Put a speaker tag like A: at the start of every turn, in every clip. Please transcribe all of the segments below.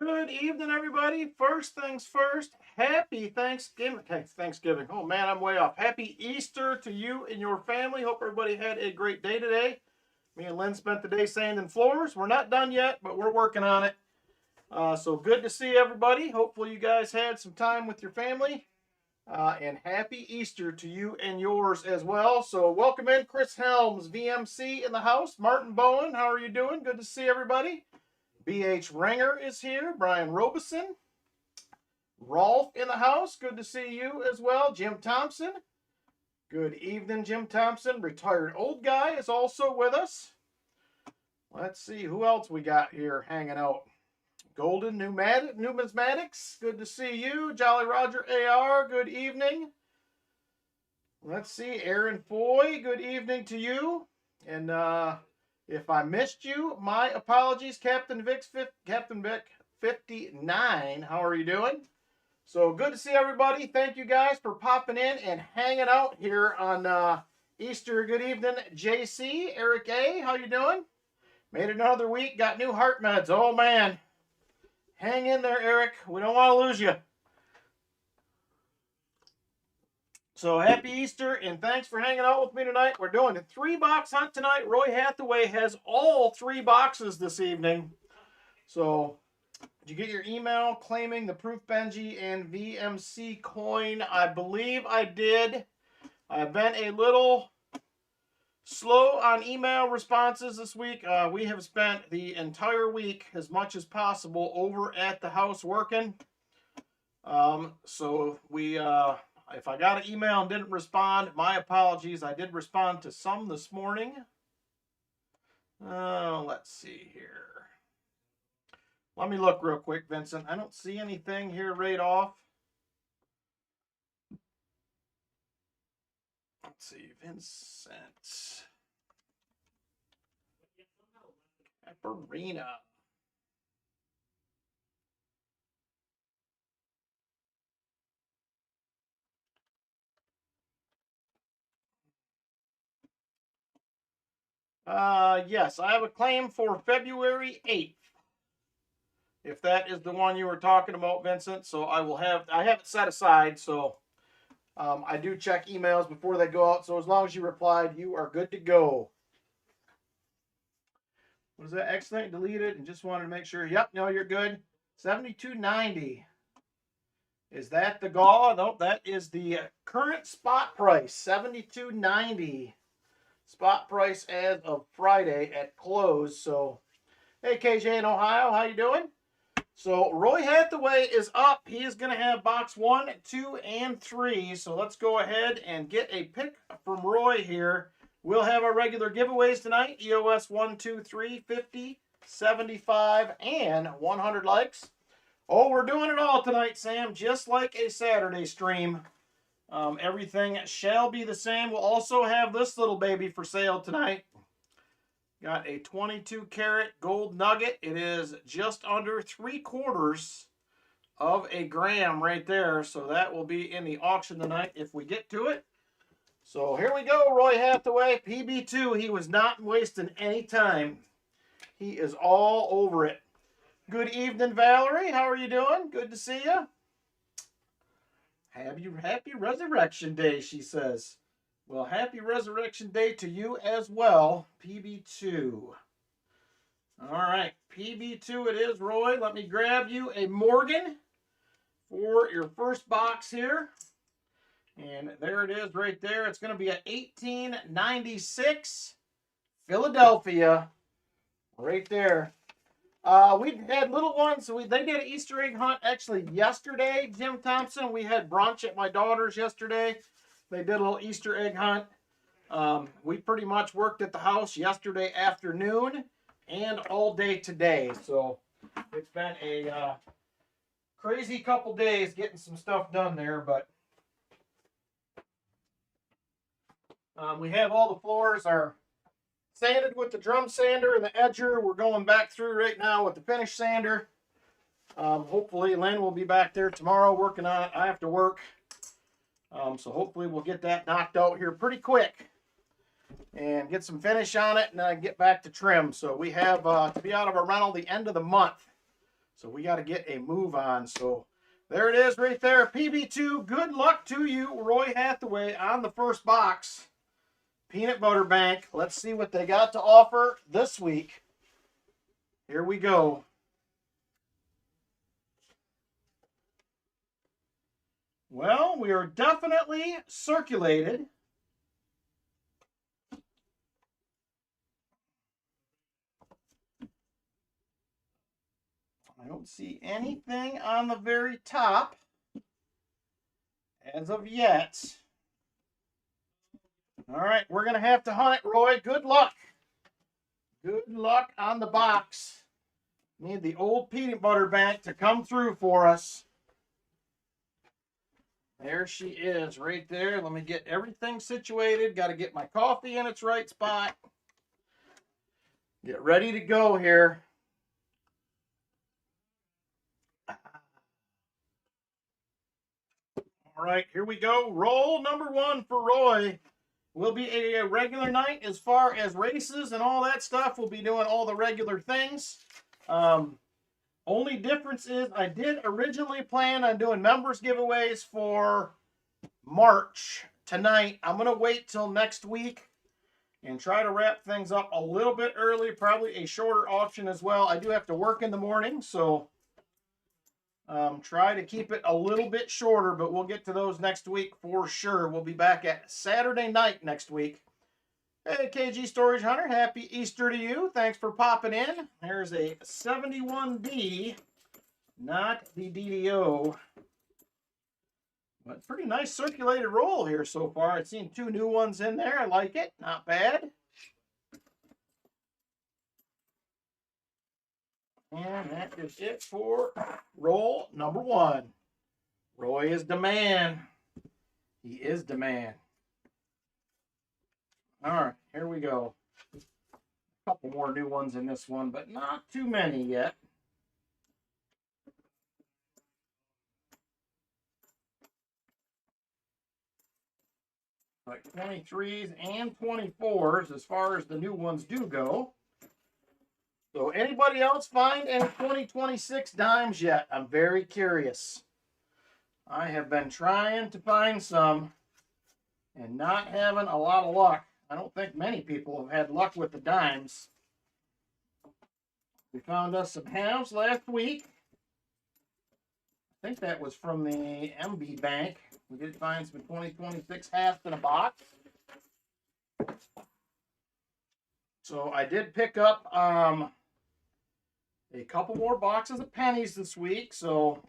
A: Good evening, everybody. First things first, happy Thanksgiving. Okay, Thanksgiving. Oh man, I'm way off. Happy Easter to you and your family. Hope everybody had a great day today. Me and Lynn spent the day sanding floors. We're not done yet, but we're working on it. So good to see everybody. Hopefully you guys had some time with your family. And happy Easter to you and yours as well. So welcome in Chris Helms, VMC in the house. Martin Bowen, how are you doing? Good to see everybody. BH Ringer is here. Brian Robeson. Rolf in the house. Good to see you as well. Jim Thompson. Good evening, Jim Thompson. Retired old guy is also with us. Let's see who else we got here hanging out. Golden Numismatics. Good to see you. Jolly Roger AR. Good evening. Let's see. Aaron Foy. Good evening to you. And if I missed you, my apologies. Captain Vic 59. How are you doing? So good to see everybody. Thank you guys for popping in and hanging out here on Easter. Good evening, JC. Eric A. How you doing? Made it another week. Got new heart meds. Oh man. Hang in there, Eric. We don't want to lose you. So happy Easter, and thanks for hanging out with me tonight. We're doing a 3-box hunt tonight. Roy Hathaway has all 3 boxes this evening. So did you get your email claiming the Proof Benji and VMC coin? I believe I did. I've been a little slow on email responses this week. We have spent the entire week as much as possible over at the house working. So we, if I got an email and didn't respond, my apologies. I did respond to some this morning. Let's see here. Let me look real quick, Vincent. I don't see anything here right off. Let's see, Vincent. Caparina. Yes, I have a claim for February 8th. If that is the one you were talking about, Vincent. So I have it set aside. So I do check emails before they go out. So as long as you replied, you are good to go. Was that accident deleted? And just wanted to make sure. Yep, no, you're good. 72.90. Is that the gall? Nope, that is the current spot price. 72.90. Spot price as of Friday at close. So, hey, KJ in Ohio, how you doing? So, Roy Hathaway is up. He is going to have box 1, 2, and 3. So, let's go ahead and get a pick from Roy here. We'll have our regular giveaways tonight. EOS 1, 2, 3, 50, 75, and 100 likes. Oh, we're doing it all tonight, Sam, just like a Saturday stream. Everything shall be the same. We'll also have this little baby for sale tonight. Got a 22 karat gold nugget. It is just under 3/4 of a gram right there. So that will be in the auction tonight if we get to it. So here we go, Roy Hathaway, PB2. He was not wasting any time. He is all over it. Good evening, Valerie. How are you doing? Good to see you. Happy Resurrection Day, she says. Well, happy Resurrection Day to you as well, PB2. All right, PB2 it is, Roy. Let me grab you a Morgan for your first box here. And there it is right there. It's going to be a 1896 Philadelphia right there. We had little ones. They did an Easter egg hunt actually yesterday, Jim Thompson. We had brunch at my daughter's yesterday. They did a little Easter egg hunt. We pretty much worked at the house yesterday afternoon and all day today. So it's been a crazy couple days getting some stuff done there. But we have all the floors are sanded with the drum sander and the edger. We're going back through right now with the finish sander. Hopefully Lynn will be back there tomorrow working on it. I have to work. So hopefully we'll get that knocked out here pretty quick and get some finish on it, and then I get back to trim. So we have to be out of our rental the end of the month. So we got to get a move on. So there it is right there. PB2, good luck to you, Roy Hathaway, on the first box. Peanut Butter Bank. Let's see what they got to offer this week. Here we go. Well, we are definitely circulated. I don't see anything on the very top as of yet. All right, we're going to have to hunt it, Roy. Good luck. Good luck on the box. Need the old Peanut Butter Bank to come through for us. There she is right there. Let me get everything situated. Got to get my coffee in its right spot. Get ready to go here. All right, here we go. Roll number 1 for Roy. Will be a regular night as far as races and all that stuff. We'll be doing all the regular things. Only difference is I did originally plan on doing members giveaways for March tonight. I'm going to wait till next week and try to wrap things up a little bit early, probably a shorter auction as well. I do have to work in the morning, so try to keep it a little bit shorter, but we'll get to those next week for sure. We'll be back at Saturday night next week. Hey, KG Storage Hunter, happy Easter to you. Thanks for popping in. There's a 71D, not the DDO. But pretty nice circulated roll here so far. I've seen 2 new ones in there. I like it. Not bad. And that is it for roll number 1. Roy is the man. He is the man. All right, here we go. A couple more new ones in this one, but not too many yet. Like 23s and 24s as far as the new ones do go. So anybody else find any 2026 dimes yet? I'm very curious. I have been trying to find some and not having a lot of luck. I don't think many people have had luck with the dimes. We found us some halves last week. I think that was from the MB Bank. We did find some 2026 halves in a box. So I did pick up a couple more boxes of pennies this week. So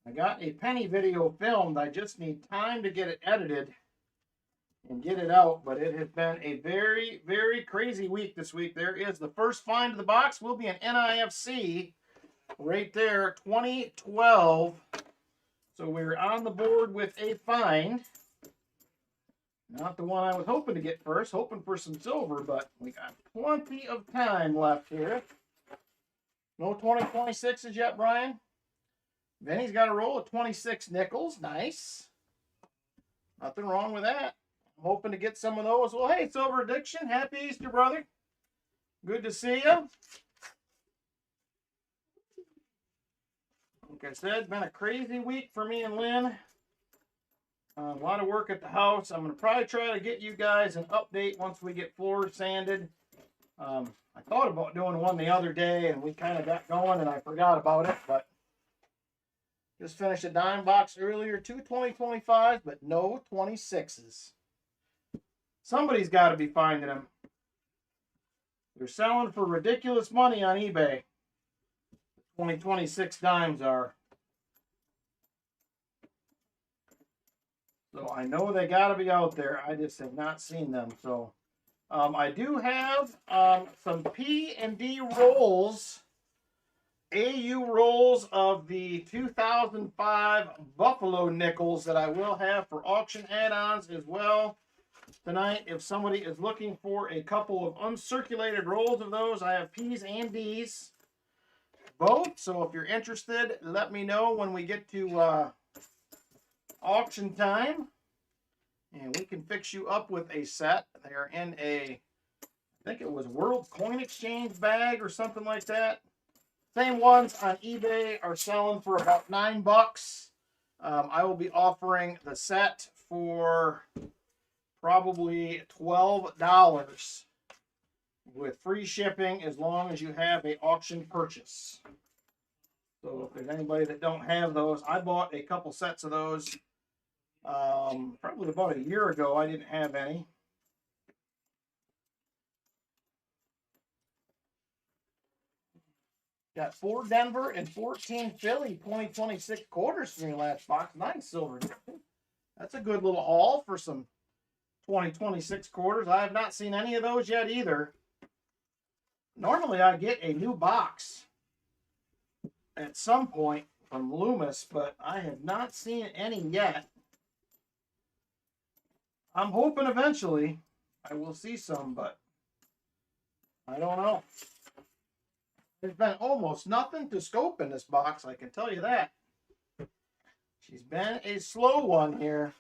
A: I got a penny video filmed. I just need time to get it edited and get it out, but it has been a very, very crazy week this week. There is the first find of the box. Will be an NIFC right there, 2012. So we're on the board with a find. Not the one I was hoping to get first, hoping for some silver, but we got plenty of time left here. No 2026s yet, Brian. Benny's got a roll of 26 nickels. Nice. Nothing wrong with that. I'm hoping to get some of those. Well, hey, Silver Addiction. Happy Easter, brother. Good to see you. Like I said, been a crazy week for me and Lynn. A lot of work at the house. I'm going to probably try to get you guys an update once we get floors sanded. I thought about doing one the other day, and we kind of got going, and I forgot about it, but just finished a dime box earlier, 2 2025s, but no 26s. Somebody's got to be finding them. They're selling for ridiculous money on eBay. 2026 dimes are. So I know they got to be out there. I just have not seen them. So I do have some P&D rolls, AU rolls of the 2005 Buffalo nickels that I will have for auction add-ons as well tonight. If somebody is looking for a couple of uncirculated rolls of those, I have P's and D's both. So if you're interested, let me know when we get to auction time, and we can fix you up with a set. They are in a, I think it was World Coin Exchange bag or something like that. Same ones on eBay are selling for about $9. I will be offering the set for probably $12 with free shipping as long as you have a auction purchase. So if there's anybody that don't have those, I bought a couple sets of those probably about a year ago. I didn't have any. Got 4 Denver and 14 Philly 2026 quarters from your last box. Nice silver. That's a good little haul for some 2026 quarters. I have not seen any of those yet either. Normally I get a new box at some point from Loomis, but I have not seen any yet. I'm hoping eventually I will see some, but I don't know. There's been almost nothing to scope in this box, I can tell you that. She's been a slow one here.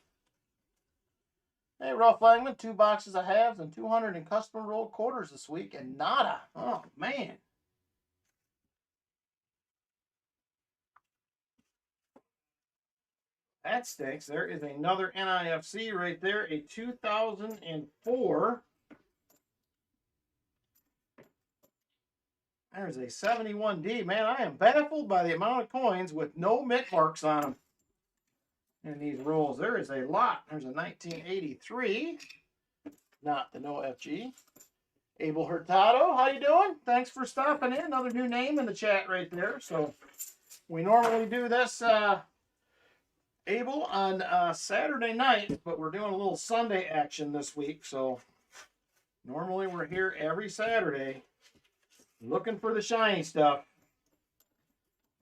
A: Hey, Ralph Langman, 2 boxes of halves and 200 in custom rolled quarters this week, and nada. Oh, man. That stinks. There is another NIFC right there, a 2004. There's a 71D. Man, I am baffled by the amount of coins with no mint marks on them in these rolls. There is a lot. There's a 1983. Not the no FG. Abel Hurtado, how you doing? Thanks for stopping in. Another new name in the chat right there. So we normally do this, Abel, on Saturday night, but we're doing a little Sunday action this week. So normally we're here every Saturday looking for the shiny stuff.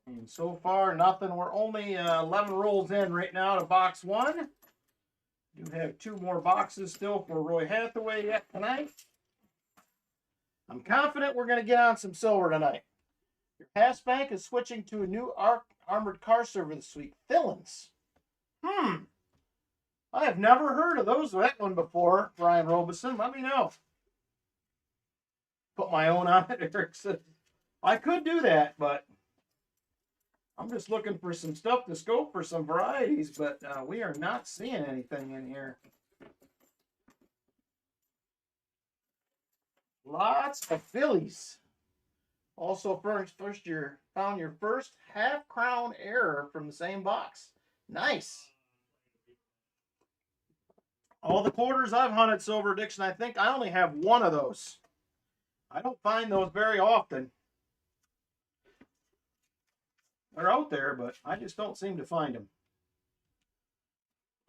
A: And so far, nothing. We're only 11 rolls in right now to box 1. Do have 2 more boxes still for Roy Hathaway yet tonight. I'm confident we're going to get on some silver tonight. Your pass bank is switching to a new armored car server this week. Fillins. I have never heard of that one before, Brian Robeson. Let me know. Put my own on it, Eric said. I could do that, but I'm just looking for some stuff to scope for some varieties, but we are not seeing anything in here. Lots of Phillies. Also, first year found your first half crown error from the same box. Nice. All the quarters I've hunted Silver Addiction, I think I only have 1 of those. I don't find those very often. They're out there, but I just don't seem to find them.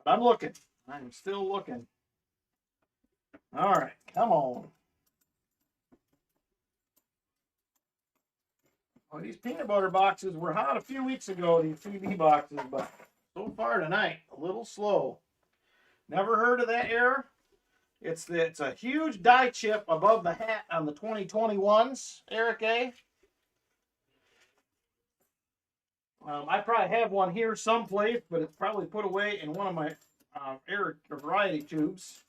A: But I'm looking. I'm still looking. All right, come on. Well, these peanut butter boxes were hot a few weeks ago, these TV boxes, but so far tonight, a little slow. Never heard of that error? It's a huge die chip above the hat on the 2021s, Eric A. I probably have one here someplace, but it's probably put away in one of my air variety tubes.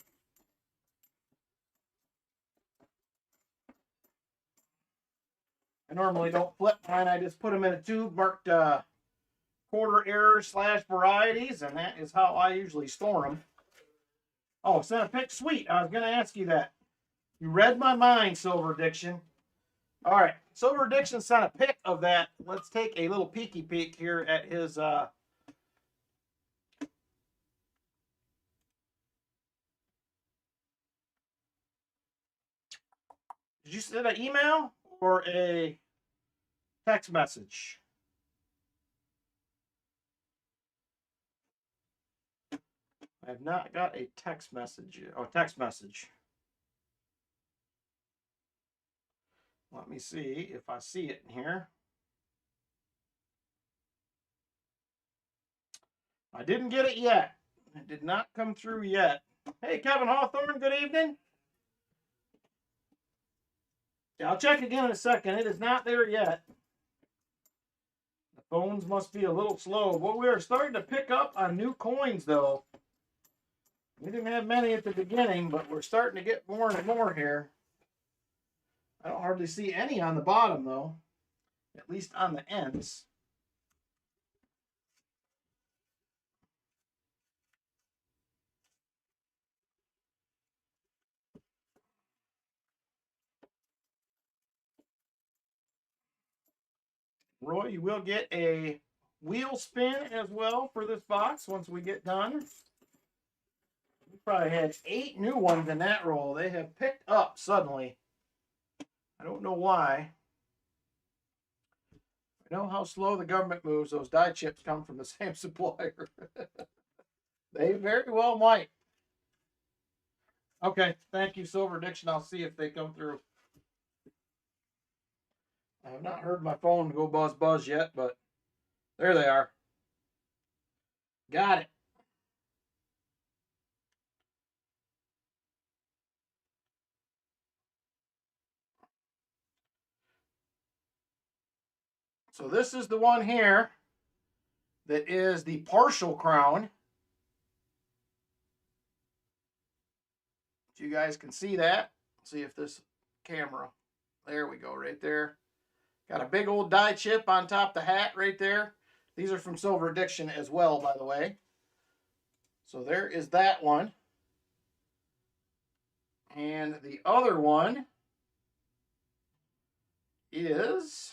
A: I normally don't flip mine. I just put them in a tube marked quarter error / varieties, and that is how I usually store them. Oh, sent a pic. Sweet. I was going to ask you that. You read my mind, Silver Addiction. All right. Silver Addiction sent a pic of that. Let's take a little peeky peek here at his Did you send an email or a text message? I have not got a text message. Oh, text message. Let me see if I see it in here. I didn't get it yet. It did not come through yet. Hey, Kevin Hawthorne, good evening. Yeah, I'll check again in a second. It is not there yet. The phones must be a little slow. But we are starting to pick up on new coins, though. We didn't have many at the beginning, but we're starting to get more and more here. I don't hardly see any on the bottom, though. at least on the ends. Roy, you will get a wheel spin as well for this box once we get done. We probably had 8 new ones in that roll. They have picked up suddenly. I don't know why. I know how slow the government moves. Those die chips come from the same supplier. They very well might. Okay, thank you, Silver Addiction. I'll see if they come through. I have not heard my phone go buzz buzz yet, but there they are. Got it. So this is the one here that is the partial crown. If you guys can see that, see if this camera, there we go, right there. Got a big old die chip on top of the hat right there. These are from Silver Addiction as well, by the way. So there is that one. And the other one is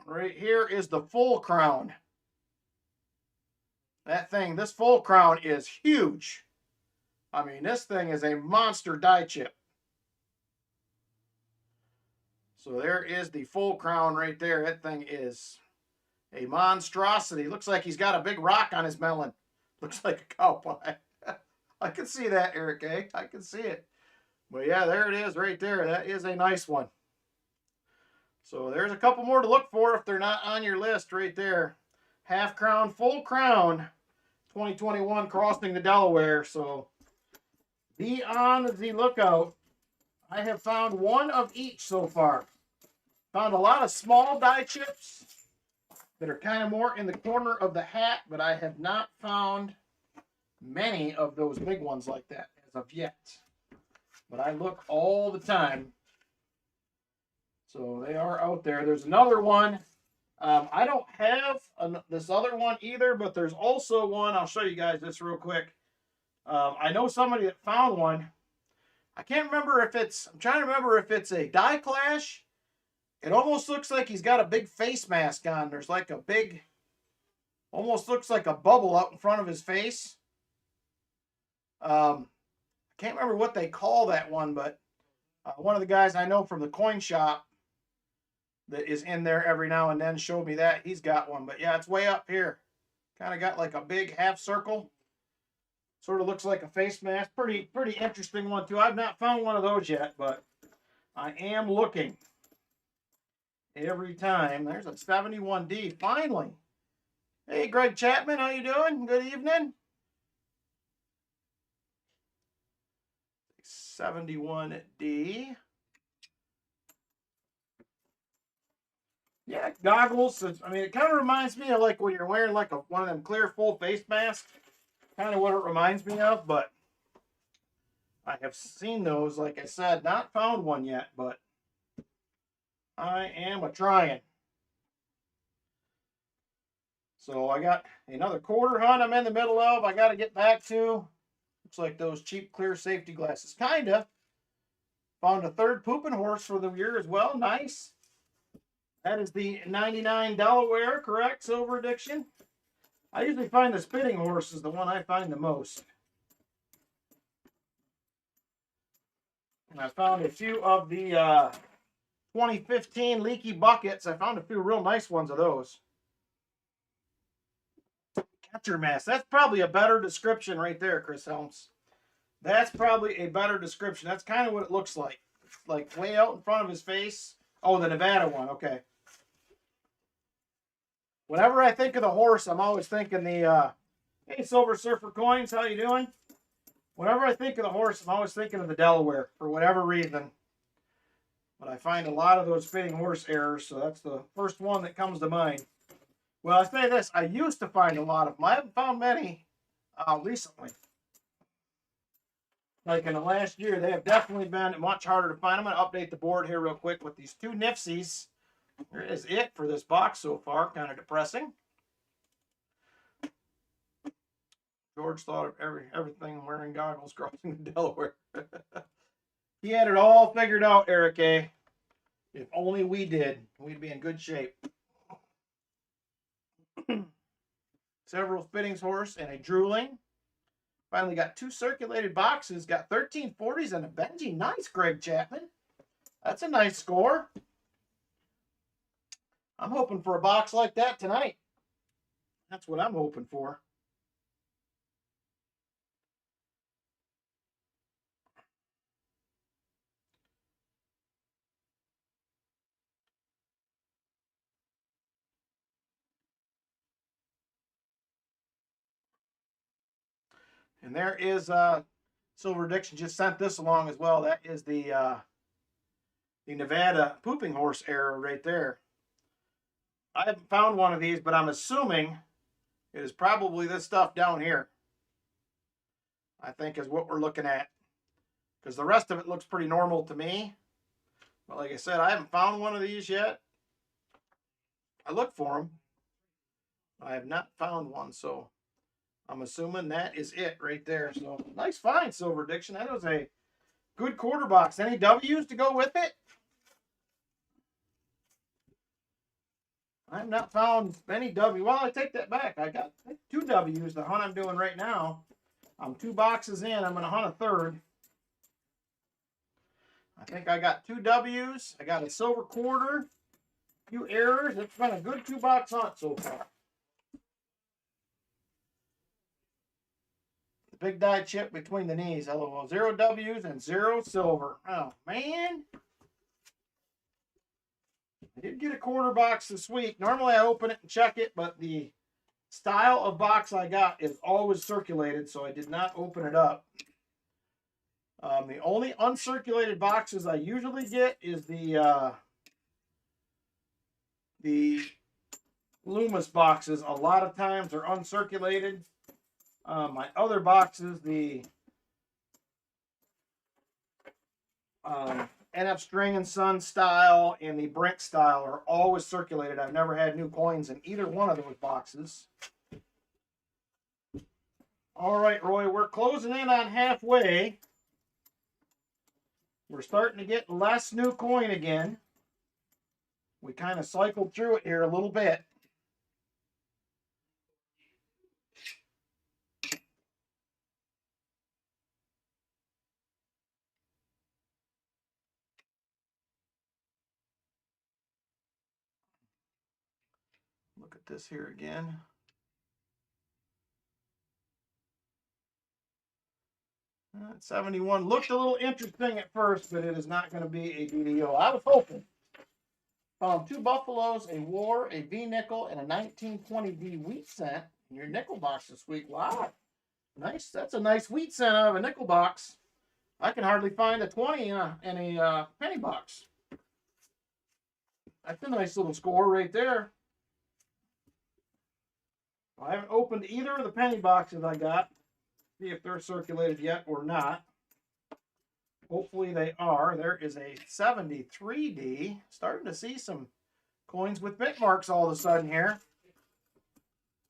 A: right here is the full crown. That thing, this full crown is huge. I mean, this thing is a monster die chip. So there is the full crown right there. That thing is a monstrosity. Looks like he's got a big rock on his melon. Looks like a cow pie. I can see that, Eric A. I can see it. But yeah, there it is right there. That is a nice one. So there's a couple more to look for if they're not on your list right there. Half crown, full crown, 2021 crossing the Delaware. So be on the lookout. I have found one of each so far. Found a lot of small die chips that are kind of more in the corner of the hat, but I have not found many of those big ones like that as of yet. But I look all the time. So they are out there. There's another one. I don't have this other one either, but there's also one. I'll show you guys this real quick. I know somebody that found one. I can't remember if it's, I'm trying to remember if it's a die clash. It almost looks like he's got a big face mask on. There's like a big, almost looks like a bubble out in front of his face. I can't remember what they call that one, but one of the guys I know from the coin shop that is in there every now and then showed me that. He's got one, but yeah, it's way up here. Kind of got like a big half circle. Sort of looks like a face mask. Pretty interesting one too. I've not found one of those yet, but I am looking every time. There's a 71D finally. Hey, Greg Chapman, how you doing? Good evening. 71D. Yeah, goggles. I mean, it kind of reminds me of like when you're wearing like one of them clear full face masks. Kind of what it reminds me of, but I have seen those, like I said, not found one yet, but I am a-trying. So I got another quarter hunt I'm in the middle of. I got to get back to. Looks like those cheap clear safety glasses. Kinda. Found a third pooping horse for the year as well. Nice. That is the 99 Delaware, correct? Silver Addiction. I usually find the spitting horse is the one I find the most. And I found a few of the 2015 leaky buckets. I found a few real nice ones of those. Catcher mask. That's probably a better description right there, Chris Helms. That's probably a better description. That's kind of what it looks like. It's like way out in front of his face. Oh, the Nevada one. Okay. Whenever I think of the horse, I'm always thinking the, hey, Silver Surfer Coins, how you doing? Whenever I think of the horse, I'm always thinking of the Delaware, for whatever reason. But I find a lot of those fitting horse errors, so that's the first one that comes to mind. Well, I say this, I used to find a lot of them. I haven't found many recently. like in the last year, they have definitely been much harder to find. I'm going to update the board here real quick with these two Nifsies. There is it for this box so far. Kind of depressing. George thought of everything wearing goggles crossing the Delaware. He had it all figured out, Eric A. If only we did, we'd be in good shape. Several fittings horse and a drooling. Finally got two circulated boxes. Got 1340s and a Benji. Nice, Greg Chapman. That's a nice score. I'm hoping for a box like that tonight. That's what I'm hoping for. And there is Silver Addiction just sent this along as well. That is the Nevada pooping horse error right there. I haven't found one of these, but I'm assuming it is probably this stuff down here. I think is what we're looking at. Because the rest of it looks pretty normal to me. But like I said, I haven't found one of these yet. I looked for them. I have not found one, so I'm assuming that is it right there. So nice find, Silver Addiction. That was a good quarter box. Any W's to go with it? I have not found any W. Well, I take that back. I got two W's. The hunt I'm doing right now. I'm 2 boxes in. I'm going to hunt a third. I think I got 2 W's. I got a silver quarter. A few errors. It's been a good 2-box hunt so far. The big die chip between the knees. LOL. 0 W's and 0 silver. Oh, man. I did get a quarter box this week. Normally I open it and check it, but the style of box I got is always circulated, so I did not open it up. The only uncirculated boxes I usually get is the Loomis boxes. A lot of times they're uncirculated. My other boxes, the NF String and Son style and the Brink style, are always circulated. I've never had new coins in either one of those boxes. All right, Roy, we're closing in on halfway. We're starting to get less new coin again. We kind of cycled through it here a little bit. Look at this here again. That 71 looked a little interesting at first, but it is not going to be a DDO. I was hoping. Found 2 Buffaloes, a War, a V-Nickel, and a 1920D wheat cent in your nickel box this week. Wow. Nice. That's a nice wheat cent out of a nickel box. I can hardly find a 20 in a penny box. That's a nice little score right there. I haven't opened either of the penny boxes I got. See if they're circulated yet or not. Hopefully they are. There is a 73D. Starting to see some coins with bit marks all of a sudden here.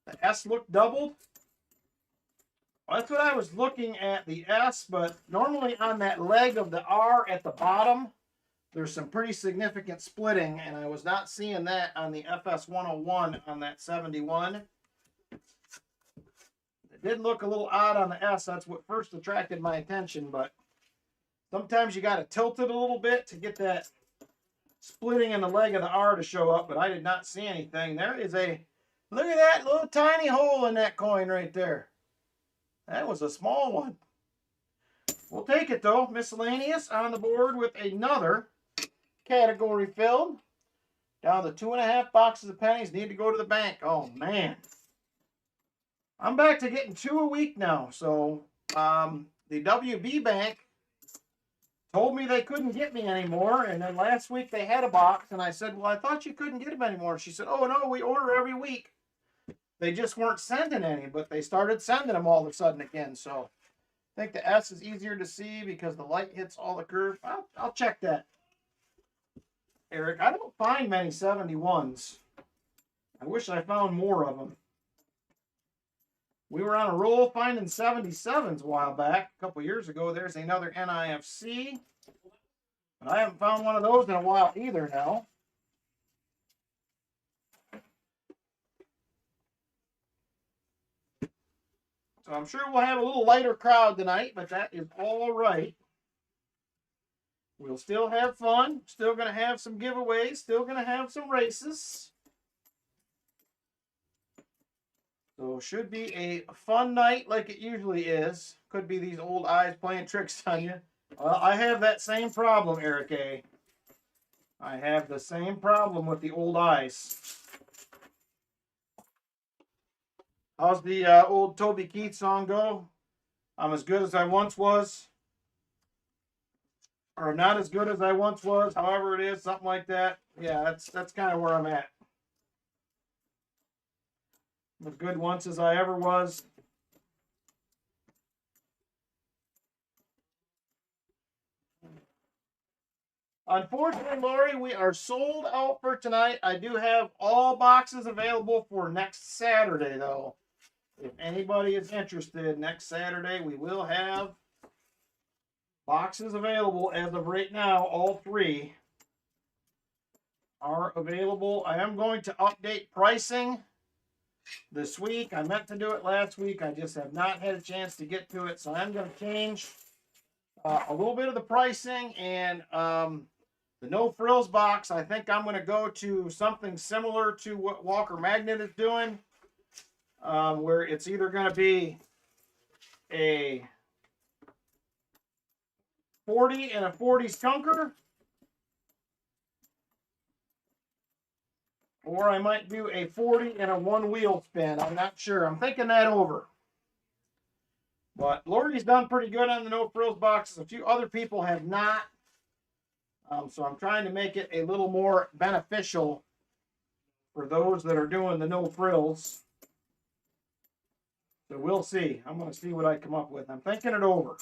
A: The S looked doubled. Well, that's what I was looking at, the S, but normally on that leg of the R at the bottom, there's some pretty significant splitting, and I was not seeing that on the FS 101 on that 71. It did look a little odd on the S. That's what first attracted my attention, but sometimes you got to tilt it a little bit to get that splitting in the leg of the R to show up, but I did not see anything. There is a, look at that little tiny hole in that coin right there. That was a small one. We'll take it though. Miscellaneous on the board with another category filled. Down to 2.5 boxes of pennies. Need to go to the bank. Oh man. I'm back to getting 2 a week now. So the WB Bank told me they couldn't get me anymore. And then last week they had a box. And I said, well, I thought you couldn't get them anymore. She said, oh no, we order every week. They just weren't sending any, but they started sending them all of a sudden again. So I think the S is easier to see because the light hits all the curve. I'll check that, Eric. I don't find many 71s. I wish I found more of them. We were on a roll finding 77s a while back, a couple years ago. There's another NIFC. But I haven't found one of those in a while either now. So I'm sure we'll have a little lighter crowd tonight, but that is all right. We'll still have fun. Still going to have some giveaways. Still going to have some races. So should be a fun night like it usually is. Could be these old eyes playing tricks on you. Well, I have that same problem, Eric A. I have the same problem with the old eyes. How's the old Toby Keith song go? I'm as good as I once was. Or not as good as I once was, however it is, something like that. Yeah, that's kind of where I'm at. As good once as I ever was. Unfortunately, Lori, we are sold out for tonight. I do have all boxes available for next Saturday, though. If anybody is interested, next Saturday we will have boxes available. As of right now, all 3 are available. I am going to update pricing this week. I meant to do it last week. I just have not had a chance to get to it. So I'm going to change a little bit of the pricing, and the no frills box, I think I'm going to go to something similar to what Walker Magnet is doing, where it's either going to be a 40 and a 40 skunker, or I might do a 40 and a 1-wheel spin. I'm not sure. I'm thinking that over. But Lori's done pretty good on the no frills boxes. A few other people have not. So I'm trying to make it a little more beneficial for those that are doing the no frills. So we'll see. I'm going to see what I come up with. I'm thinking it over.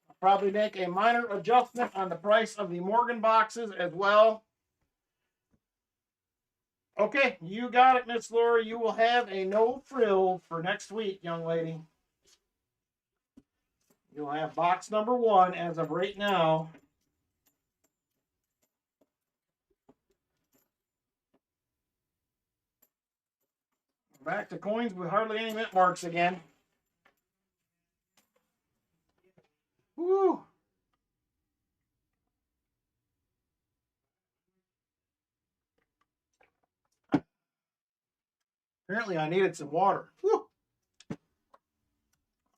A: I'll probably make a minor adjustment on the price of the Morgan boxes as well. Okay, you got it, Miss Lori. You will have a no frills for next week, young lady. You'll have box number 1 as of right now. Back to coins with hardly any mint marks again. Woo! Apparently I needed some water. Woo!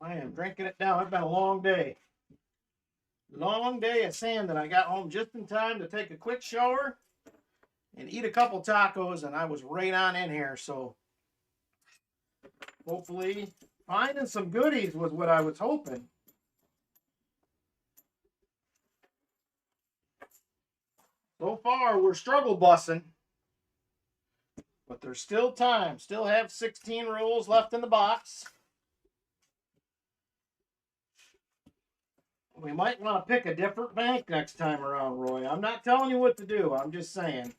A: I am drinking it down. It's been a long day. Long day of sand, and I got home just in time to take a quick shower and eat a couple tacos, and I was right on in here. So hopefully finding some goodies was what I was hoping. So far, we're struggle bussing, but there's still time. Still have 16 rolls left in the box. We might want to pick a different bank next time around, Roy. I'm not telling you what to do. I'm just saying.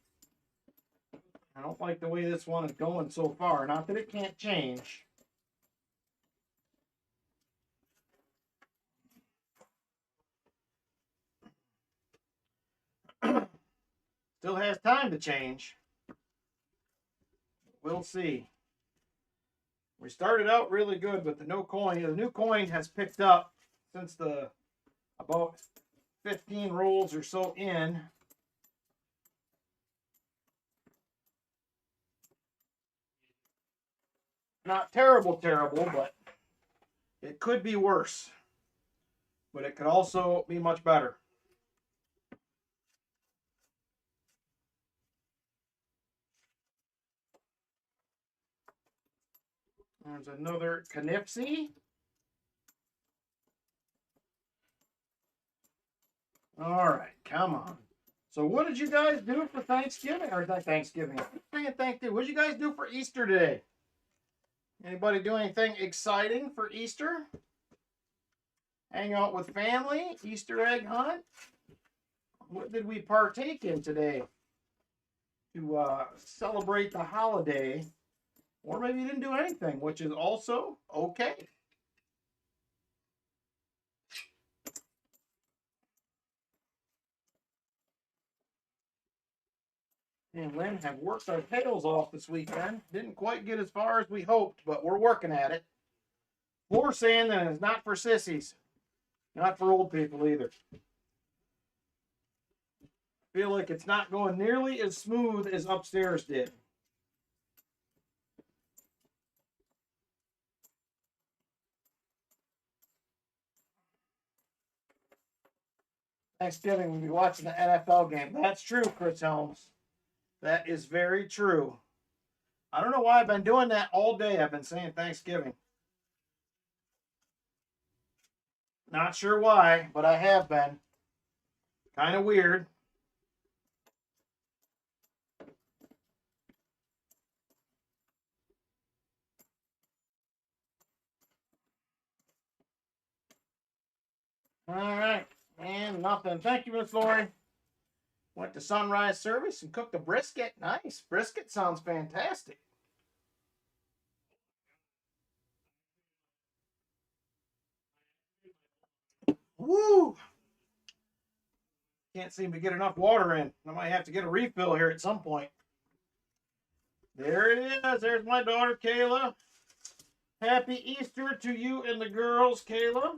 A: I don't like the way this one is going so far. Not that it can't change. Still has time to change. We'll see. We started out really good with the no coin. The new coin has picked up since the about 15 rolls or so in. Not terrible, but it could be worse. But it could also be much better. There's another Knipsey. All right, come on. So what did you guys do for Thanksgiving? Or not Thanksgiving. What did you guys do for Easter today? Anybody do anything exciting for Easter? Hang out with family? Easter egg hunt? What did we partake in today to celebrate the holiday? Or maybe you didn't do anything, which is also okay. And Lynn have worked our tails off this weekend. Didn't quite get as far as we hoped, but we're working at it. Floor sanding is not for sissies. Not for old people either. Feel like it's not going nearly as smooth as upstairs did. Thanksgiving, we'll be watching the NFL game. That's true, Chris Helms. That is very true. I don't know why I've been doing that all day. I've been saying Thanksgiving. Not sure why, but I have been. Kind of weird. All right. And nothing. Thank you, Miss Lori. Went to sunrise service and cooked a brisket. Nice. Brisket sounds fantastic. Woo! Can't seem to get enough water in. I might have to get a refill here at some point. There it is. There's my daughter, Kayla. Happy Easter to you and the girls, Kayla.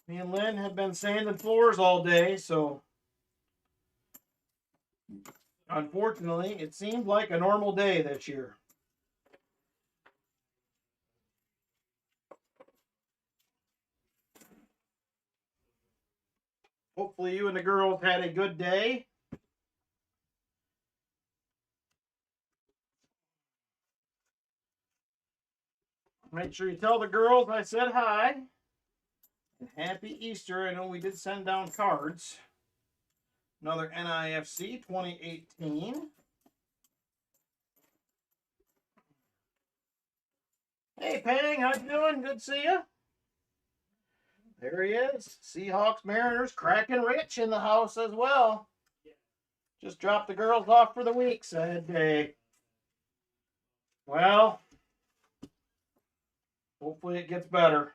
A: Me and Lynn have been sanding floors all day, so unfortunately, it seemed like a normal day this year. Hopefully you and the girls had a good day. Make sure you tell the girls I said hi. And happy Easter. I know we did send down cards. Another NIFC 2018. Hey, Pang, how you doing? Good to see you. There he is. Seahawks, Mariners, Kraken Rich in the house as well. Just dropped the girls off for the week, said they. Well, hopefully it gets better.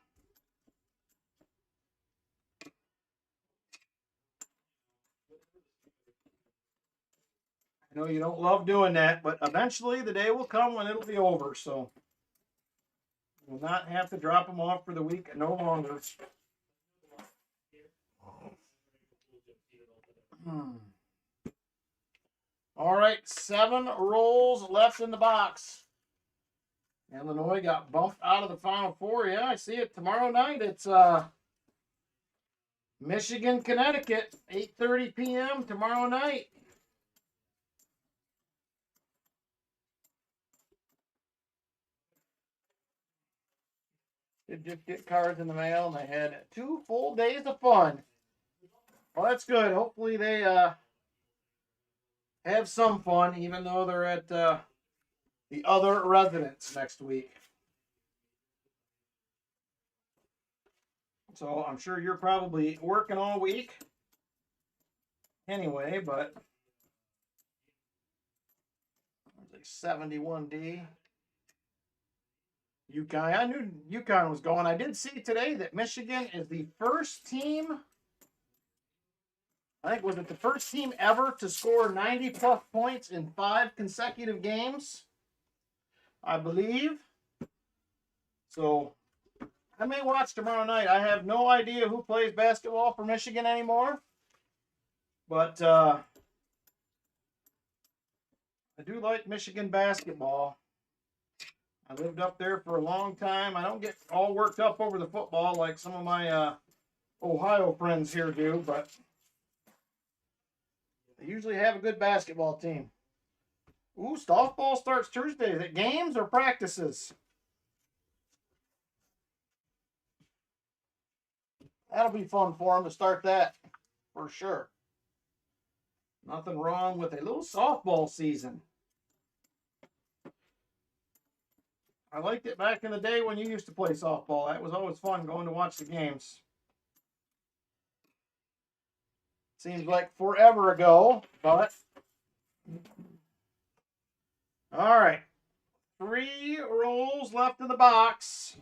A: I know you don't love doing that, but eventually the day will come when it'll be over, so we'll not have to drop them off for the week no longer. All right, 7 rolls left in the box. Illinois got bumped out of the Final Four. Yeah, I see it. Tomorrow night, it's Michigan, Connecticut, 8:30 p.m. tomorrow night. Did just get cards in the mail, and they had 2 full days of fun. Well, that's good. Hopefully they have some fun, even though they're at the other residence next week. So I'm sure you're probably working all week anyway, but there's a 71D. UConn. I knew UConn was going. I did see today that Michigan is the first team, I think, was it the first team ever to score 90-plus points in 5 consecutive games? I believe. So I may watch tomorrow night. I have no idea who plays basketball for Michigan anymore. But I do like Michigan basketball. I lived up there for a long time. I don't get all worked up over the football like some of my Ohio friends here do, but they usually have a good basketball team. Ooh, softball starts Tuesday. Is it games or practices? That'll be fun for them to start that, for sure. Nothing wrong with a little softball season. I liked it back in the day when you used to play softball. That was always fun going to watch the games. Seems like forever ago, but all right. 3 rolls left in the box.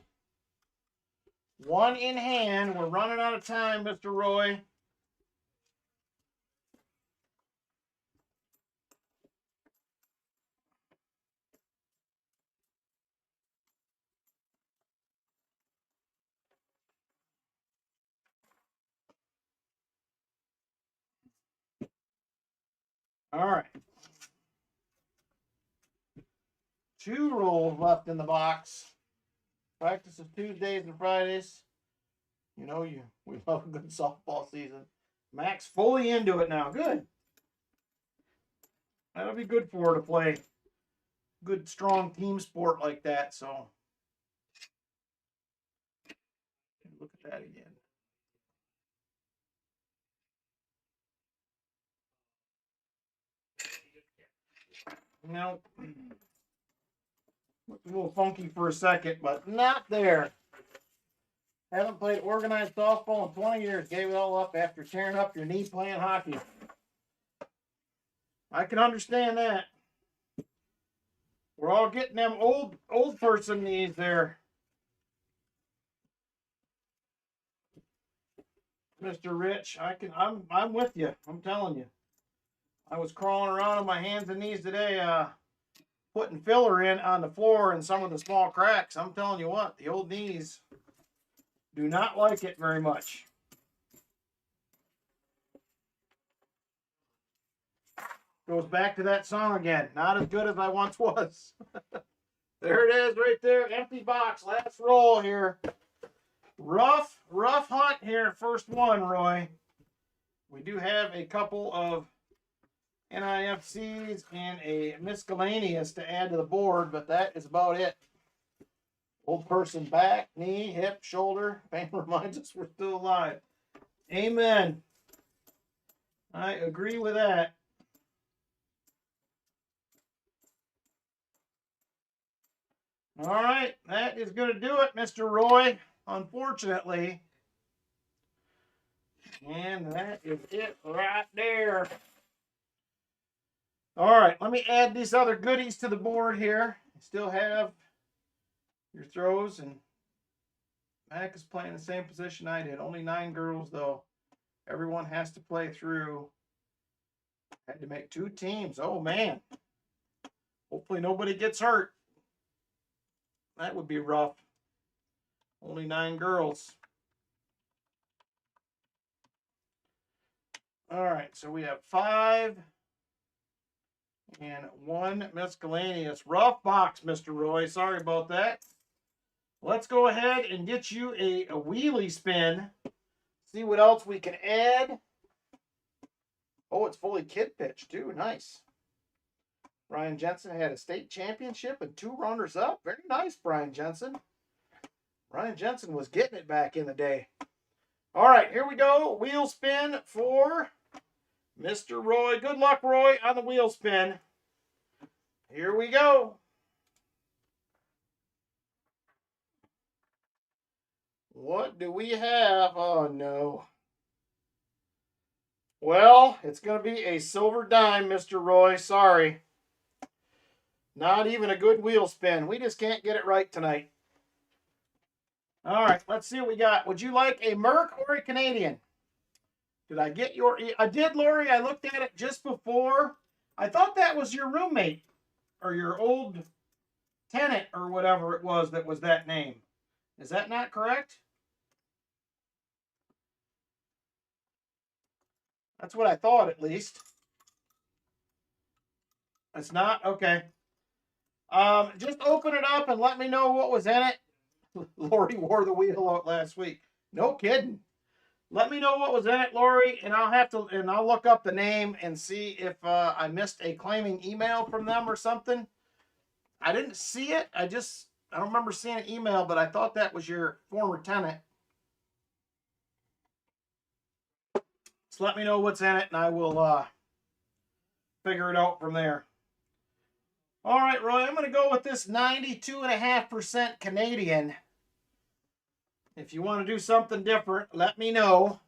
A: 1 in hand. We're running out of time, Mr. Roy. All right. 2 rolls left in the box. Practice is Tuesdays and Fridays. You know, we love a good softball season. Mac's fully into it now. Good. That'll be good for her to play good, strong team sport like that. So, look at that again. No, looked a little funky for a second, but not there. Haven't played organized softball in 20 years. Gave it all up after tearing up your knee playing hockey. I can understand that. We're all getting them old person knees there, Mr. Rich. I'm with you. I'm telling you. I was crawling around on my hands and knees today, putting filler in on the floor in some of the small cracks. I'm telling you what, the old knees do not like it very much. Goes back to that song again. Not as good as I once was. There it is right there. Empty box. Last roll here. Rough hunt here. First one, Roy. We do have a couple of NIFCs and a miscellaneous to add to the board, but that is about it. Old person back, knee, hip, shoulder. Pain reminds us we're still alive. Amen. I agree with that. All right, that is going to do it, Mr. Roy, unfortunately. And that is it right there. All right, let me add these other goodies to the board here. I still have your throws, and Mac is playing the same position I did. Only 9 girls, though. Everyone has to play through. Had to make 2 teams. Oh, man. Hopefully nobody gets hurt. That would be rough. Only 9 girls. All right, so we have 5 and 1 miscellaneous. Rough box, Mr. Roy. Sorry about that. Let's go ahead and get you a wheelie spin. See what else we can add. Oh, it's fully kid pitch, too. Nice. Brian Jensen had a state championship and 2 runners-up. Very nice, Brian Jensen. Brian Jensen was getting it back in the day. All right, here we go. Wheel spin for Mr. Roy. Good luck, Roy, on the wheel spin. Here we go. What do we have? Oh, no. Well, it's going to be a silver dime, Mr. Roy. Sorry. Not even a good wheel spin. We just can't get it right tonight. All right, let's see what we got. Would you like a Merc or a Canadian? Did I get your... I did, Lori. I looked at it just before. I thought that was your roommate or your old tenant or whatever it was that was that name. Is that not correct? That's what I thought, at least. It's not? Okay. Just open it up and let me know what was in it. Lori wore the wheel out last week. No kidding. Let me know what was in it, Lori, and I'll look up the name and see if I missed a claiming email from them or something. I didn't see it. I don't remember seeing an email, but I thought that was your former tenant. So let me know what's in it, and I will figure it out from there. All right, Roy, I'm going to go with this 92.5% Canadian. If you want to do something different, let me know.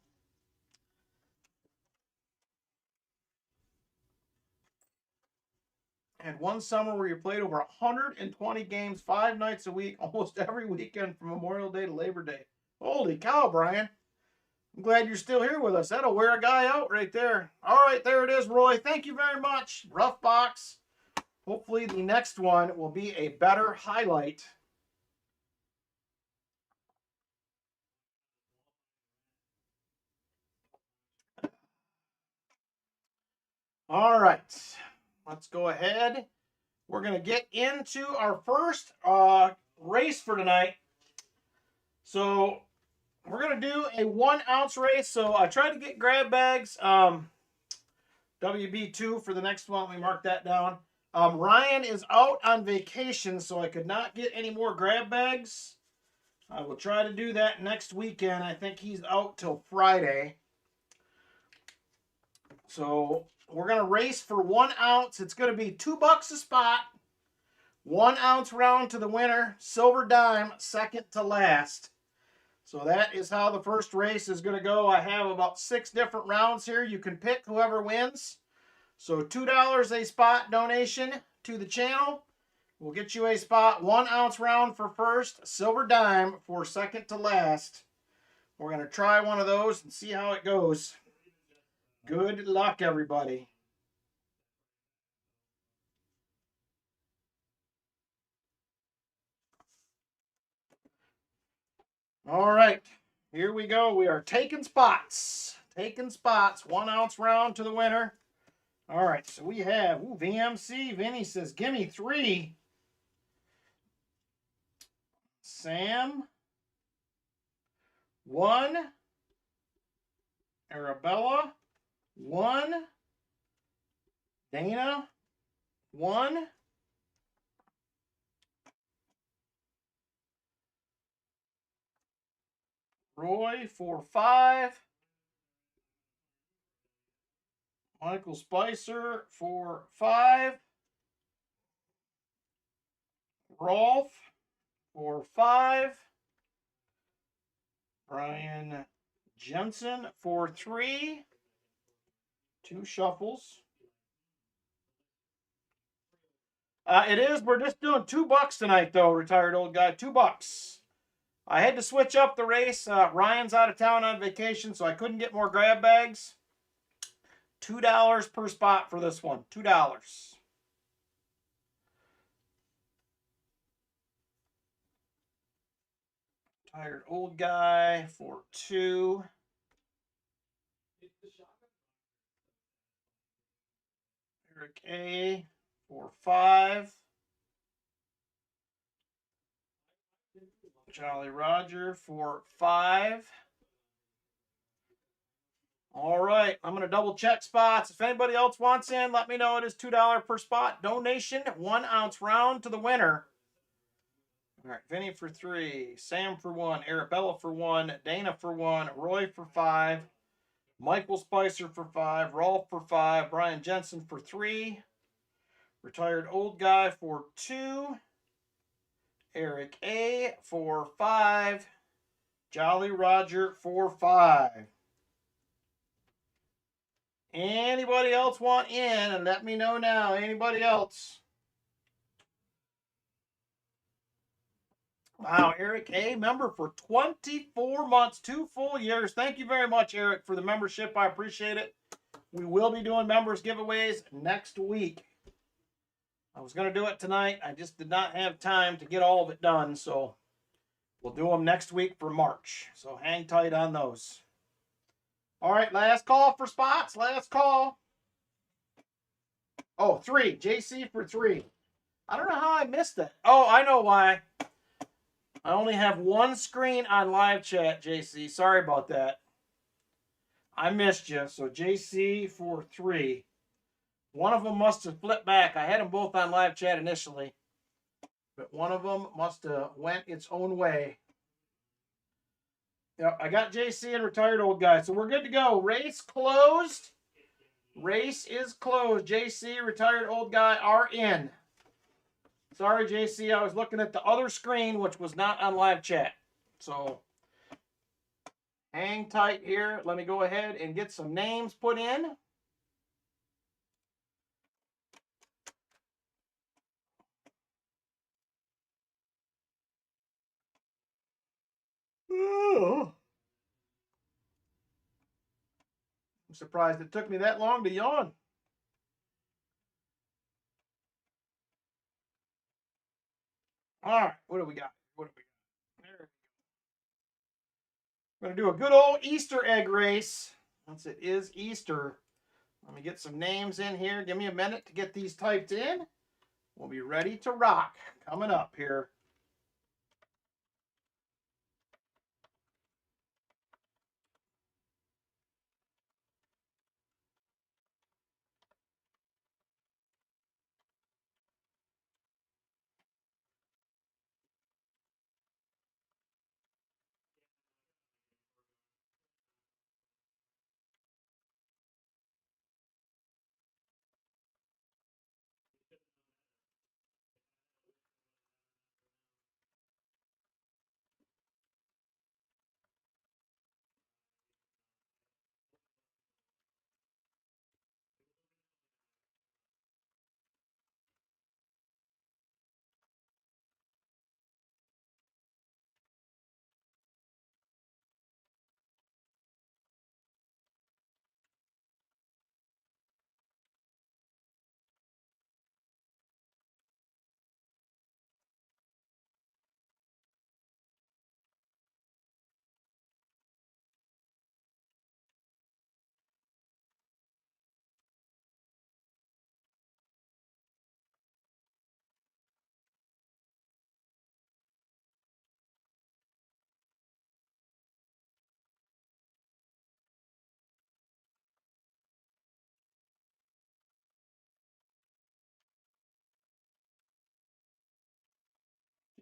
A: Had one summer where you played over 120 games, 5 nights a week, almost every weekend from Memorial Day to Labor Day. Holy cow, Brian. I'm glad you're still here with us. That'll wear a guy out right there. All right, there it is, Roy. Thank you very much. Rough box. Hopefully the next one will be a better highlight. All right, let's go ahead. We're going to get into our first race for tonight. So we're going to do a 1 ounce race. So I tried to get grab bags. WB2 for the next one. Let me mark that down. Ryan is out on vacation, so I could not get any more grab bags. I will try to do that next weekend. I think he's out till Friday. So we're going to race for 1 ounce. It's going to be $2 a spot. 1 ounce round to the winner. Silver dime, second to last. So that is how the first race is going to go. I have about 6 different rounds here. You can pick whoever wins. So $2 a spot donation to the channel. We'll get you a spot. 1 ounce round for first. Silver dime for second to last. We're going to try one of those and see how it goes. Good luck, everybody. All right, here we go. We are taking spots. Taking spots. 1 ounce round to the winner. All right, so we have VMC. Vinny says, give me 3. Sam, 1. Arabella, 1. Dana, 1. Roy for 5. Michael Spicer for 5. Rolf for 5. Brian Jensen for 3. 2 shuffles. It is. We're just doing $2 tonight, though, retired old guy. $2. I had to switch up the race. Ryan's out of town on vacation, so I couldn't get more grab bags. $2 per spot for this one. $2. Tired old guy for 2. Eric A for 5. Jolly Roger for 5. All right, I'm going to double check spots. If anybody else wants in, let me know. It is $2 per spot. Donation, 1 ounce round to the winner. All right, Vinny for 3, Sam for 1, Arabella for 1, Dana for 1, Roy for 5, Michael Spicer for 5, Rolf for 5, Brian Jensen for 3, retired old guy for 2, Eric A for 5, Jolly Roger for 5. Anybody else want in? And let me know now. Anybody else? Wow, Eric A, member for 24 months, 2 full years. Thank you very much, Eric, for the membership. I appreciate it. We will be doing members giveaways next week. I was going to do it tonight. I just did not have time to get all of it done, so we'll do them next week for March. So hang tight on those. All right, last call for spots. Last call. Oh, 3. JC for 3. I don't know how I missed it. Oh, I know why. I only have one screen on live chat, JC. Sorry about that. I missed you. So JC for 3. One of them must have flipped back. I had them both on live chat initially, but one of them must have went its own way. Yeah, I got JC and retired old guy, so we're good to go. Race closed. Race is closed. JC, retired old guy are in. Sorry, JC, I was looking at the other screen, which was not on live chat. So hang tight here. Let me go ahead and get some names put in. Oh. I'm surprised it took me that long to yawn. All right, what do we got? What do we got? There. We're going to do a good old Easter egg race. Since it is Easter, let me get some names in here. Give me a minute to get these typed in. We'll be ready to rock coming up here.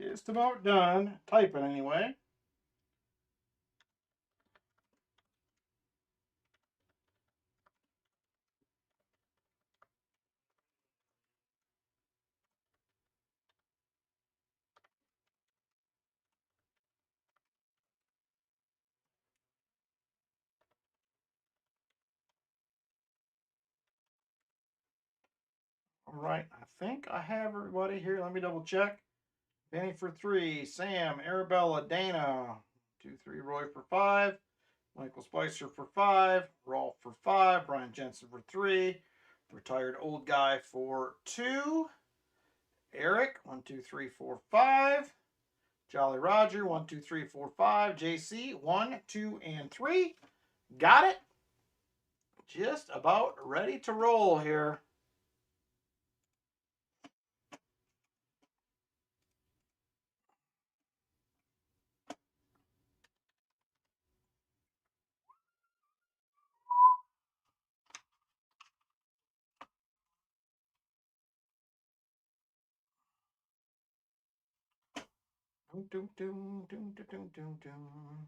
A: Just about done typing anyway. All right, I think I have everybody here. Let me double check. Benny for 3, Sam, Arabella, Dana, 2, 3, Roy for 5, Michael Spicer for 5, Rolf for 5, Brian Jensen for 3, retired old guy for 2, Eric, 1, 2, 3, 4, 5, Jolly Roger, 1, 2, 3, 4, 5, JC, 1, 2, and 3. Got it. Just about ready to roll here. Dum, dum, dum, dum, dum, dum, dum.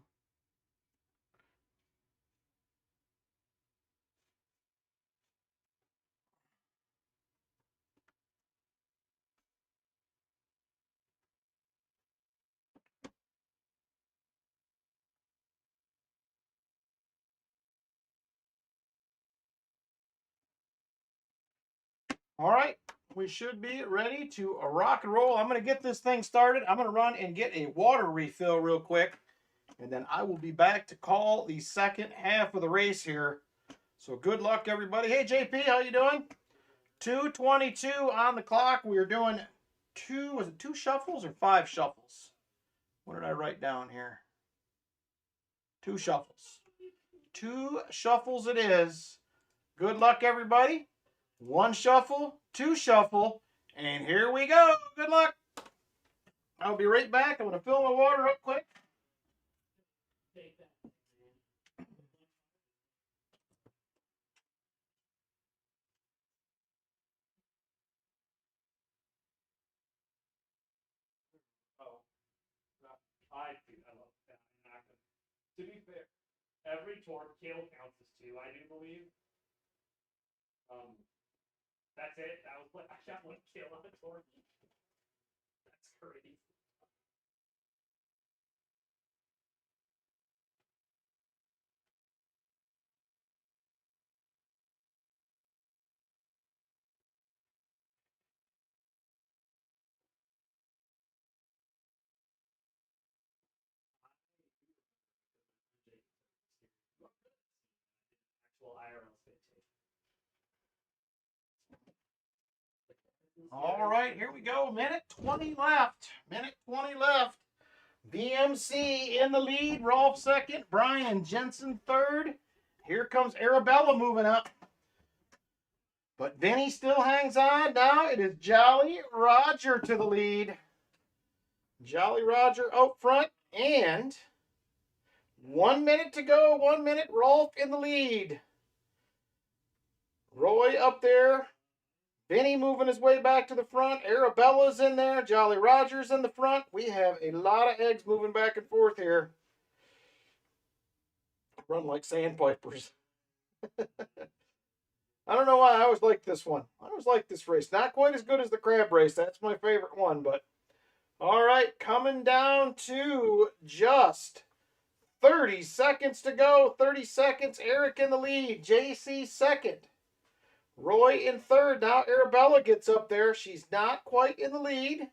A: All right, we should be ready to rock and roll. I'm going to get this thing started. I'm going to run and get a water refill real quick, and then I will be back to call the second half of the race here. So good luck, everybody. Hey, JP, how you doing? 2:22 on the clock. We are doing was it 2 shuffles or 5 shuffles? What did I write down here? 2 shuffles. 2 shuffles it is. Good luck, everybody. 1 shuffle, 2 shuffle, and here we go. Good luck. I'll be right back. I'm going to fill my water up quick. Oh, I do. I love that. To be fair, every torque kill counts as 2, I do believe. That's it. That was what I got 1 kill on the torque. All right, here we go. Minute 20 left. Minute 20 left. VMC in the lead. Rolf second. Brian Jensen third. Here comes Arabella moving up. But Vinny still hangs on. Now it is Jolly Roger to the lead. Jolly Roger out front. And 1 minute to go. 1 minute. Rolf in the lead. Roy up there. Vinny moving his way back to the front. Arabella's in there. Jolly Roger's in the front. We have a lot of eggs moving back and forth here. Run like sandpipers. I don't know why I always like this one. I always like this race. Not quite as good as the crab race. That's my favorite one. But all right, coming down to just 30 seconds to go. 30 seconds. Eric in the lead. JC second. Roy in third. Now Arabella gets up there. She's not quite in the lead.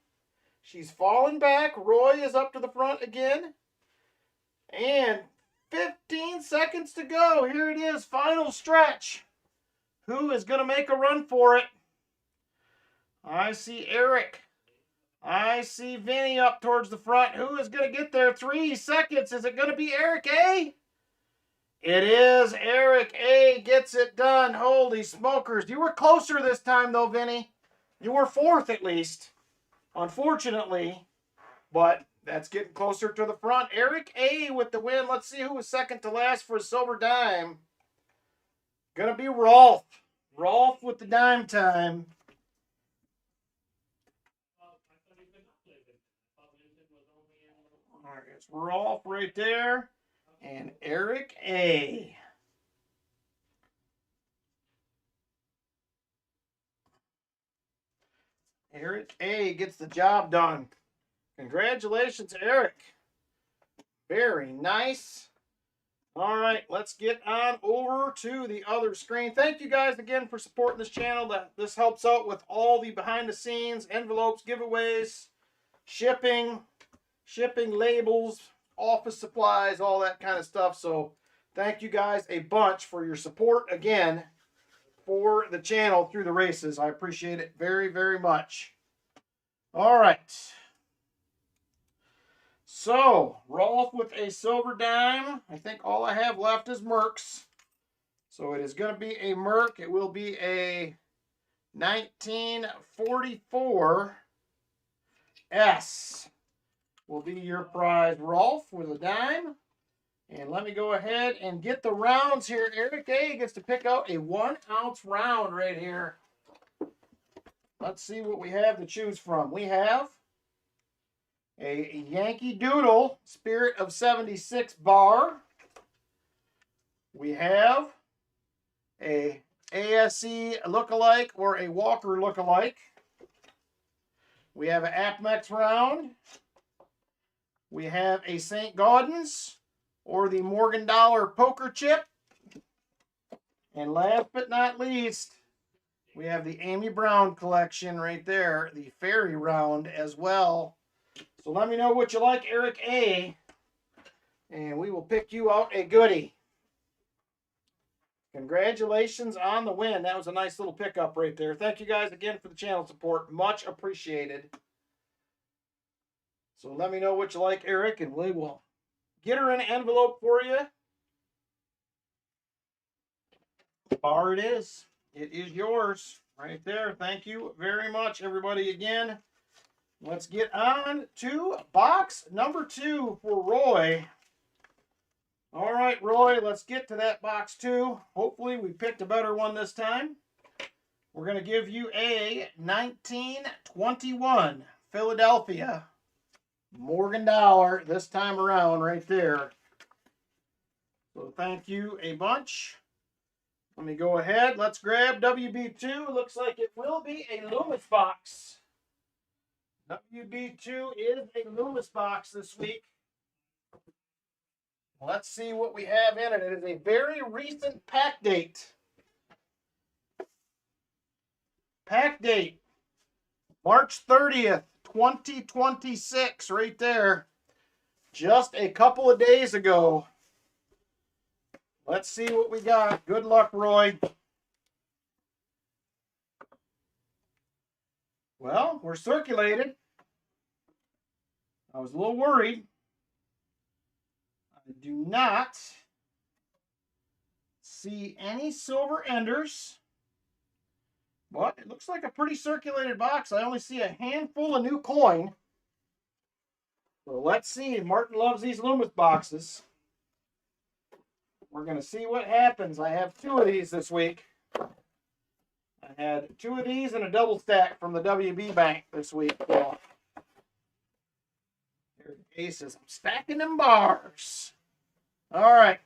A: She's falling back. Roy is up to the front again. And 15 seconds to go. Here it is. Final stretch. Who is going to make a run for it? I see Eric. I see Vinny up towards the front. Who is going to get there? 3 seconds. Is it going to be Eric A? It is. Eric A gets it done. Holy smokers. You were closer this time, though, Vinny. You were fourth, at least. Unfortunately. But that's getting closer to the front. Eric A with the win. Let's see who was second to last for a silver dime. Gonna be Rolf. Rolf with the dime time. All right, it's Rolf right there. And Eric A. Eric A gets the job done. Congratulations, Eric. Very nice. All right, let's get on over to the other screen. Thank you guys again for supporting this channel. This helps out with all the behind the scenes, envelopes, giveaways, shipping labels, office supplies, all that kind of stuff. So thank you guys a bunch for your support again for the channel through the races. I appreciate it very, very much. All right. So, Rolf with a silver dime. I think all I have left is Mercs. So it is going to be a Merc. It will be a 1944 S. Will be your prize, Rolf, with a dime. And let me go ahead and get the rounds here. Eric A gets to pick out a 1 ounce round right here. Let's see what we have to choose from. We have a Yankee Doodle Spirit of 76 bar. We have a ASE lookalike or a Walker lookalike. We have an Apmex round. We have a St. Gaudens or the Morgan Dollar poker chip. And last but not least, we have the Amy Brown collection right there, the fairy round as well. So let me know what you like, Eric A. And we will pick you out a goodie. Congratulations on the win. That was a nice little pickup right there. Thank you guys again for the channel support. Much appreciated. So let me know what you like, Eric, and we will get her in an envelope for you. Bar it is. It is yours right there. Thank you very much, everybody, again. Let's get on to box number 2 for Roy. All right, Roy, let's get to that box 2. Hopefully we picked a better one this time. We're going to give you a 1921 Philadelphia Morgan Dollar this time around right there. So thank you a bunch. Let me go ahead. Let's grab WB2. Looks like it will be a Loomis box. WB2 is a Loomis box this week. Let's see what we have in it. It is a very recent pack date. Pack date, March 30th, 2026, right there. Just a couple of days ago. Let's see what we got. Good luck, Roy. Well, we're circulated. I was a little worried. I do not see any silver enders. But it looks like a pretty circulated box. I only see a handful of new coin. So let's see. Martin loves these Loomis boxes. We're going to see what happens. I have 2 of these this week. I had 2 of these and a double stack from the WB Bank this week. So, here's the aces. I'm stacking them bars. All right.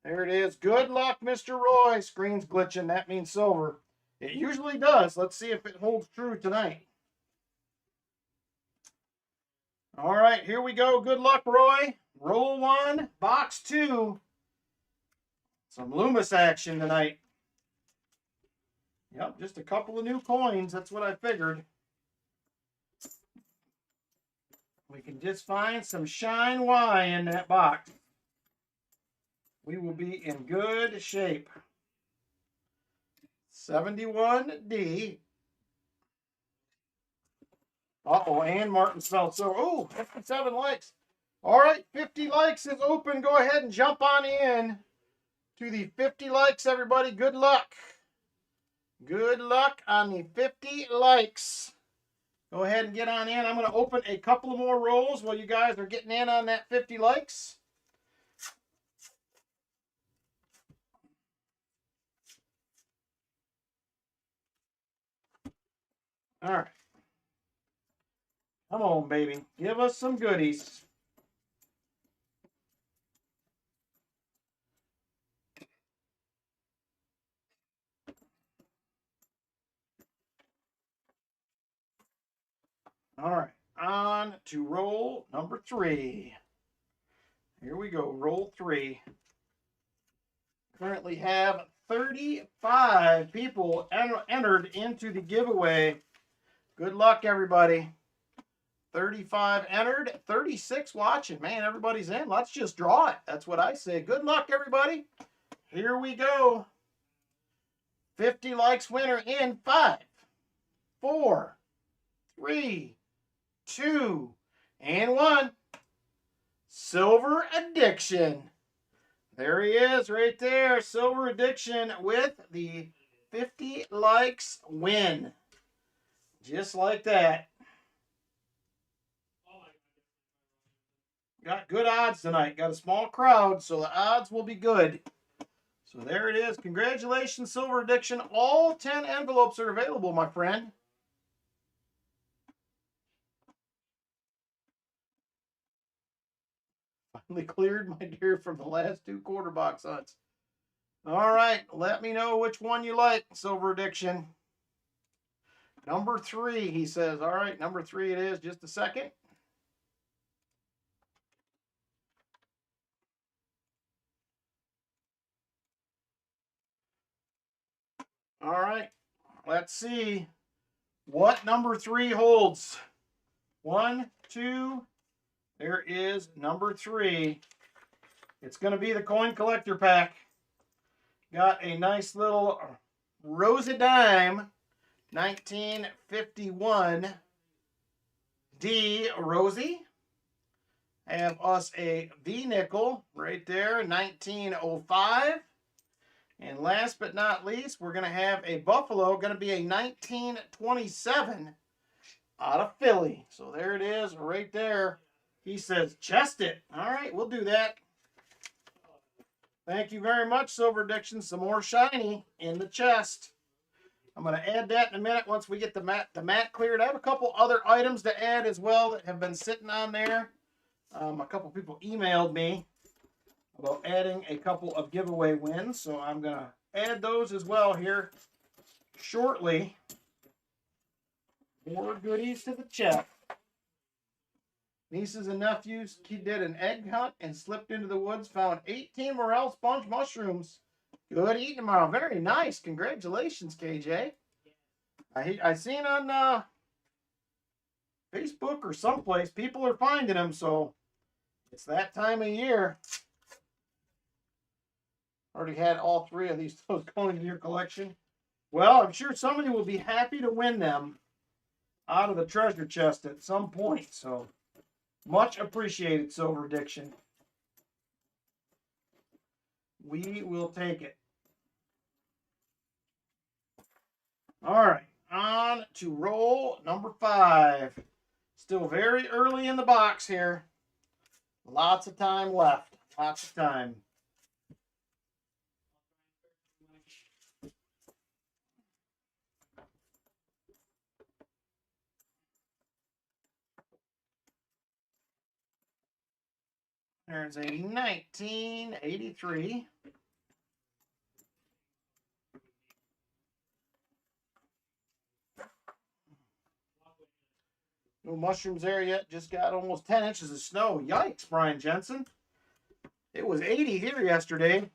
A: There it is. Good luck, Mr. Roy. Screen's glitching. That means silver. It usually does. Let's see if it holds true tonight. All right, here we go. Good luck, Roy. Roll 1, box 2. Some Loomis action tonight. Yep, just a couple of new coins. That's what I figured. We can just find some Shine Y in that box. We will be in good shape. 71D. Uh-oh, and Martin spelled so. Oh, 57 likes. All right, 50 likes is open. Go ahead and jump on in to the 50 likes, everybody. Good luck. Good luck on the 50 likes. Go ahead and get on in. I'm going to open a couple of more rolls while you guys are getting in on that 50 likes. All right. Come on, baby. Give us some goodies. All right. On to roll number 3. Here we go. Roll 3. Currently have 35 people entered into the giveaway. Good luck, everybody. 35 entered, 36 watching. Man, everybody's in. Let's just draw it. That's what I say. Good luck, everybody. Here we go. 50 likes winner in 5, 4, 3, 2, and 1. Silver Addiction. There he is right there. Silver Addiction with the 50 likes win. Just like that. Got good odds tonight. Got a small crowd, so the odds will be good. So there it is. Congratulations, Silver Addiction. All 10 envelopes are available, my friend. Finally cleared, my dear, from the last 2 quarter box hunts. All right, let me know which one you like, Silver Addiction. Number 3, he says. All right, number 3 it is. Just a second. All right, let's see what number 3 holds. 1, 2, there is number 3. It's going to be the coin collector pack. Got a nice little Rose-a-Dime 1951 D Rosie. Have us a V nickel right there, 1905. And last but not least, we're going to have a Buffalo, going to be a 1927 out of Philly. So there it is right there. He says, chest it. All right, we'll do that. Thank you very much, Silver Addiction. Some more shiny in the chest. I'm going to add that in a minute once we get the mat cleared. I have a couple other items to add as well that have been sitting on there. A couple people emailed me about adding a couple of giveaway wins, so I'm going to add those as well here shortly. More goodies to the chest. Nieces and nephews did an egg hunt and slipped into the woods, found 18 morel sponge mushrooms. Good eating tomorrow. Very nice. Congratulations, KJ. I seen on Facebook or someplace people are finding them, so it's that time of year. Already had all three of these going into your collection. Well, I'm sure somebody will be happy to win them out of the treasure chest at some point. So much appreciated, Silver Diction. We will take it. All right, on to roll number 5. Still very early in the box here. Lots of time left. Lots of time. There's a 1983. No mushrooms there yet. Just got almost 10 inches of snow. Yikes, Brian Jensen. It was 80 here yesterday.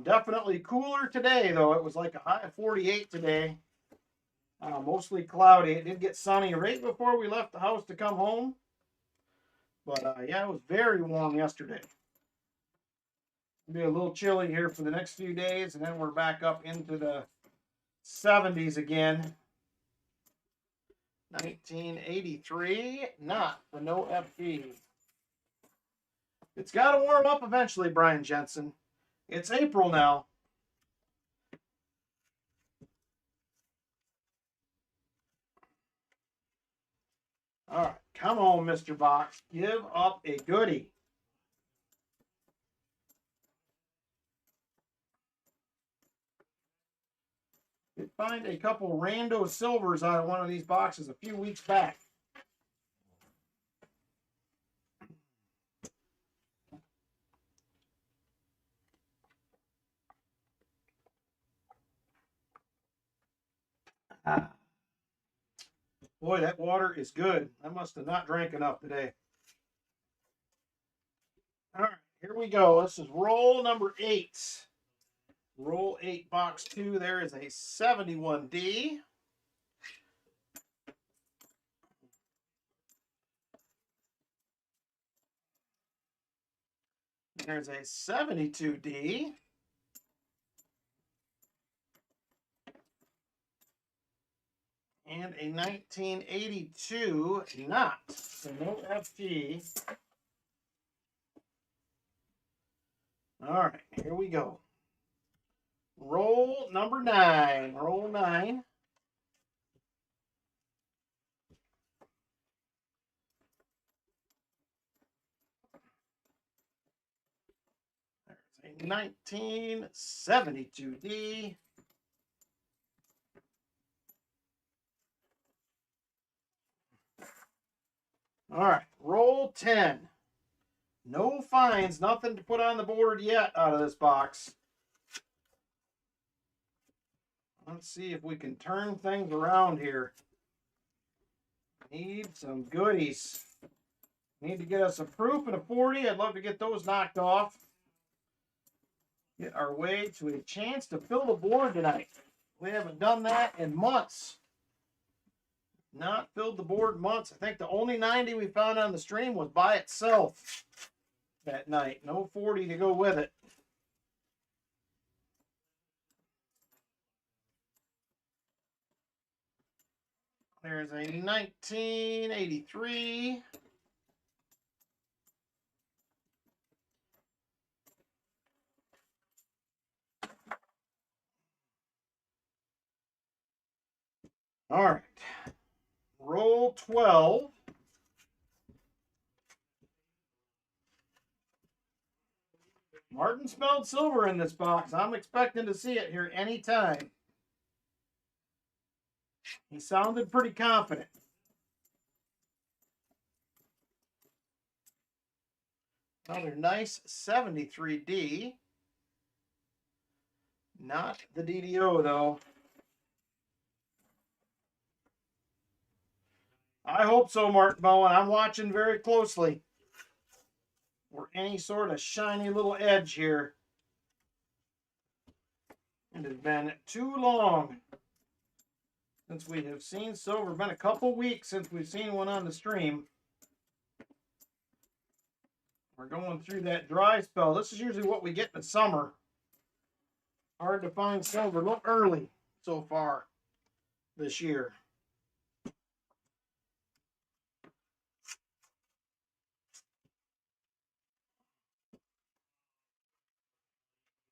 A: Definitely cooler today, though. It was like a high of 48 today. Mostly cloudy. It did get sunny right before we left the house to come home. But yeah, it was very warm yesterday. It'll be a little chilly here for the next few days, and then we're back up into the 70s again. 1983, not the no FG. It's got to warm up eventually, Brian Jensen. It's April now. All right, come on, Mr. Box. Give up a goodie. Did find a couple rando silvers out of one of these boxes a few weeks back. Boy, that water is good. I must have not drank enough today. All right, here we go. This is roll number 8. Roll 8, box 2. There is a 71D. There's a 72D. And a 1982 not. So no FG. All right, here we go. Roll number 9. Roll 9. There's a 1972D. All right, roll 10. No finds, nothing to put on the board yet out of this box. Let's see if we can turn things around here. Need some goodies. Need to get us a proof and a 40. I'd love to get those knocked off. Get our way to a chance to fill the board tonight. We haven't done that in months. Not filled the board months. I think the only 90 we found on the stream was by itself that night. No 40 to go with it. There's a 1983. All right. Roll 12. Martin spelled silver in this box. I'm expecting to see it here anytime. He sounded pretty confident. Another nice 73D. Not the DDO, though. I hope so, Martin Bowen. I'm watching very closely for any sort of shiny little edge here. It has been too long since we have seen silver. Been a couple weeks since we've seen one on the stream. We're going through that dry spell. This is usually what we get in the summer. Hard to find silver. A little early so far this year.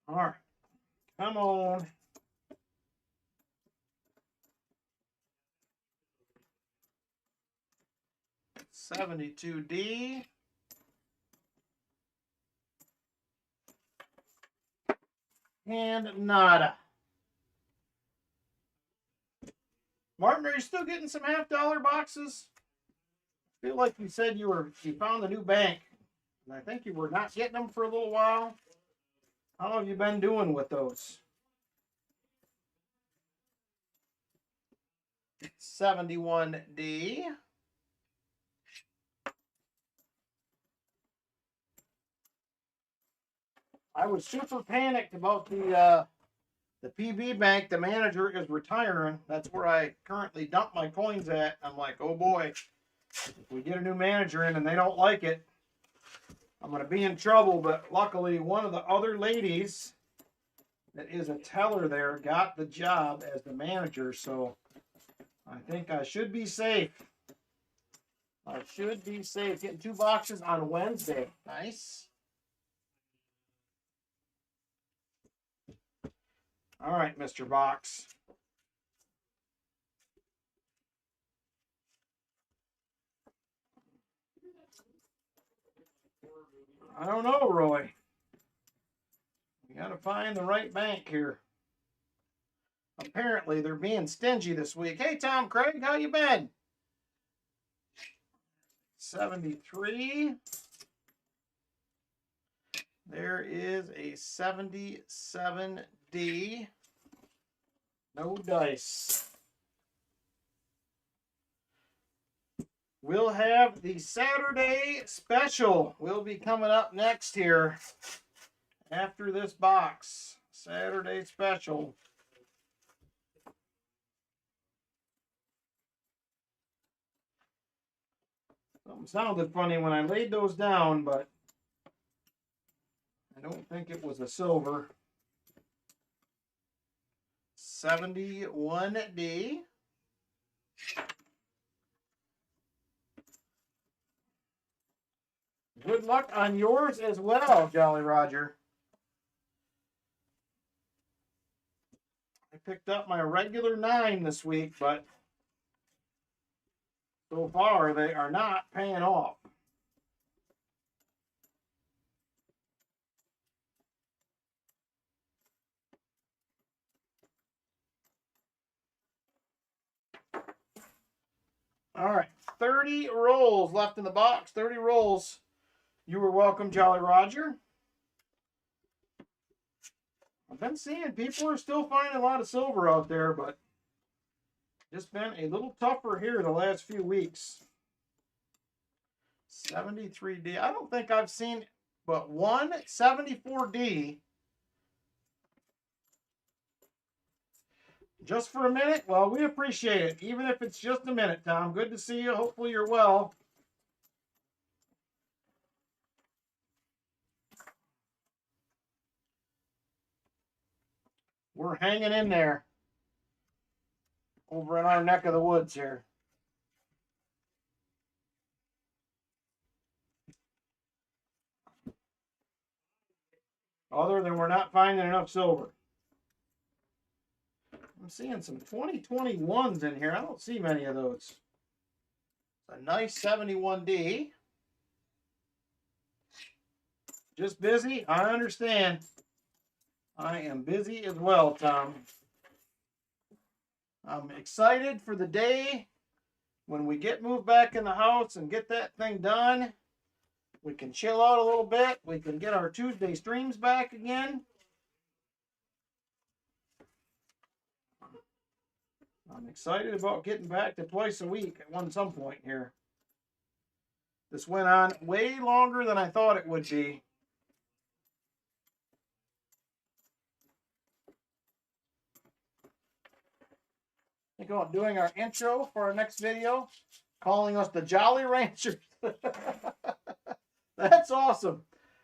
A: All right. Come on. $72D. And nada. Martin, are you still getting some $half boxes? I feel like you said you found a new bank. And I think you were not getting them for a little while. How have you been doing with those? 71D. I was super panicked about the PB bank. The manager is retiring. That's where I currently dump my coins at. I'm like, oh boy, if we get a new manager in and they don't like it, I'm going to be in trouble. But luckily, one of the other ladies that is a teller there got the job as the manager. So I think I should be safe. I should be safe. Getting 2 boxes on Wednesday. Nice. All right, Mr. Box. I don't know, Roy. You got to find the right bank here. Apparently, they're being stingy this week. Hey, Tom Craig, how you been? 73. There is a 77D. No dice. We'll have the Saturday special. Will be coming up next here after this box. Saturday special. Something sounded funny when I laid those down, but I don't think it was a silver. 71D. Good luck on yours as well, Jolly Roger. I picked up my regular 9 this week, but so far they are not paying off. All right, 30 rolls left in the box. 30 rolls. You were welcome, Jolly Roger. I've been seeing people are still finding a lot of silver out there, but just been a little tougher here the last few weeks. 73D. I don't think I've seen but one 74D. Just for a minute? Well, we appreciate it. Even if it's just a minute, Tom. Good to see you. Hopefully you're well. We're hanging in there over in our neck of the woods here. Other than we're not finding enough silver. I'm seeing some 2021s in here. I don't see many of those. It's a nice 71D. Just busy? I understand. I am busy as well, Tom. I'm excited for the day when we get moved back in the house and get that thing done. We can chill out a little bit. We can get our Tuesday streams back again. I'm excited about getting back to twice a week at some point here. This went on way longer than I thought it would be. Think about doing our intro for our next video, calling us the Jolly Ranchers. That's awesome.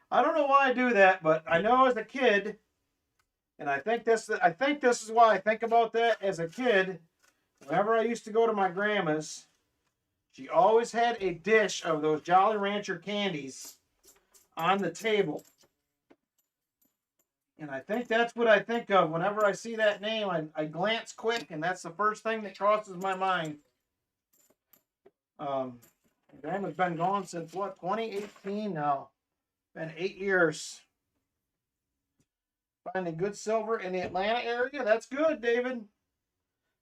A: I don't know why I do that, but I know as a kid, and I think this is why I think about that as a kid. Whenever I used to go to my grandma's, she always had a dish of those Jolly Rancher candies on the table. And I think that's what I think of whenever I see that name. I glance quick, and that's the first thing that crosses my mind. Grandma's been gone since what, 2018 now. Been 8 years. Finding good silver in the Atlanta area. That's good, David.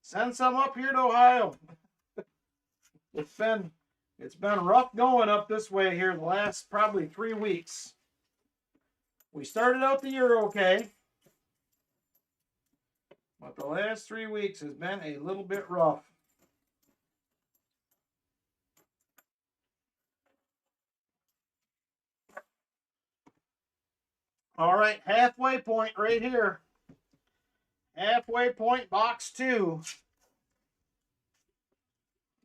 A: Send some up here to Ohio. It's been rough going up this way here the last probably 3 weeks. We started out the year okay, but the last 3 weeks has been a little bit rough. All right, halfway point right here. Halfway point, box 2.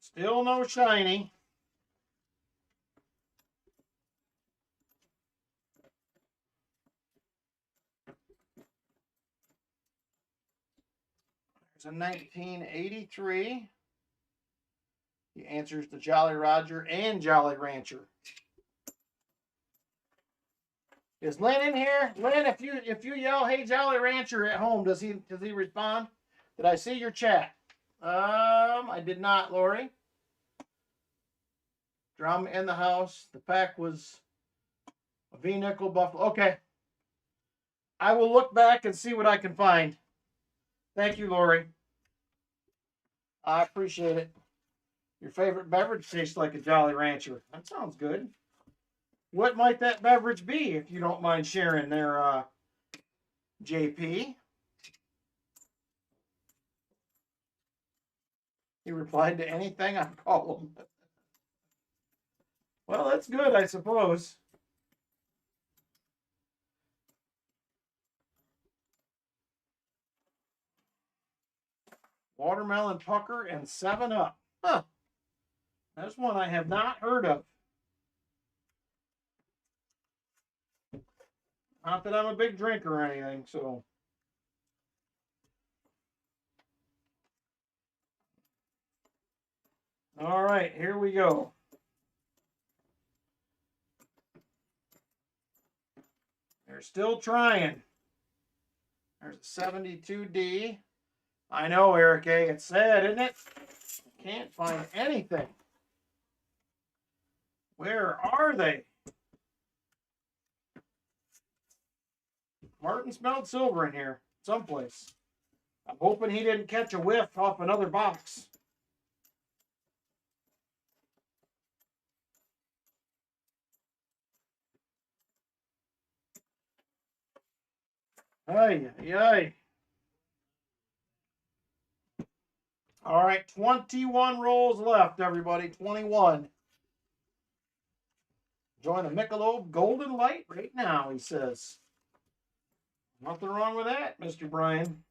A: Still no shiny. There's a 1983. The answers to Jolly Roger and Jolly Rancher. Is Lynn in here? Lynn, if you yell, "Hey Jolly Rancher" at home, does he respond? Did I see your chat? I did not, Lori. Drum in the house. The pack was a V-nickel buffalo. Okay. I will look back and see what I can find. Thank you, Lori. I appreciate it. Your favorite beverage tastes like a Jolly Rancher. That sounds good. What might that beverage be, if you don't mind sharing there, JP? He replied to anything I call him. Well, that's good, I suppose. Watermelon pucker and 7-Up. Huh. That's one I have not heard of. Not that I'm a big drinker or anything, so. All right, here we go. They're still trying. There's a 72D. I know, Eric A. It's sad, isn't it? Can't find anything. Where are they? Martin smelled silver in here someplace. I'm hoping he didn't catch a whiff off another box. Ay, ay. All right, 21 rolls left, everybody. 21. Join the Michelob Golden Light right now, he says. Nothing wrong with that, Mr. Brian.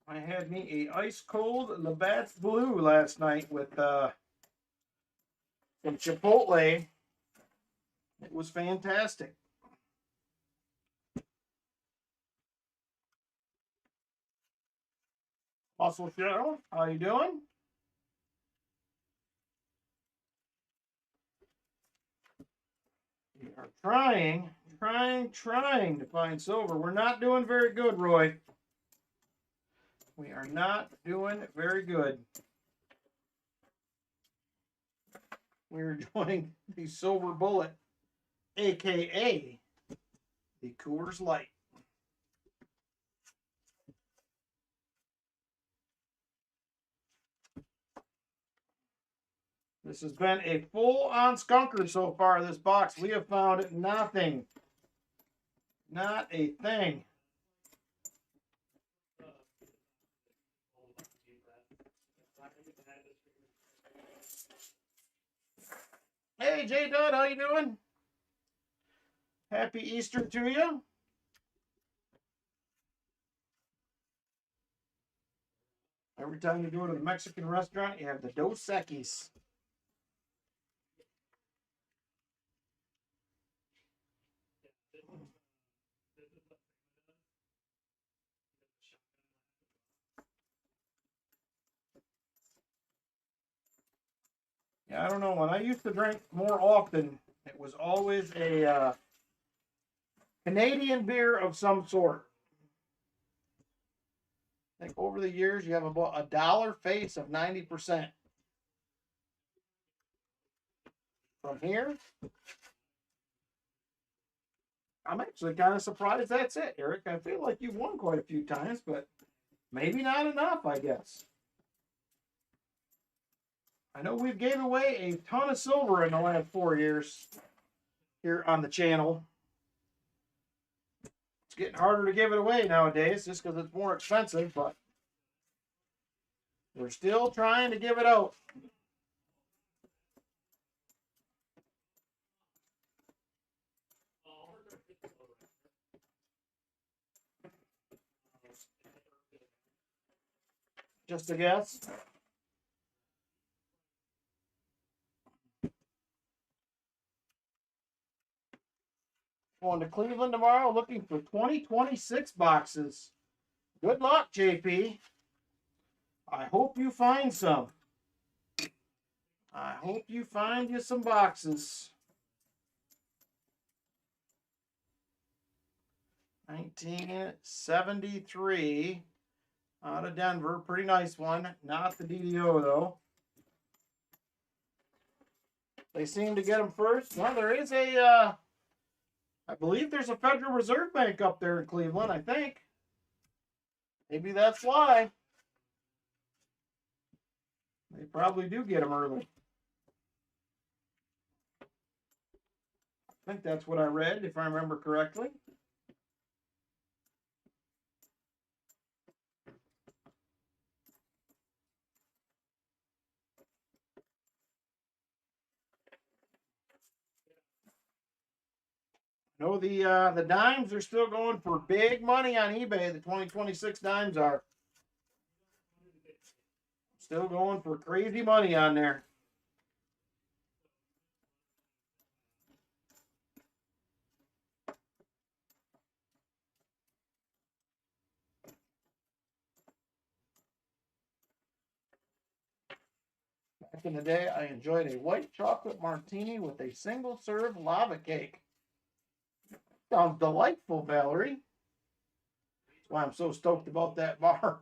A: I had me a ice cold Labatt's Blue last night with some Chipotle. It was fantastic. Muscle Show, how you doing? We are trying to find silver. We're not doing very good, Roy. We are not doing very good. We're enjoying the Silver Bullet, aka the Coors Light. This has been a full-on skunker so far, this box. We have found nothing. Not a thing. Hey, J Dud, how you doing? Happy Easter to you. Every time you go to the Mexican restaurant, you have the Dos Equis. Yeah, I don't know. When I used to drink more often, it was always a Canadian beer of some sort. I think over the years, you have about a dollar face of 90%. From here, I'm actually kind of surprised that's it, Eric. I feel like you've won quite a few times, but maybe not enough, I guess. I know we've gave away a ton of silver in the last 4 years here on the channel. It's getting harder to give it away nowadays just because it's more expensive, but we're still trying to give it out. Just a guess. Going to Cleveland tomorrow looking for 2026 boxes. Good luck, JP. I hope you find some. I hope you find you some boxes. 1973 out of Denver. Pretty nice one. Not the DDO, though. They seem to get them first. Well, there is a, I believe there's a Federal Reserve Bank up there in Cleveland, I think. Maybe that's why. They probably do get them early. I think that's what I read, if I remember correctly. No, the dimes are still going for big money on eBay. The 2026 dimes are still going for crazy money on there. Back in the day, I enjoyed a white chocolate martini with a single serve lava cake. Sounds delightful, Valerie. That's why I'm so stoked about that bar.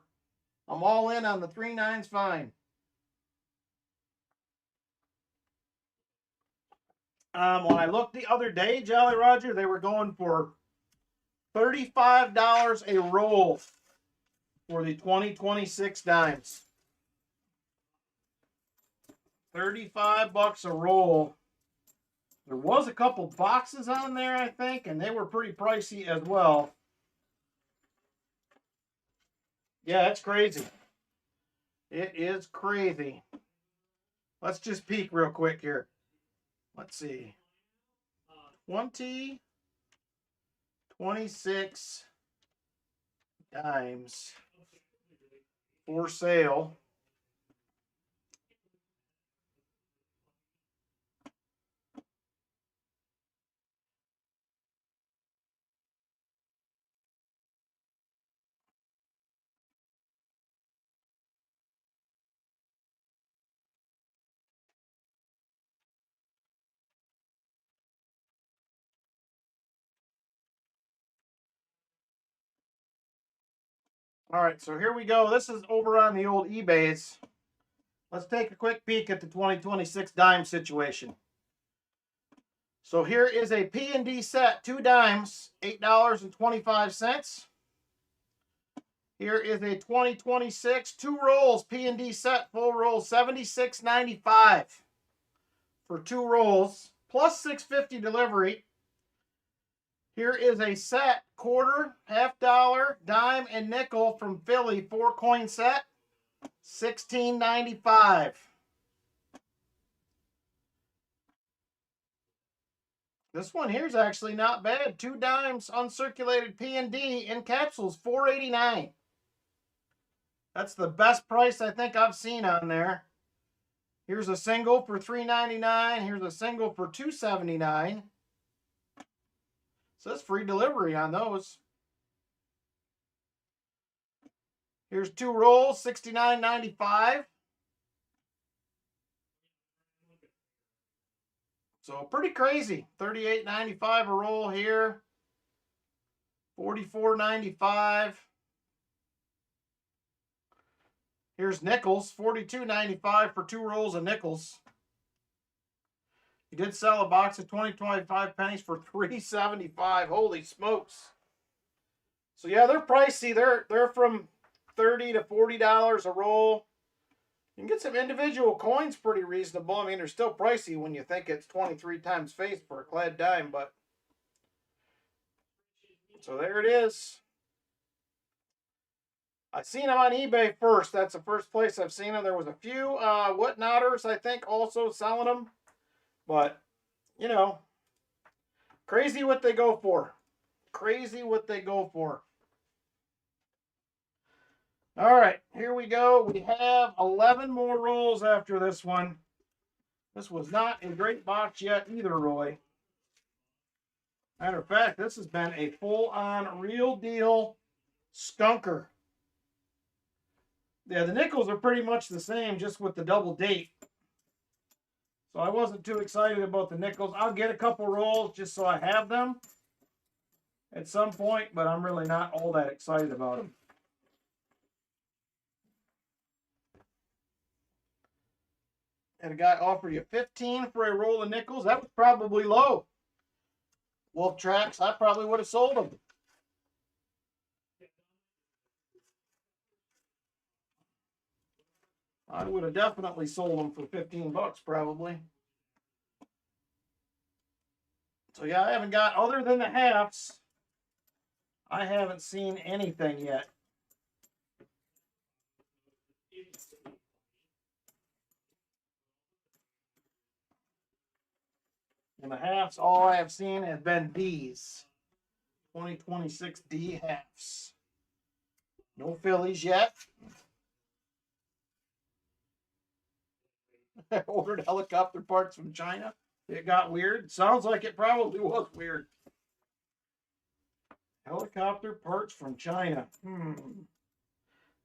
A: I'm all in on the 3 9s fine. When I looked the other day, Jolly Roger, they were going for $35 a roll for the 2026 dimes. 35 bucks a roll. There was a couple boxes on there, I think, and they were pretty pricey as well. Yeah, it's crazy. It is crazy. Let's just peek real quick here. Let's see. 26 dimes for sale. All right, so here we go. This is over on the old eBays. Let's take a quick peek at the 2026 dime situation. So here is a P&D set, 2 dimes, $8.25. Here is a 2026 2 rolls P&D set, full roll, $76.95 for 2 rolls, plus $6.50 delivery. Here is a set, quarter, half dollar, dime, and nickel from Philly, 4 coin set, $16.95. This one here is actually not bad. 2 dimes uncirculated P&D in capsules, $4.89. That's the best price I think I've seen on there. Here's a single for $3.99. Here's a single for $2.79. So that's free delivery on those. Here's 2 rolls, $69.95. So pretty crazy. $38.95 a roll here. $44.95. Here's nickels, $42.95 for 2 rolls of nickels. He did sell a box of 25 pennies for $3.75. Holy smokes. So yeah, they're pricey. They're from $30 to $40 a roll. You can get some individual coins pretty reasonable. I mean, they're still pricey when you think it's 23 times face for a clad dime, but so there it is. I seen them on eBay first. That's the first place I've seen them. There was a few whatnotters, I think, also selling them. But, you know, crazy what they go for. Crazy what they go for. All right, here we go. We have 11 more rolls after this one. This was not a great box yet either, Roy. Matter of fact, this has been a full-on, real deal skunker. Yeah, the nickels are pretty much the same, just with the double date. So I wasn't too excited about the nickels. I'll get a couple rolls just so I have them at some point, but I'm really not all that excited about them. Had a guy offer you 15 for a roll of nickels. That was probably low. Wolf Tracks, I probably would have sold them. I would have definitely sold them for 15 bucks probably. So yeah, I haven't got, other than the halves, I haven't seen anything yet. And the halves, all I have seen have been D's. 2026 D halves. No Phillies yet. I ordered helicopter parts from China. It got weird. Sounds like it probably was weird. Helicopter parts from China.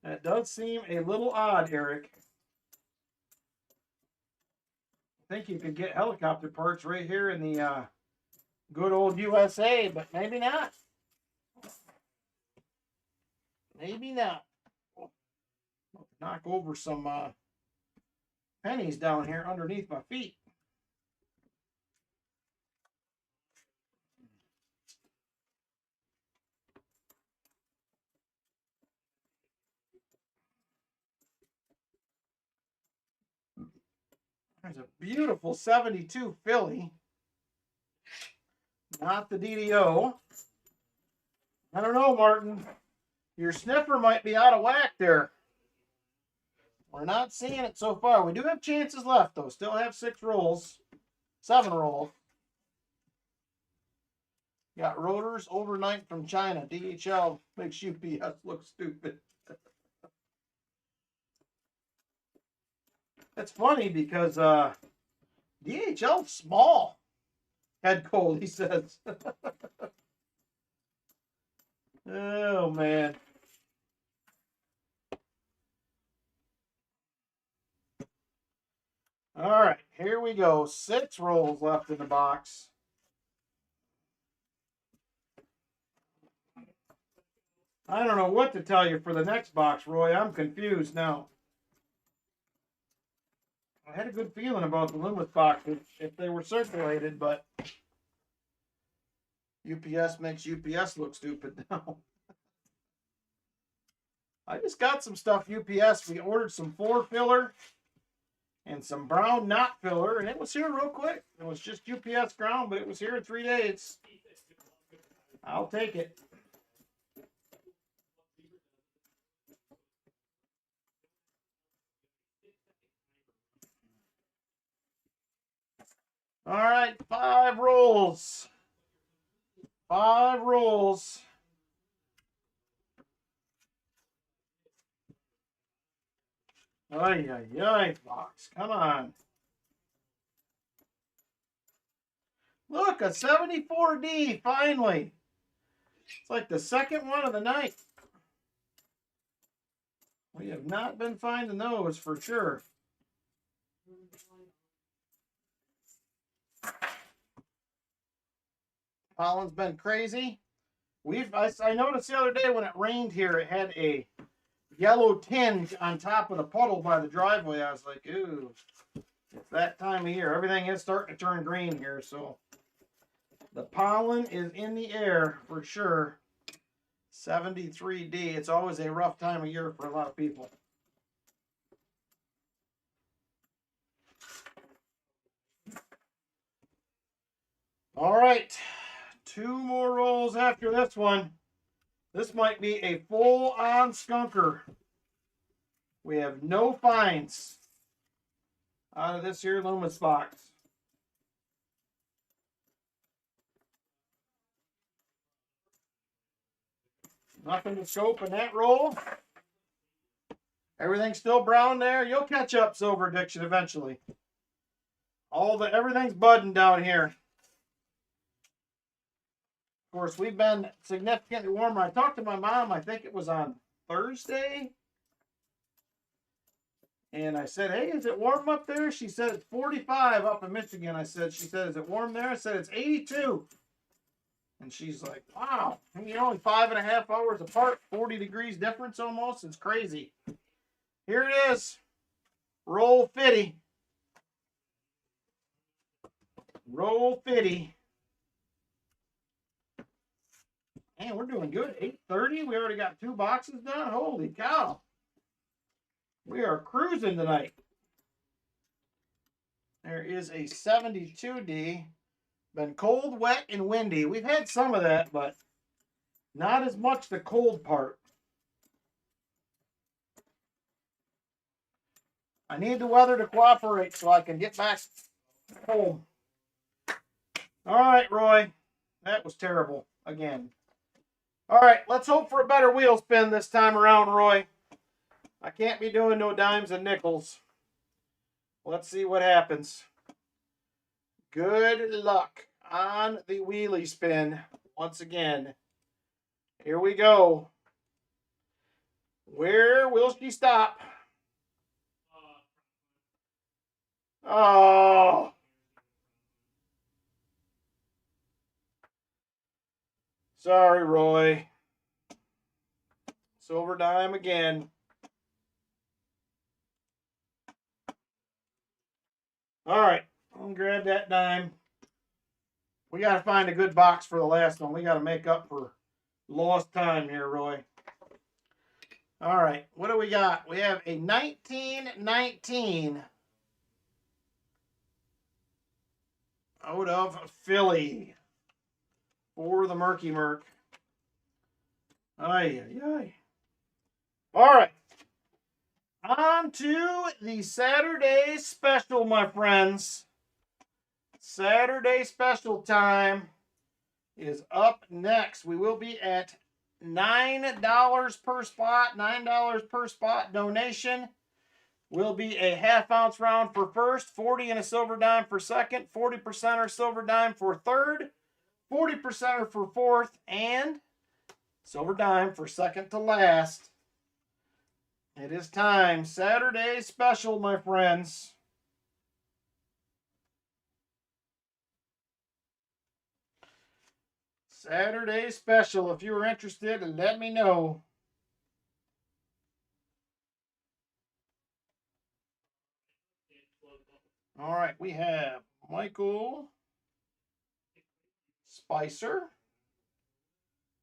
A: That does seem a little odd, Eric. I think you could get helicopter parts right here in the good old USA, but maybe not. Maybe not. Knock over some pennies down here underneath my feet. There's a beautiful 72 Philly. Not the DDO. I don't know, Martin. Your sniffer might be out of whack there. We're not seeing it so far. We do have chances left, though. Still have 6 rolls. 7 rolls. Got rotors overnight from China. DHL makes UPS look stupid. That's funny because DHL's small. Head cold, he says. Oh, man. All right, here we go. 6 rolls left in the box. I don't know what to tell you for the next box, Roy. I'm confused now. I had a good feeling about the Loomis boxes if they were circulated, but UPS makes UPS look stupid now. I just got some stuff UPS. We ordered some 4 filler and some brown knot filler, and it was here real quick. It was just UPS ground, but it was here in 3 days. I'll take it. All right, 5 rolls. 5 rolls. Ay, ay, ay, box. Come on. Look, a 74D, finally. It's like the second one of the night. We have not been finding those for sure. Pollen's been crazy. I noticed the other day when it rained here, it had a yellow tinge on top of the puddle by the driveway. I was like, ooh, it's that time of year. Everything is starting to turn green here, so the pollen is in the air for sure. 73D. It's always a rough time of year for a lot of people. All right, 2 more rolls after this one. This might be a full-on skunker. We have no finds out of this here Loomis box. Nothing to scope in that roll. Everything's still brown there. You'll catch up, Silver Addiction, eventually. Everything's budding down here. Of course, we've been significantly warmer. I talked to my mom, I think it was on Thursday. And I said, hey, is it warm up there? She said it's 45 up in Michigan. She said, is it warm there? I said, it's 82. And she's like, wow, you're only 5.5 hours apart, 40 degrees difference almost. It's crazy. Here it is. Roll 50. Roll 50. Man, we're doing good. 8:30. We already got 2 boxes done. Holy cow. We are cruising tonight. There is a 72D. Been cold, wet, and windy. We've had some of that, but not as much the cold part. I need the weather to cooperate so I can get back home. All right, Roy. That was terrible again. All right, let's hope for a better wheel spin this time around, Roy. I can't be doing no dimes and nickels. Let's see what happens. Good luck on the wheelie spin once again. Here we go. Where will she stop? Oh. Sorry, Roy. Silver dime again. All right, I'll grab that dime. We got to find a good box for the last one. We got to make up for lost time here, Roy. All right, what do we got? We have a 1919 out of Philly for the Murky Merc. Ay, ay, ay. All right. On to the Saturday special, my friends. Saturday special time is up next. We will be at $9 per spot. $9 per spot donation. Will be a half-ounce round for first, 40 and a silver dime for second, 40% or silver dime for third, 40% for fourth, and silver dime for second to last. It is time. Saturday special, my friends. Saturday special. If you are interested, let me know. All right, we have Michael Spicer,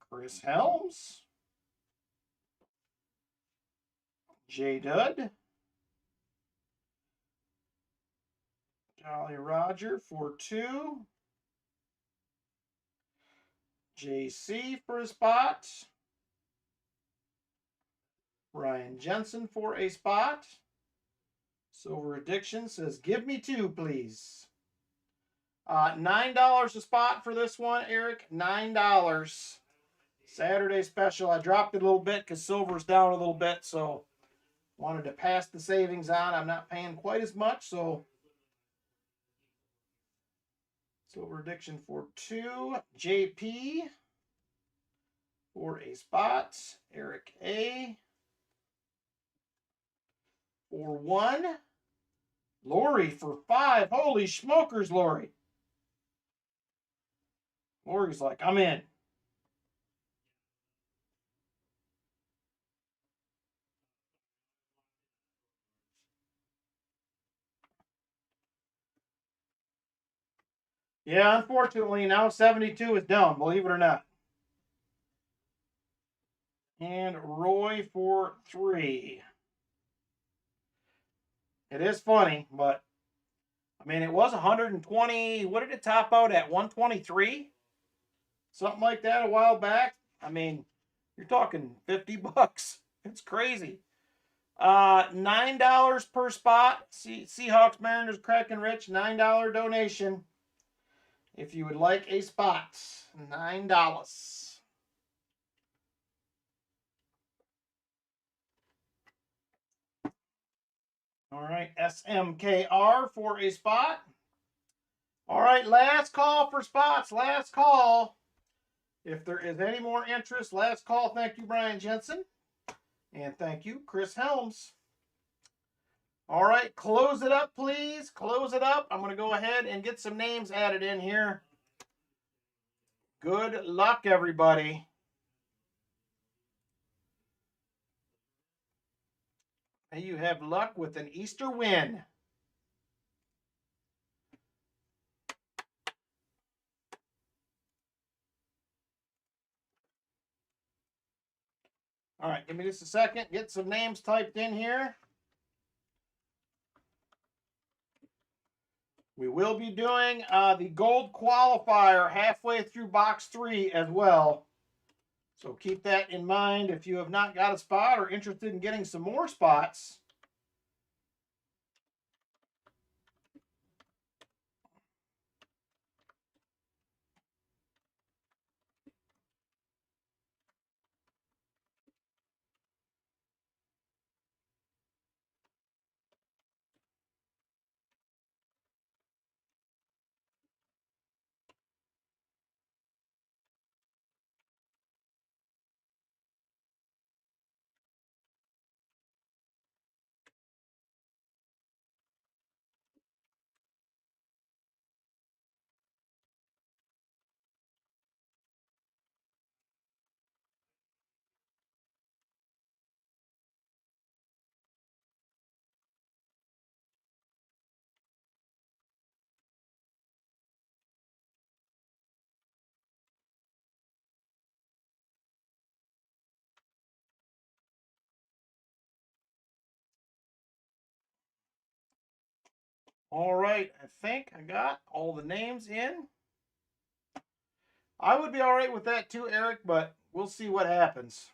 A: Chris Helms, J. Dud, Jolly Roger for 2, JC for a spot, Ryan Jensen for a spot. Silver Addiction says, give me 2, please. $9 a spot for this one, Eric. $9. Saturday special. I dropped it a little bit because silver's down a little bit, so wanted to pass the savings on. I'm not paying quite as much, so silver addiction for 2. JP for a spot. Eric A for 1. Lori for 5. Holy smokers, Lori. Lori's like, I'm in. Yeah, unfortunately, now 72 is down, believe it or not. And Roy for 3. It is funny, but I mean, it was 120. What did it top out at? 123? Something like that a while back. I mean, you're talking $50. It's crazy. $9 per spot. Seahawks, Mariners, Kraken Rich, $9 donation. If you would like a spot, $9. All right, SMKR for a spot. All right, last call for spots. Last call. If there is any more interest, last call. Thank you, Brian Jensen. And thank you, Chris Helms. All right, close it up, please. Close it up. I'm going to go ahead and get some names added in here. Good luck, everybody. May you have luck with an Easter win. All right, give me just a second. Get some names typed in here. We will be doing the gold qualifier halfway through box 3 as well. So keep that in mind if you have not got a spot or interested in getting some more spots. All right, I think I got all the names in. I would be all right with that too, Eric, but we'll see what happens.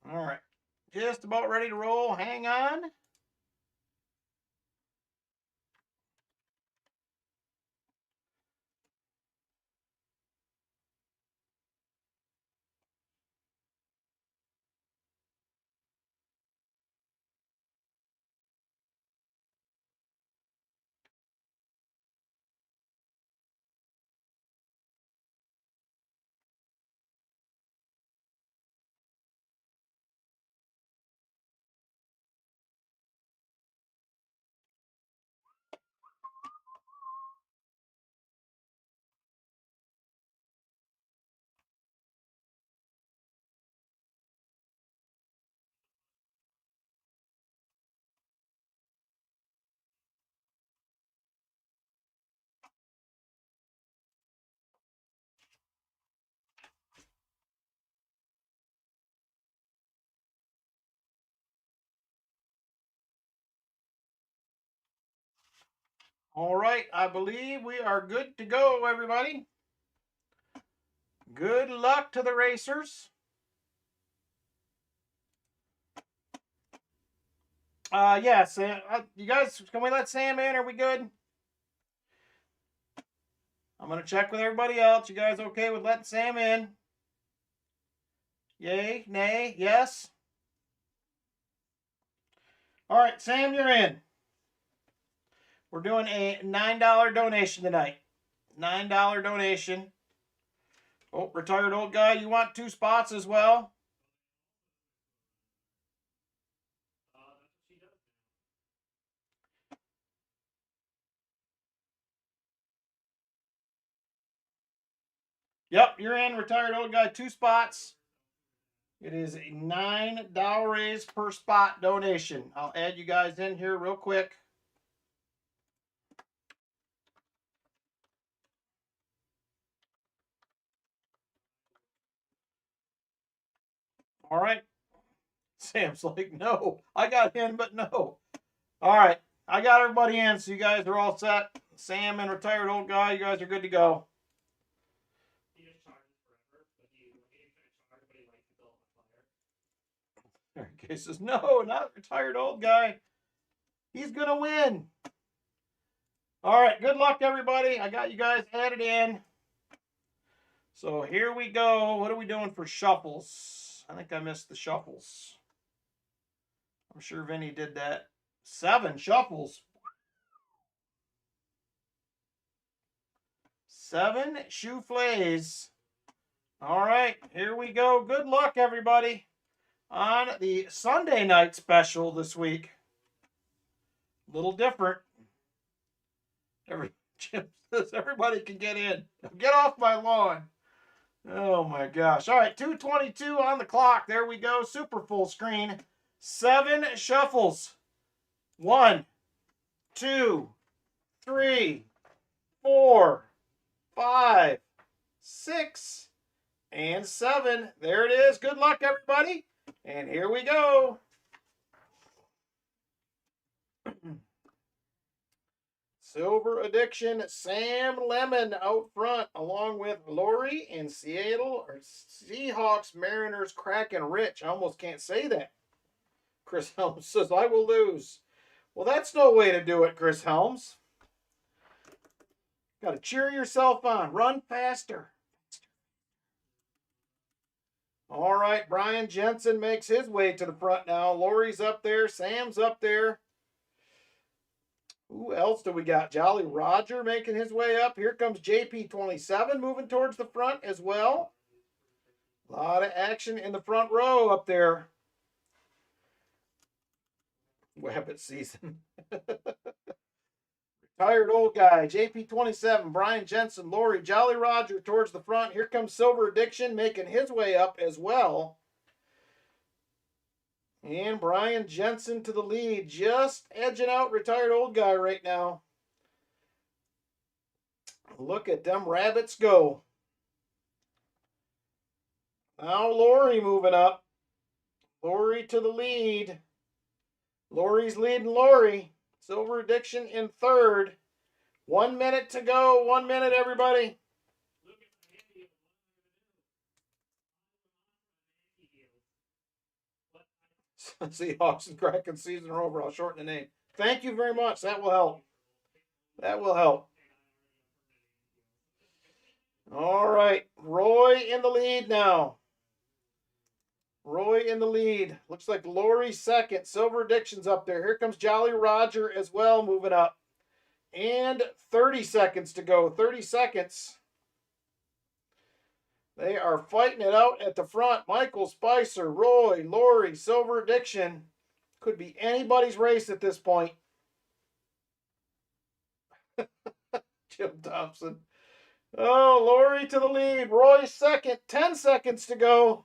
A: All right, just about ready to roll. Hang on. All right, I believe we are good to go, everybody. Good luck to the racers. Yeah, Sam. You guys, can we let Sam in? Are we good? I'm gonna check with everybody else. You guys okay with letting Sam in? Yay, nay, yes. All right, Sam, you're in. We're doing a $9 donation tonight. $9 donation. Oh, retired old guy, you want 2 spots as well? Yep, you're in, retired old guy, 2 spots. It is a $9 raise per spot donation. I'll add you guys in here real quick. All right. Sam's like, no, I got in, but no. All right, I got everybody in, so you guys are all set. Sam and retired old guy, you guys are good to go. He says, no, not retired old guy. He's going to win. All right, good luck, everybody. I got you guys added in. So here we go. What are we doing for shuffles? I think I missed the shuffles. I'm sure Vinny did that. 7 shuffles. 7 souffles. All right, here we go. Good luck, everybody, on the Sunday night special this week. A little different. Jim says everybody can get in. Get off my lawn. Oh my gosh. All right, 2:22 on the clock. There we go. Super full screen. 7 shuffles. 1, 2, 3, 4, 5, 6, and 7. There it is. Good luck, everybody. And here we go. Silver Addiction, Sam Lemon out front, along with Lori and Seattle or Seahawks, Mariners, Kraken, Rich. I almost can't say that. Chris Helms says, I will lose. Well, that's no way to do it, Chris Helms. Got to cheer yourself on. Run faster. All right, Brian Jensen makes his way to the front now. Lori's up there. Sam's up there. Who else do we got? Jolly Roger making his way up. Here comes JP27 moving towards the front as well. A lot of action in the front row up there. Wabbit season. Tired old guy. JP27, Brian Jensen, Lori, Jolly Roger towards the front. Here comes Silver Addiction making his way up as well. And Brian Jensen to the lead, just edging out retired old guy right now. Look at them rabbits go. Now Lori moving up. Lori to the lead. Lori's leading Lori. Silver Addiction in third. 1 minute to go. 1 minute, everybody. Seahawks and Kraken season are over. I'll shorten the name. Thank you very much. That will help. That will help. All right. Roy in the lead now. Roy in the lead. Looks like Lori second. Silver Addiction's up there. Here comes Jolly Roger as well, moving up. And 30 seconds to go. 30 seconds. They are fighting it out at the front. Michael, Spicer, Roy, Lori, Silver Addiction. Could be anybody's race at this point. Jim Thompson. Oh, Lori to the lead. Roy second. 10 seconds to go.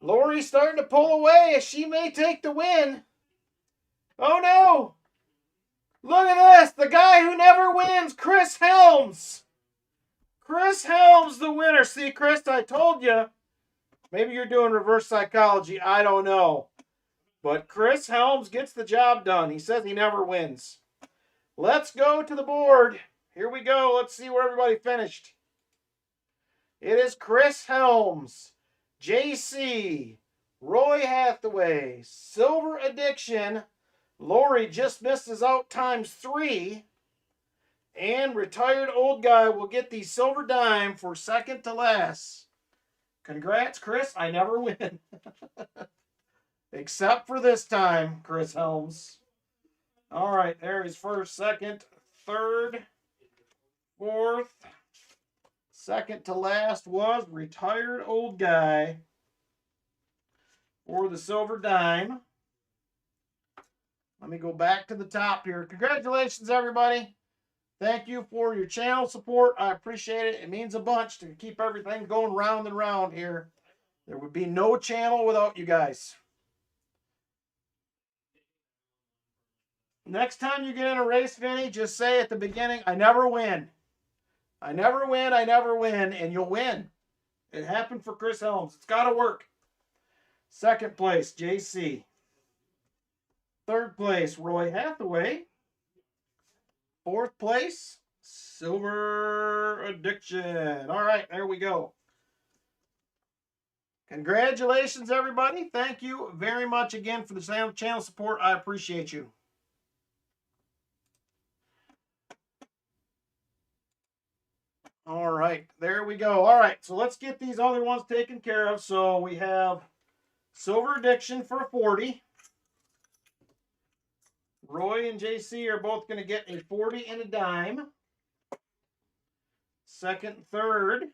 A: Lori's starting to pull away. She may take the win. Oh, no. Look at this. The guy who never wins, Chris Helms. Chris Helms, the winner. See, Chris, I told you. Maybe you're doing reverse psychology. I don't know. But Chris Helms gets the job done. He says he never wins. Let's go to the board. Here we go. Let's see where everybody finished. It is Chris Helms, JC, Roy Hathaway, Silver Addiction. Lori just misses out ×3. And retired old guy will get the silver dime for second to last. Congrats, Chris. I never win. Except for this time, Chris Helms. All right, there is first, second, third, fourth. Second to last was retired old guy for the silver dime. Let me go back to the top here. Congratulations, everybody. Thank you for your channel support. I appreciate it. It means a bunch to keep everything going round and round here. There would be no channel without you guys. Next time you get in a race, Vinny, just say at the beginning, I never win. I never win, I never win, and you'll win. It happened for Chris Helms. It's got to work. Second place, JC. Third place, Roy Hathaway. Fourth place, Silver Addiction. All right, there we go. Congratulations, everybody. Thank you very much again for the channel support. I appreciate you. All right, there we go. All right, so let's get these other ones taken care of. So we have Silver Addiction for 40. Roy and JC are both going to get a 40 and a dime. Second, third.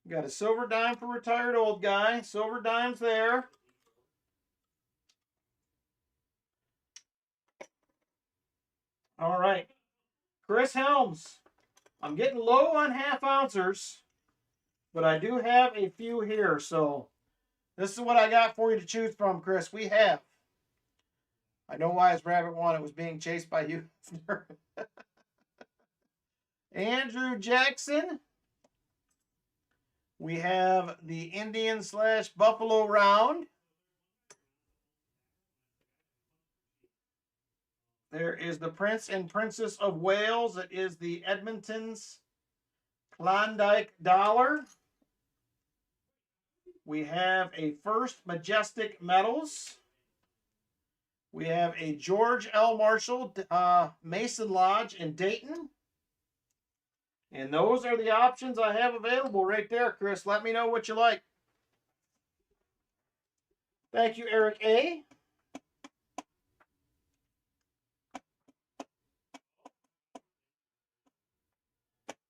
A: Got a silver dime for retired old guy. Silver dimes there. All right. Chris Helms. I'm getting low on half ouncers, but I do have a few here. So this is what I got for you to choose from, Chris. We have. I know why his rabbit wanted was being chased by you. Andrew Jackson. We have the Indian/Buffalo round. There is the Prince and Princess of Wales. It is the Edmonton's Klondike Dollar. We have a First Majestic Metals. We have a George L. Marshall Mason Lodge in Dayton. And those are the options I have available right there, Chris. Let me know what you like. Thank you, Eric A.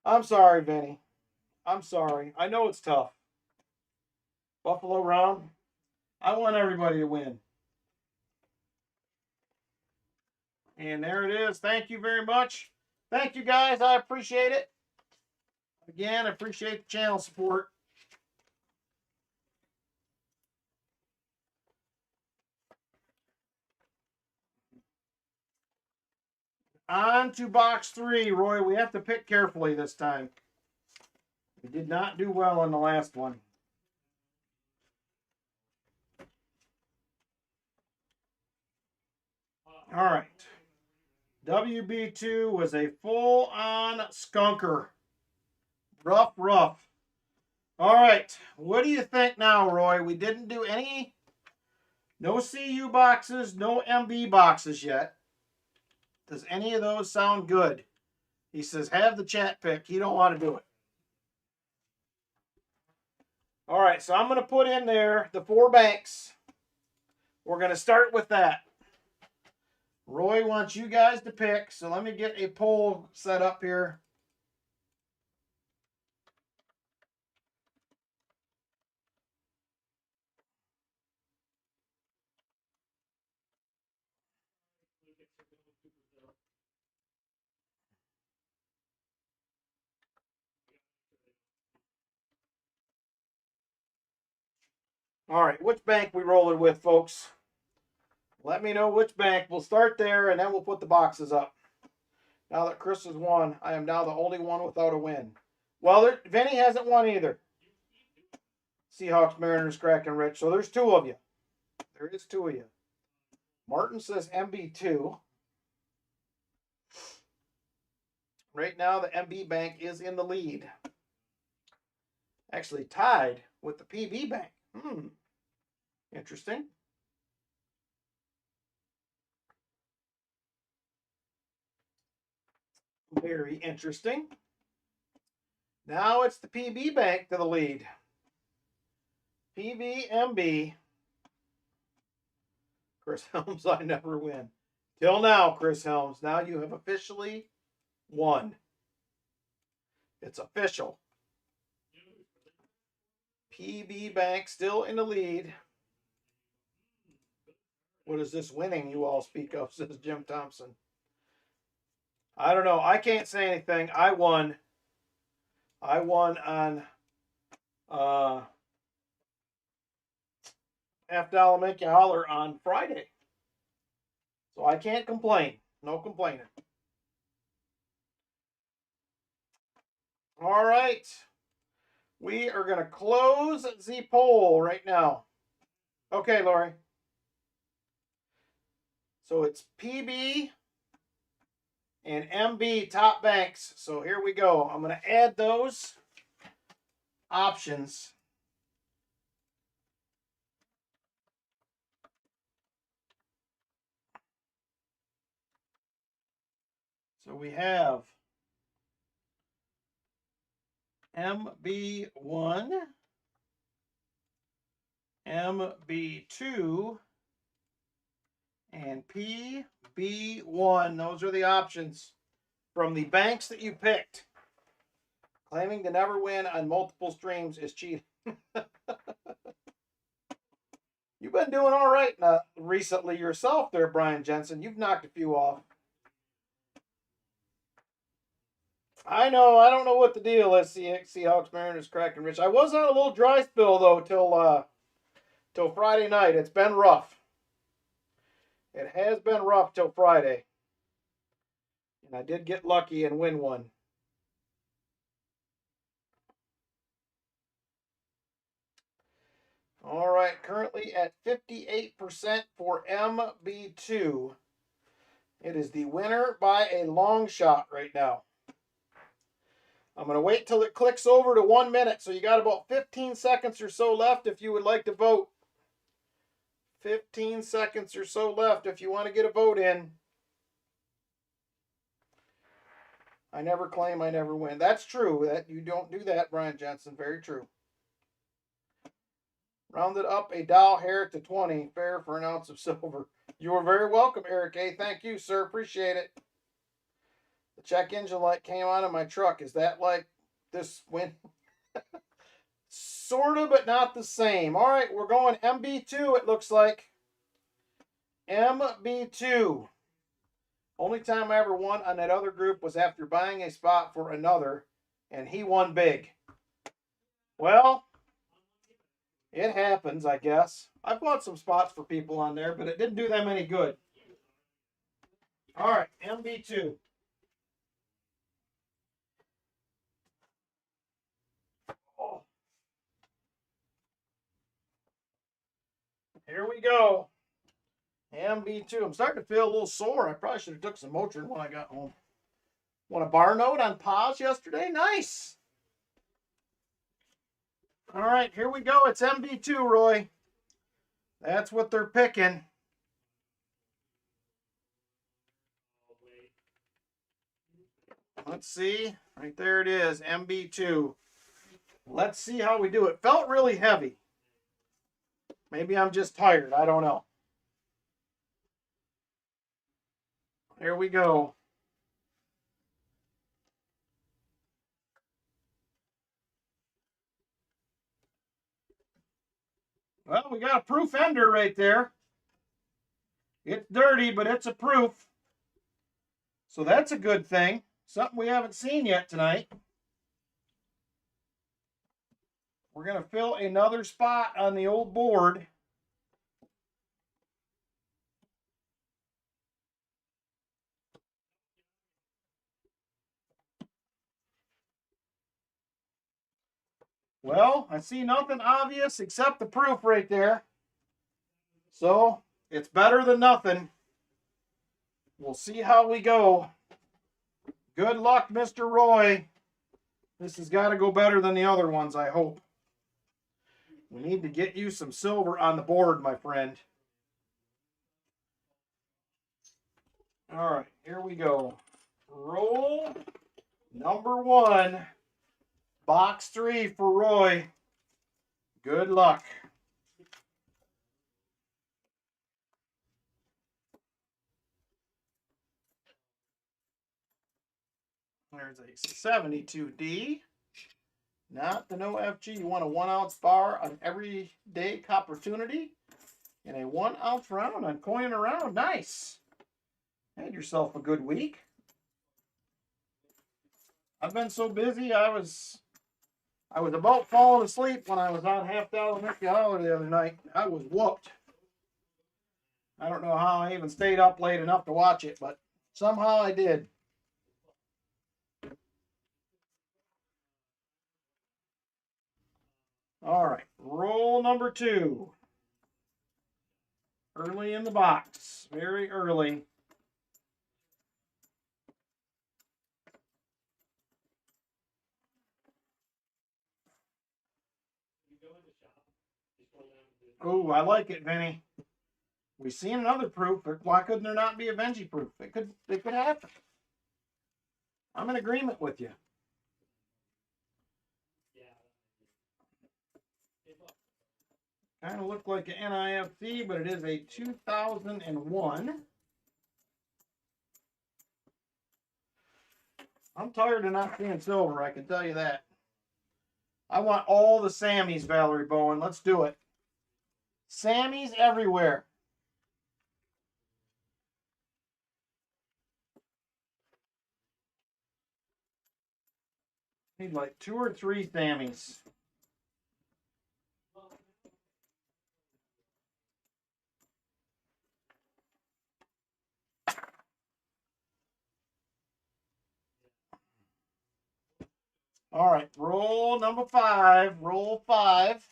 A: I'm sorry, Vinny. I'm sorry. I know it's tough. Buffalo round. I want everybody to win. And there it is. Thank you very much. Thank you, guys. I appreciate it. Again, I appreciate the channel support. On to box 3, Roy. We have to pick carefully this time. We did not do well in the last one. All right. WB2 was a full-on skunker. Rough, rough. All right. What do you think now, Roy? We didn't do any, no CU boxes, no MB boxes yet. Does any of those sound good? He says, have the chat pick. He don't want to do it. All right, so I'm going to put in there the 4 banks. We're going to start with that. Roy wants you guys to pick, so let me get a poll set up here. All right, which bank we rolling with, folks? Let me know which bank. We'll start there, and then we'll put the boxes up. Now that Chris has won, I am now the only one without a win. Well, Vinny hasn't won either. Seahawks, Mariners, Kraken, Rich. So there's 2 of you. There is 2 of you. Martin says MB2. Right now, the MB bank is in the lead. Actually tied with the PB bank. Interesting. Very interesting. Now it's the PB Bank to the lead. PBMB. Chris Helms, I never win. Till now, Chris Helms. Now you have officially won. It's official. PB Bank still in the lead. What is this winning you all speak of, says Jim Thompson. I don't know. I can't say anything. I won. I won on Half Dollar Make You Holler on Friday. So I can't complain. No complaining. All right. We are going to close the poll right now. Okay, Lori. So it's PB and MB top banks. So here we go. I'm going to add those options. So we have MB1, MB2, and PB1. Those are the options from the banks that you picked. Claiming to never win on multiple streams is cheating. You've been doing all right recently yourself there, Brian Jensen. You've knocked a few off. I know. I don't know what the deal is. Seahawks, Mariners, cracking rich. I was on a little dry spell, though, till Friday night. It's been rough. It has been rough till Friday. And I did get lucky and win one. All right, currently at 58% for MB2. It is the winner by a long shot right now. I'm going to wait till it clicks over to 1 minute. So you got about 15 seconds or so left if you would like to vote. 15 seconds or so left if you want to get a vote in. I never claim I never win. That's true. That you don't do that, Brian Jensen. Very true. Rounded up a doll hair to 20. Fair for an ounce of silver. You are very welcome, Eric A. Thank you, sir. Appreciate it. The check engine light came on in my truck. Is that like this win? Sort of, but not the same. All right, we're going MB2, it looks like. MB2. Only time I ever won on that other group was after buying a spot for another, and he won big. Well, it happens, I guess. I bought some spots for people on there, but it didn't do them any good. All right, MB2. Oh. Here we go. MB2. I'm starting to feel a little sore. I probably should have took some Motrin when I got home. Want a bar note on pause yesterday? Nice. All right, here we go. It's MB2, Roy. That's what they're picking. Let's see. Right there it is, MB2. Let's see how we do. It felt really heavy. Maybe I'm just tired. I don't know. There we go. Well, we got a proof ender right there. It's dirty, but it's a proof. So that's a good thing. Something we haven't seen yet tonight. We're going to fill another spot on the old board. Well, I see nothing obvious except the proof right there. So, it's better than nothing. We'll see how we go. Good luck, Mr. Roy. This has got to go better than the other ones, I hope. We need to get you some silver on the board, my friend. All right, here we go. Roll number 1. Box 3 for Roy. Good luck. There's a 72D. Not the no FG. You want a 1 ounce bar on everyday opportunity and a 1 ounce round on coin around. Nice. Had yourself a good week. I've been so busy. I was about falling asleep when I was on Half Dollar Mickey Holler the other night. I was whooped. I don't know how I even stayed up late enough to watch it, but somehow I did. All right, roll number 2. Early in the box, very early. Oh, I like it, Vinny. We've seen another proof, but why couldn't there not be a Benji proof? It could happen. I'm in agreement with you. Kind of looked like an NIFC, but it is a 2001. I'm tired of not seeing silver, I can tell you that. I want all the Sammys, Valerie Bowen. Let's do it. Sammys everywhere. Need like 2 or 3 Sammys. All right, roll number 5. Roll 5.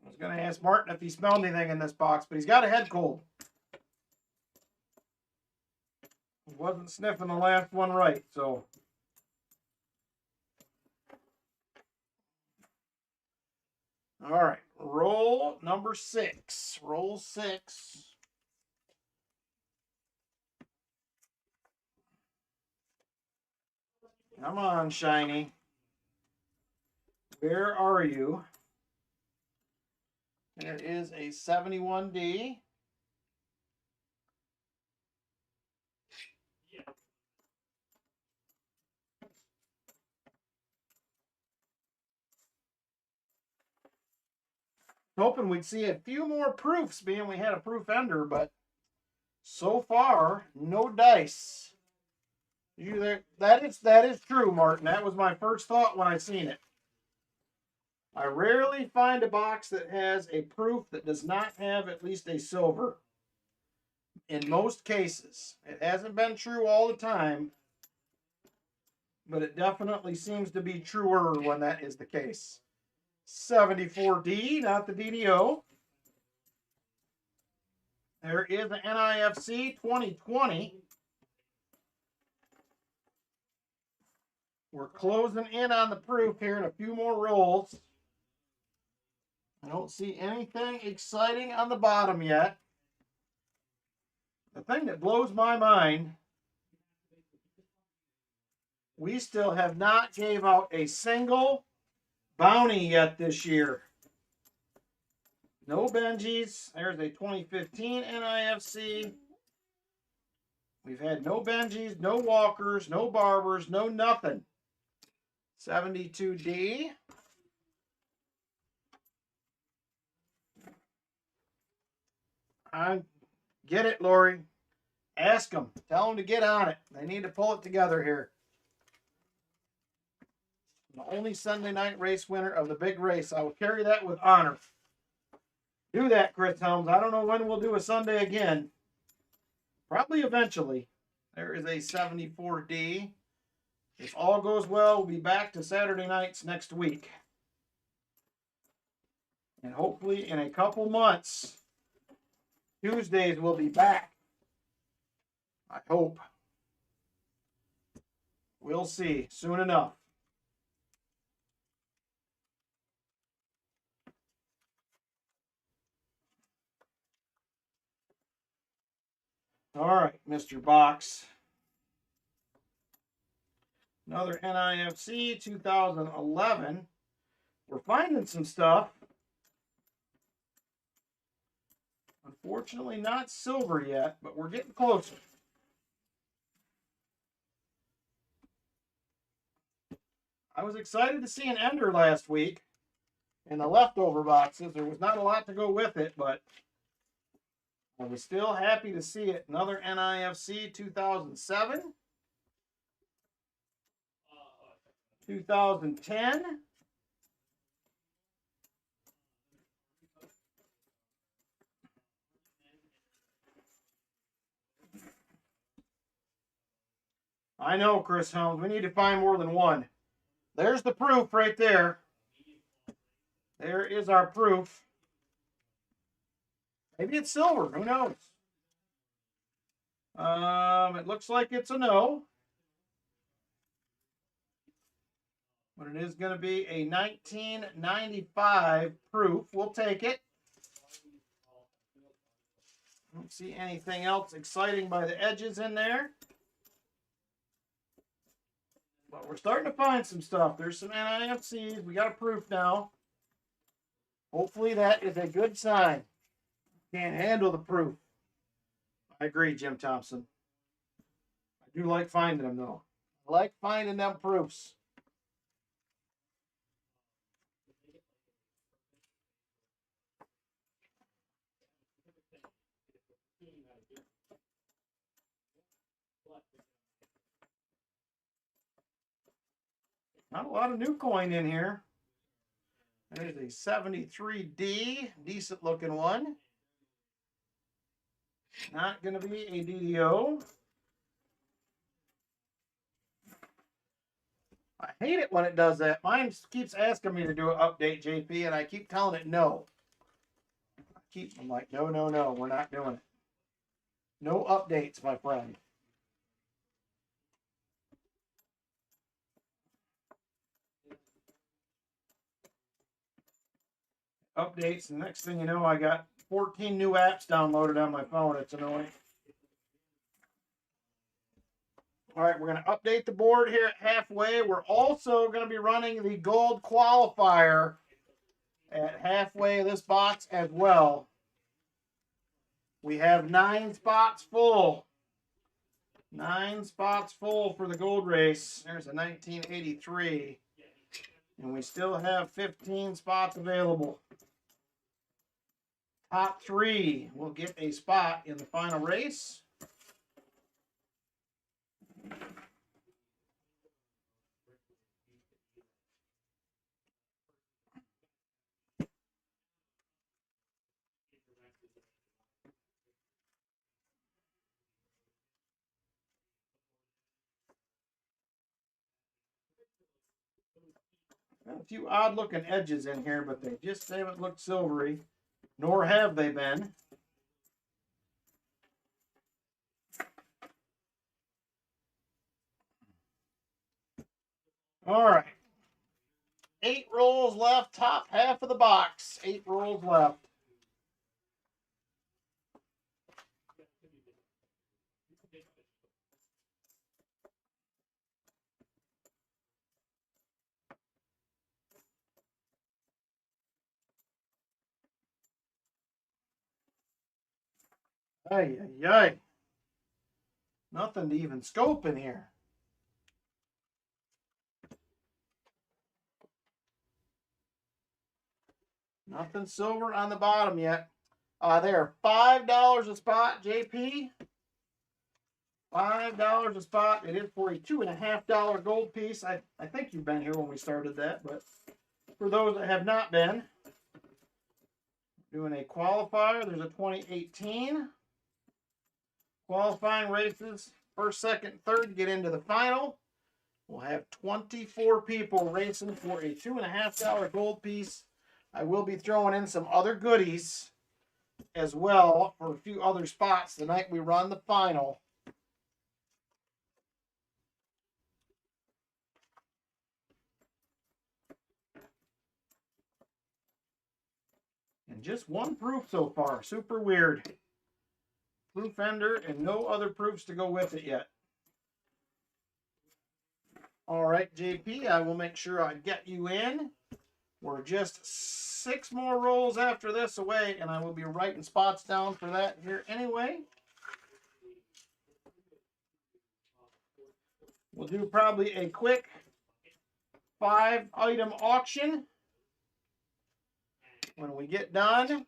A: I was going to ask Martin if he smelled anything in this box, but he's got a head cold. He wasn't sniffing the last one right, so. All right, roll number 6. Roll 6. Come on, Shiny. Where are you? There is a 71D. Hoping we'd see a few more proofs, being we had a proof ender, but so far, no dice. You there? That is true, Martin. That was my first thought when I seen it. I rarely find a box that has a proof that does not have at least a silver. In most cases, it hasn't been true all the time, but it definitely seems to be truer when that is the case. 74D, not the DDO. There is an NIFC 2020. We're closing in on the proof here in a few more rolls. I don't see anything exciting on the bottom yet. The thing that blows my mind, we still have not gave out a single bounty yet this year. No Benjis. There's a 2015 NIFC. We've had no Benjis, no Walkers, no Barbers, no nothing. 72D. Get it, Lori. Ask them. Tell them to get on it. They need to pull it together here. The only Sunday night race winner of the big race. I will carry that with honor. Do that, Chris Helms. I don't know when we'll do a Sunday again. Probably eventually. There is a 74D. If all goes well, we'll be back to Saturday nights next week. And hopefully in a couple months, Tuesdays will be back. I hope. We'll see soon enough. All right, Mr. Box. Another NIFC 2011. We're finding some stuff. Unfortunately, not silver yet, but we're getting closer. I was excited to see an ender last week in the leftover boxes. There was not a lot to go with it, but I was still happy to see it. Another NIFC 2007. 2010. I know, Chris Helms. We need to find more than one. There's the proof right there. There is our proof. Maybe it's silver. Who knows? It looks like it's a no. But it is going to be a 1995 proof. We'll take it. Don't see anything else exciting by the edges in there. But we're starting to find some stuff. There's some NIFCs. We got a proof now. Hopefully that is a good sign. Can't handle the proof. I agree, Jim Thompson. I do like finding them, though. I like finding them proofs. Not a lot of new coin in here. There's a 73D, decent looking one. Not going to be a DDO. I hate it when it does that. Mine keeps asking me to do an update, JP, and I keep telling it no. I'm like, no, no, no, we're not doing it. No updates, my friend. Updates, and next thing you know, I got 14 new apps downloaded on my phone. It's annoying. All right, we're going to update the board here at halfway. We're also going to be running the gold qualifier at halfway of this box as well. We have 9 spots full. 9 spots full for the gold race. There's a 1983. And we still have 15 spots available. Top 3 will get a spot in the final race. Got a few odd looking edges in here, but they just haven't looked silvery, nor have they been. All right. 8 rolls left, top half of the box. 8 rolls left. Ay, ay, ay. Nothing to even scope in here. Nothing silver on the bottom yet. They are $5 a spot, JP. $5 a spot. It is for a $2.50 gold piece. I think you've been here when we started that, but for those that have not been, doing a qualifier. There's a 2018. Qualifying races, first, second, third to get into the final. We'll have 24 people racing for a $2.50 gold piece. I will be throwing in some other goodies as well for a few other spots the night we run the final. just one proof so far. Super weird. Proof ender and no other proofs to go with it yet. All right, JP, I will make sure I get you in. We're just 6 more rolls after this away, and I will be writing spots down for that here anyway. We'll do probably a quick 5-item auction when we get done.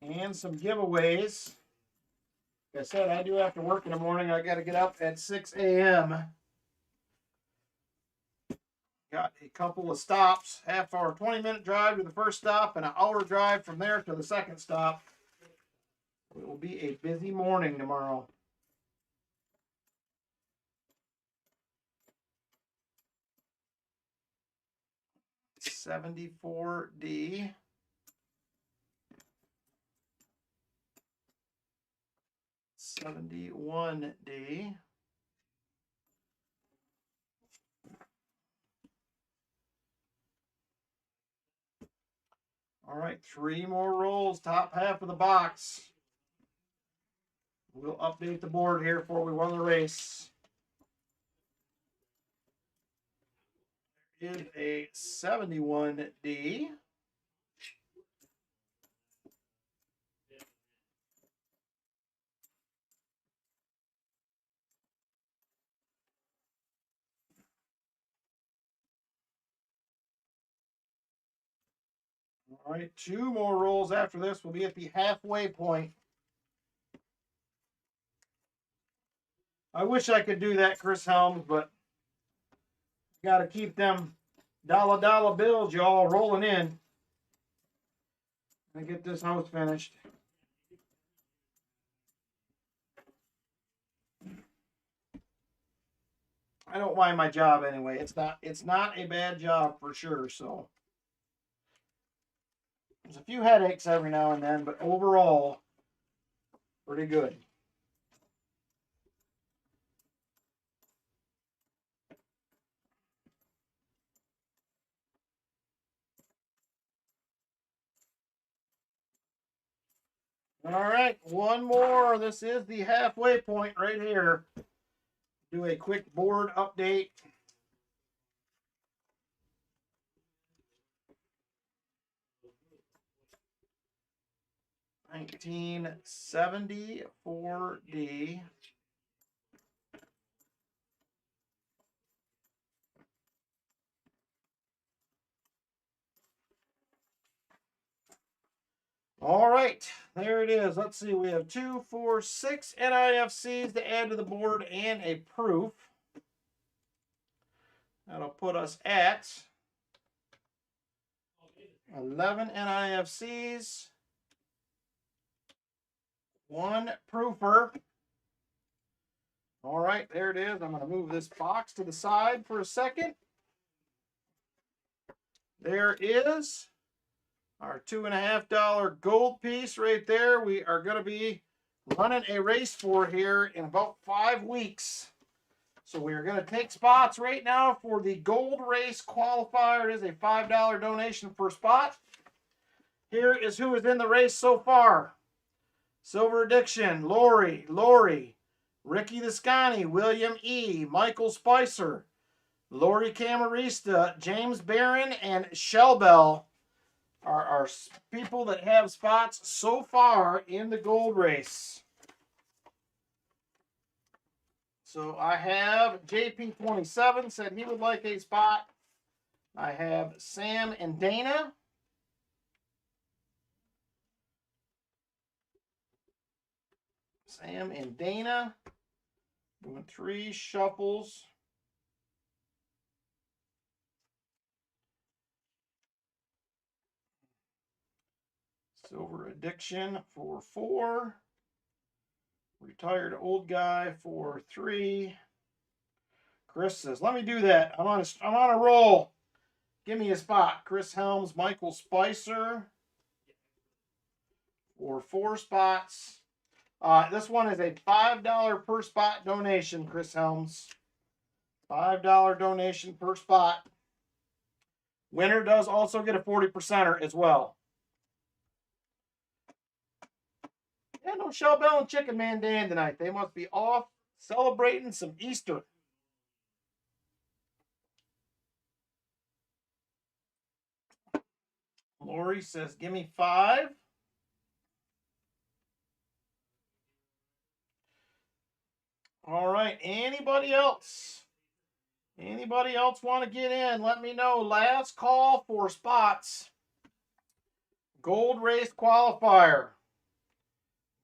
A: And some giveaways. Like I said, I do have to work in the morning. I got to get up at 6 a.m. Got a couple of stops, half hour, 20-minute drive to the first stop, and an hour drive from there to the second stop. It will be a busy morning tomorrow. $74D. $71D. All right, 3 more rolls, top half of the box. We'll update the board here before we won the race. Is a 71D. All right, 2 more rolls after this. We'll be at the halfway point. I wish I could do that, Chris Helms, but got to keep them dollar bills, y'all, rolling in. And get this house finished. I don't mind my job anyway. It's not a bad job for sure, so. There's a few headaches every now and then, but overall, pretty good. All right, 1 more. This is the halfway point right here. Do a quick board update. $1974D. All right, there it is. Let's see. We have 2, 4, 6 NIFCs to add to the board and a proof. That'll put us at 11 NIFCs, 1 proofer. All right, there it is. I'm going to move this box to the side for a second. There is our $2.50 gold piece right there. We are going to be running a race for here in about 5 weeks. So we are going to take spots right now for the gold race qualifier. It is a $5 donation per spot. Here is who is in the race so far. Silver Addiction, Lori, Ricky Descani, William E., Michael Spicer, Lori Camarista, James Barron, and Shellbell are our people that have spots so far in the gold race. So I have JP27 said he would like a spot. I have Sam and Dana. Sam and Dana. Doing 3 shuffles. Silver Addiction for 4. Retired Old Guy for 3. Chris says, let me do that. I'm on a roll. Give me a spot. Chris Helms, Michael Spicer for 4 spots. This one is a $5 per spot donation, Chris Helms. $5 donation per spot. Winner does also get a 40%er as well. Yeah, no Shell Bell and Chicken Man Dan tonight. They must be off celebrating some Easter. Lori says, give me 5. All right, anybody else? Anybody else want to get in? Let me know. Last call for spots. Gold race qualifier.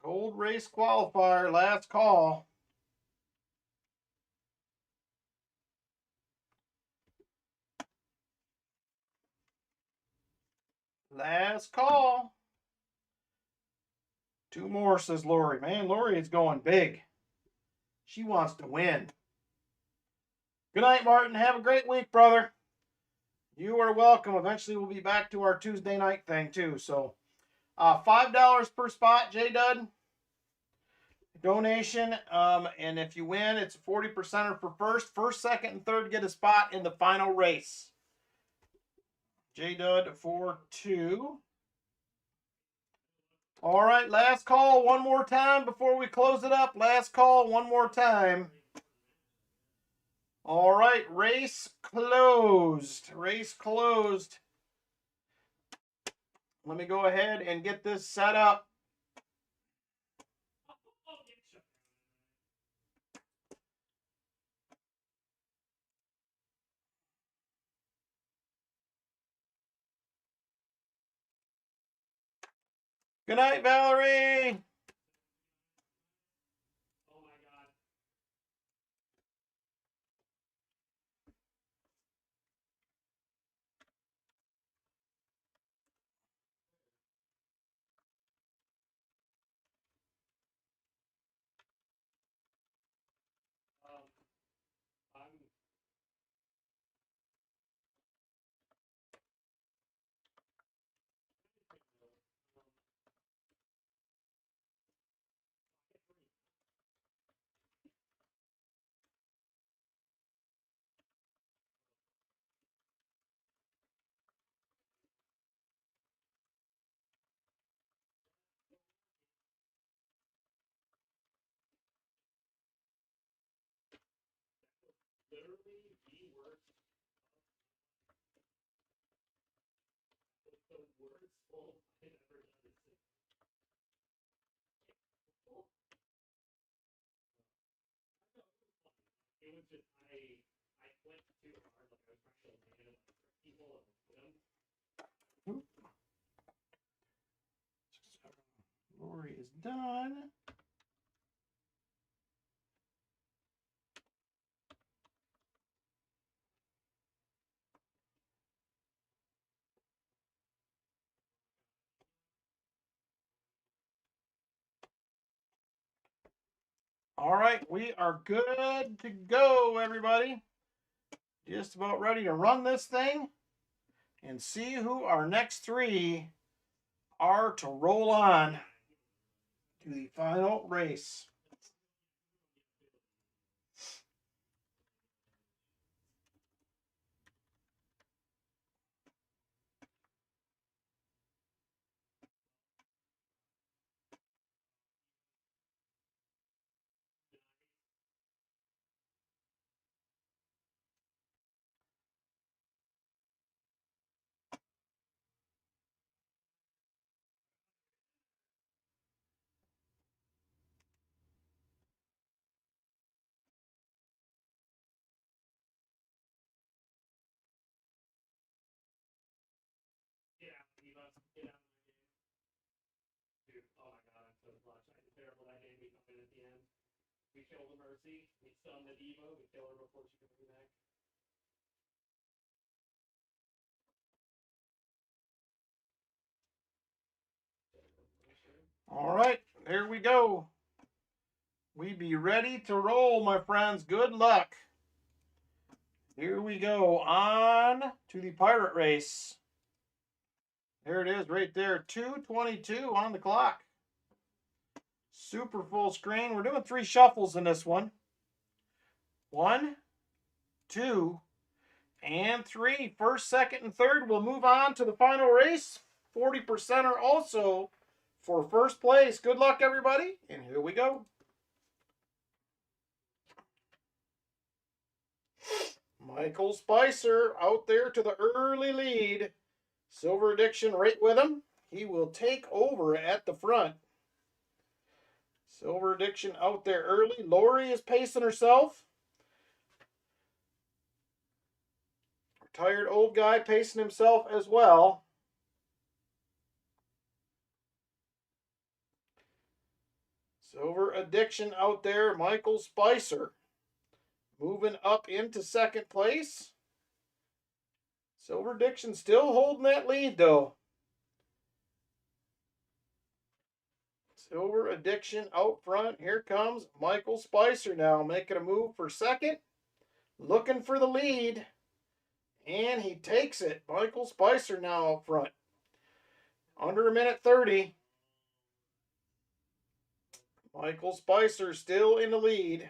A: Gold race qualifier, last call. Last call. 2 more, says Lori. Man, Lori is going big. She wants to win. Good night, Martin. Have a great week, brother. You are welcome. Eventually, we'll be back to our Tuesday night thing, too. So, $5 per spot, J-Dud. Donation. And if you win, it's a 40%er for first. First, second, and third get a spot in the final race. J-Dud for 2. All right, last call one more time before we close it up. Last call one more time. All right, race closed. Race closed. Let me go ahead and get this set up. Good night, Valerie. Lori is done. All right, we are good to go, everybody. Just about ready to run this thing and see who our next 3 are to roll on to the final race. All right, there we go. We be ready to roll, my friends. Good luck. Here we go. On to the pirate race. There it is right there. 2:22 on the clock. Super full screen. We're doing 3 shuffles in this one. 1, 2, And 3. First, second, and third. We'll move on to the final race. 40%er also for first place. Good luck, everybody. And here we go. Michael Spicer out there to the early lead. Silver Addiction right with him. He will take over at the front. Silver Addiction out there early. Lori is pacing herself. Retired old guy pacing himself as well. Silver Addiction out there. Michael Spicer moving up into second place. Silver Addiction still holding that lead though. Silver Addiction out front. Here comes Michael Spicer now making a move for second. Looking for the lead. And he takes it. Michael Spicer now up front. Under a minute 30. Michael Spicer still in the lead.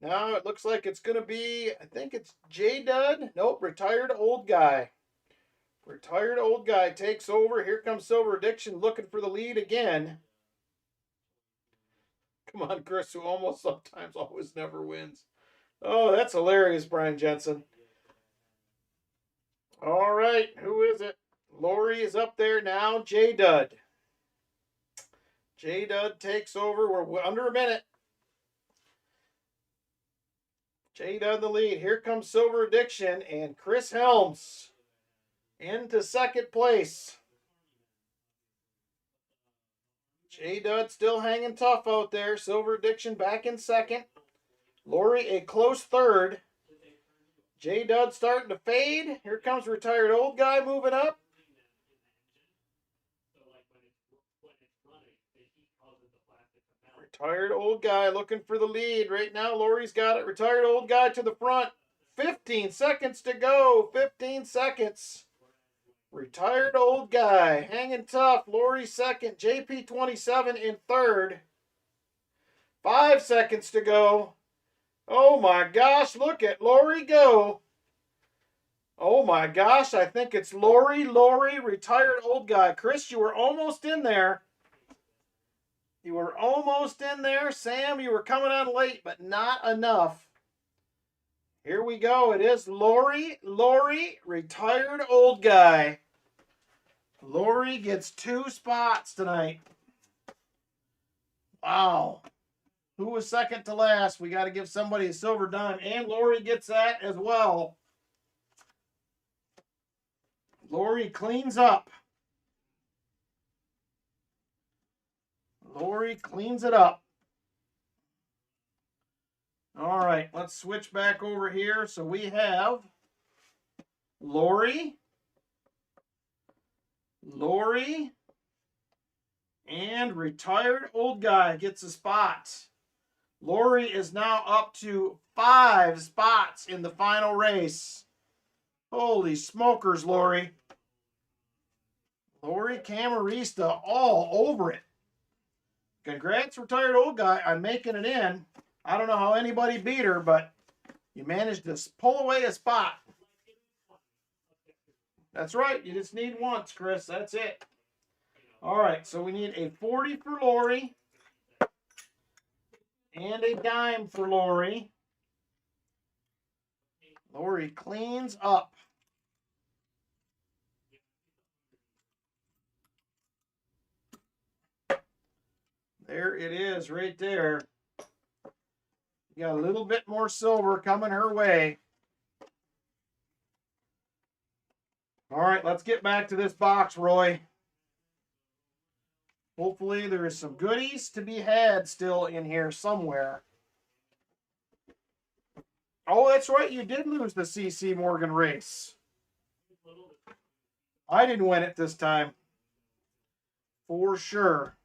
A: Now it looks like it's going to be, I think it's J-Dud. Nope, retired old guy. Retired old guy takes over. Here comes Silver Addiction looking for the lead again. Come on, Chris, who almost sometimes always never wins. Oh, that's hilarious, Brian Jensen. All right, who is it? Lori is up there now. J-Dud. J-Dud takes over. We're under a minute. J-Dud the lead. Here comes Silver Addiction and Chris Helms into second place. J-Dud still hanging tough out there. Silver Addiction back in second. Lori a close third. J-Dud starting to fade. Here comes retired old guy moving up. Retired old guy looking for the lead. Right now, Lori's got it. Retired old guy to the front. 15 seconds to go. 15 seconds. Retired old guy hanging tough. Lori second. JP27 in third. 5 seconds to go. Oh my gosh, look at Lori go. Oh my gosh, I think it's Lori, retired old guy. Chris, you were almost in there. You were almost in there. Sam, you were coming on late, but not enough. Here we go. It is Lori, retired old guy. Lori gets 2 spots tonight. Wow. Who was second to last? We got to give somebody a silver dime. And Lori gets that as well. Lori cleans up. Lori cleans it up. All right, let's switch back over here. So we have Lori, and retired old guy gets a spot. Lori is now up to 5 spots in the final race. Holy smokers, Lori. Lori Camarista all over it. Congrats, retired old guy, on making it in. I don't know how anybody beat her, but you managed to pull away a spot. That's right. You just need once, Chris. That's it. All right, so we need a 40 for Lori and a dime for Lori. Lori cleans up. There it is right there. You got a little bit more silver coming her way. All right, let's get back to this box, Roy. Hopefully there is some goodies to be had still in here somewhere. Oh, that's right. You did lose the CC Morgan race. I didn't win it this time. For sure.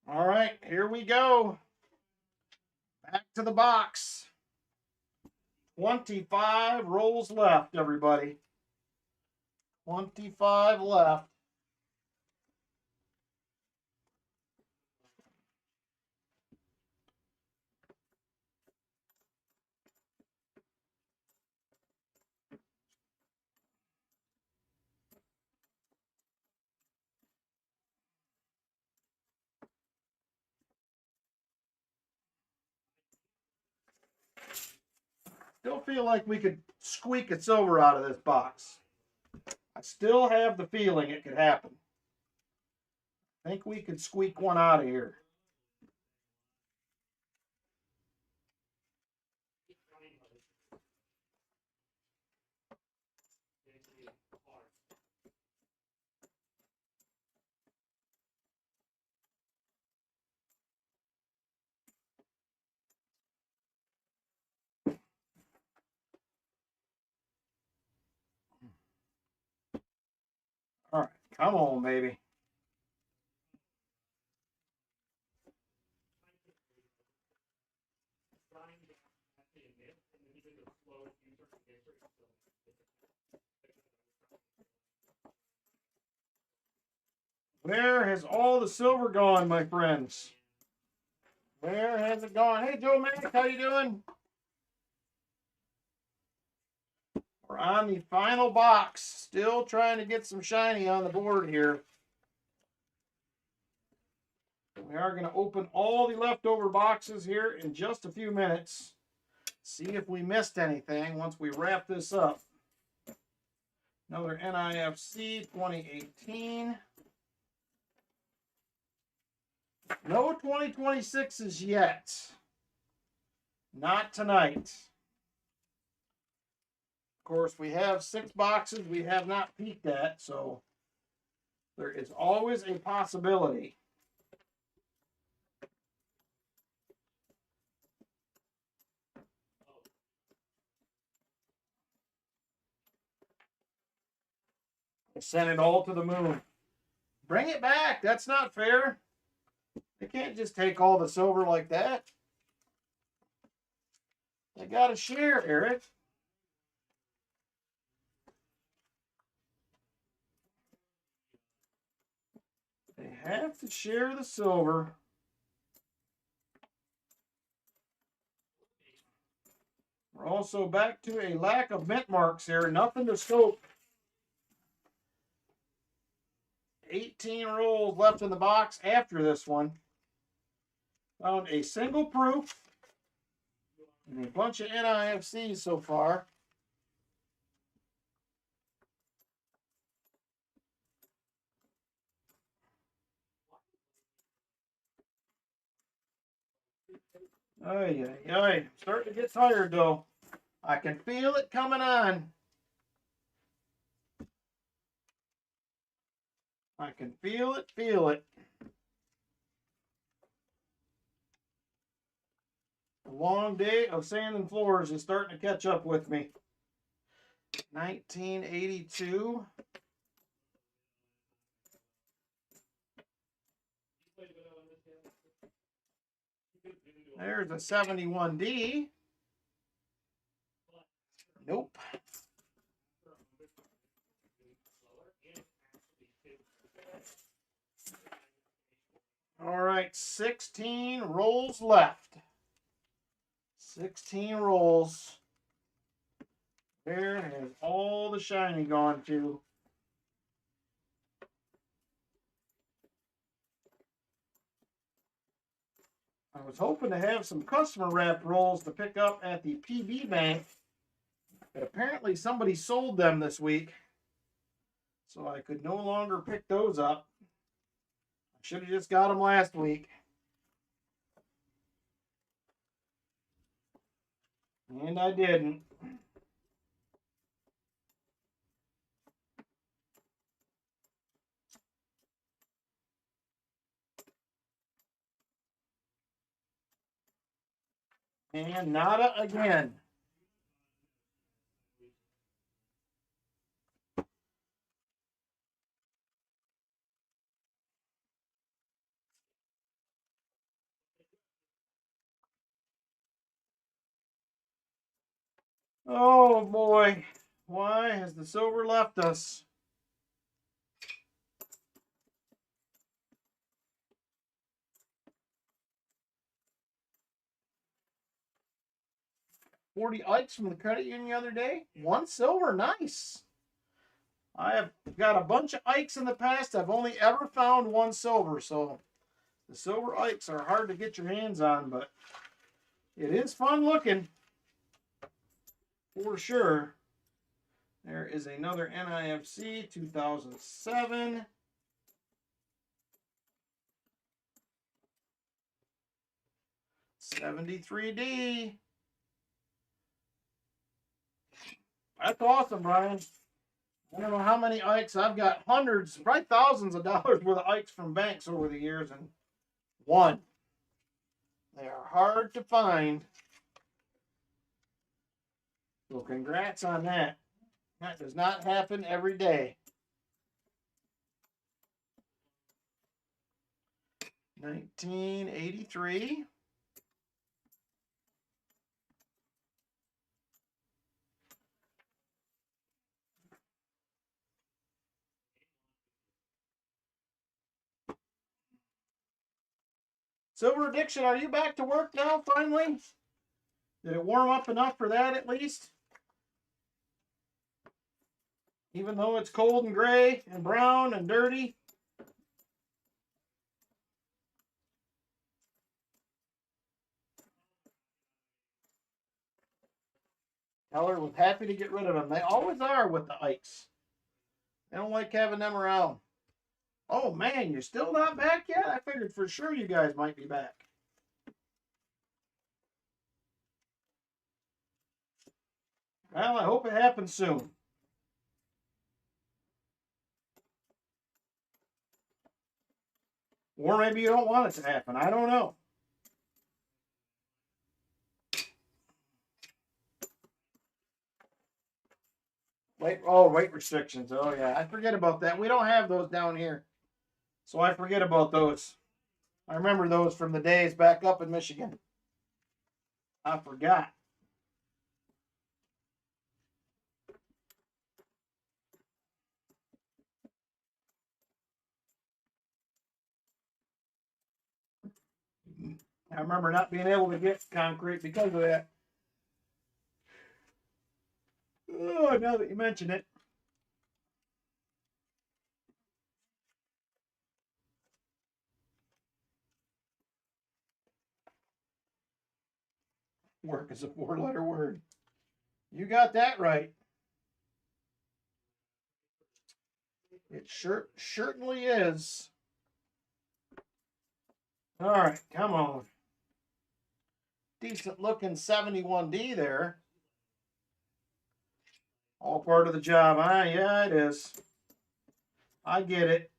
A: All right, here we go. Back to the box. 25 rolls left, everybody. 25 left. Still feel like we could squeak a silver out of this box. I still have the feeling it could happen. I think we could squeak one out of here. All right, come on, baby. Where has all the silver gone, my friends? Where has it gone? Hey, Joe Mack, how you doing? We're on the final box. Still trying to get some shiny on the board here. We are going to open all the leftover boxes here in just a few minutes. See if we missed anything once we wrap this up. Another NIFC 2018. No 2026s yet. Not tonight. Of course, we have 6 boxes we have not peeked at, so there is always a possibility. I sent it all to the moon. Bring it back. That's not fair. They can't just take all the silver like that. They got to share, Eric. They have to share the silver. We're also back to a lack of mint marks here. Nothing to scope. 18 rolls left in the box after this one. Found a single proof and a bunch of NIFCs so far. Ay, ay, ay. Starting to get tired though. I can feel it coming on. I can feel it, feel it. The long day of sanding floors is starting to catch up with me. 1982. There's a 71D. Nope. All right, 16 rolls left. 16 rolls. Where has all the shiny gone to? I was hoping to have some customer wrapped rolls to pick up at the PB bank, but apparently somebody sold them this week, so I could no longer pick those up. I should have just got them last week. And I didn't. And nada again. Oh boy, why has the silver left us? 40 Ikes from the credit union the other day. 1 silver, nice. I have got a bunch of Ikes in the past. I've only ever found 1 silver, so the silver Ikes are hard to get your hands on, but it is fun looking for sure. There is another NIFC 2007. $73D. That's awesome, Brian. I don't know how many Ikes. I've got hundreds, probably thousands of dollars worth of Ikes from banks over the years, and 1. They are hard to find. So congrats on that. That does not happen every day. 1983. Silver Addiction, are you back to work now, finally? Did it warm up enough for that, at least? Even though it's cold and gray and brown and dirty? Teller was happy to get rid of them. They always are with the Ikes. They don't like having them around. Oh, man, you're still not back yet? I figured for sure you guys might be back. Well, I hope it happens soon. Or maybe you don't want it to happen. I don't know. Weight restrictions. Oh, yeah. I forget about that. We don't have those down here. So I forget about those. I remember those from the days back up in Michigan. I forgot. I remember not being able to get concrete because of that. Oh, now that you mention it. Work is a 4-letter word. You got that right. It certainly is. All right, come on. Decent looking 71D there. All part of the job, huh? Yeah, it is. I get it.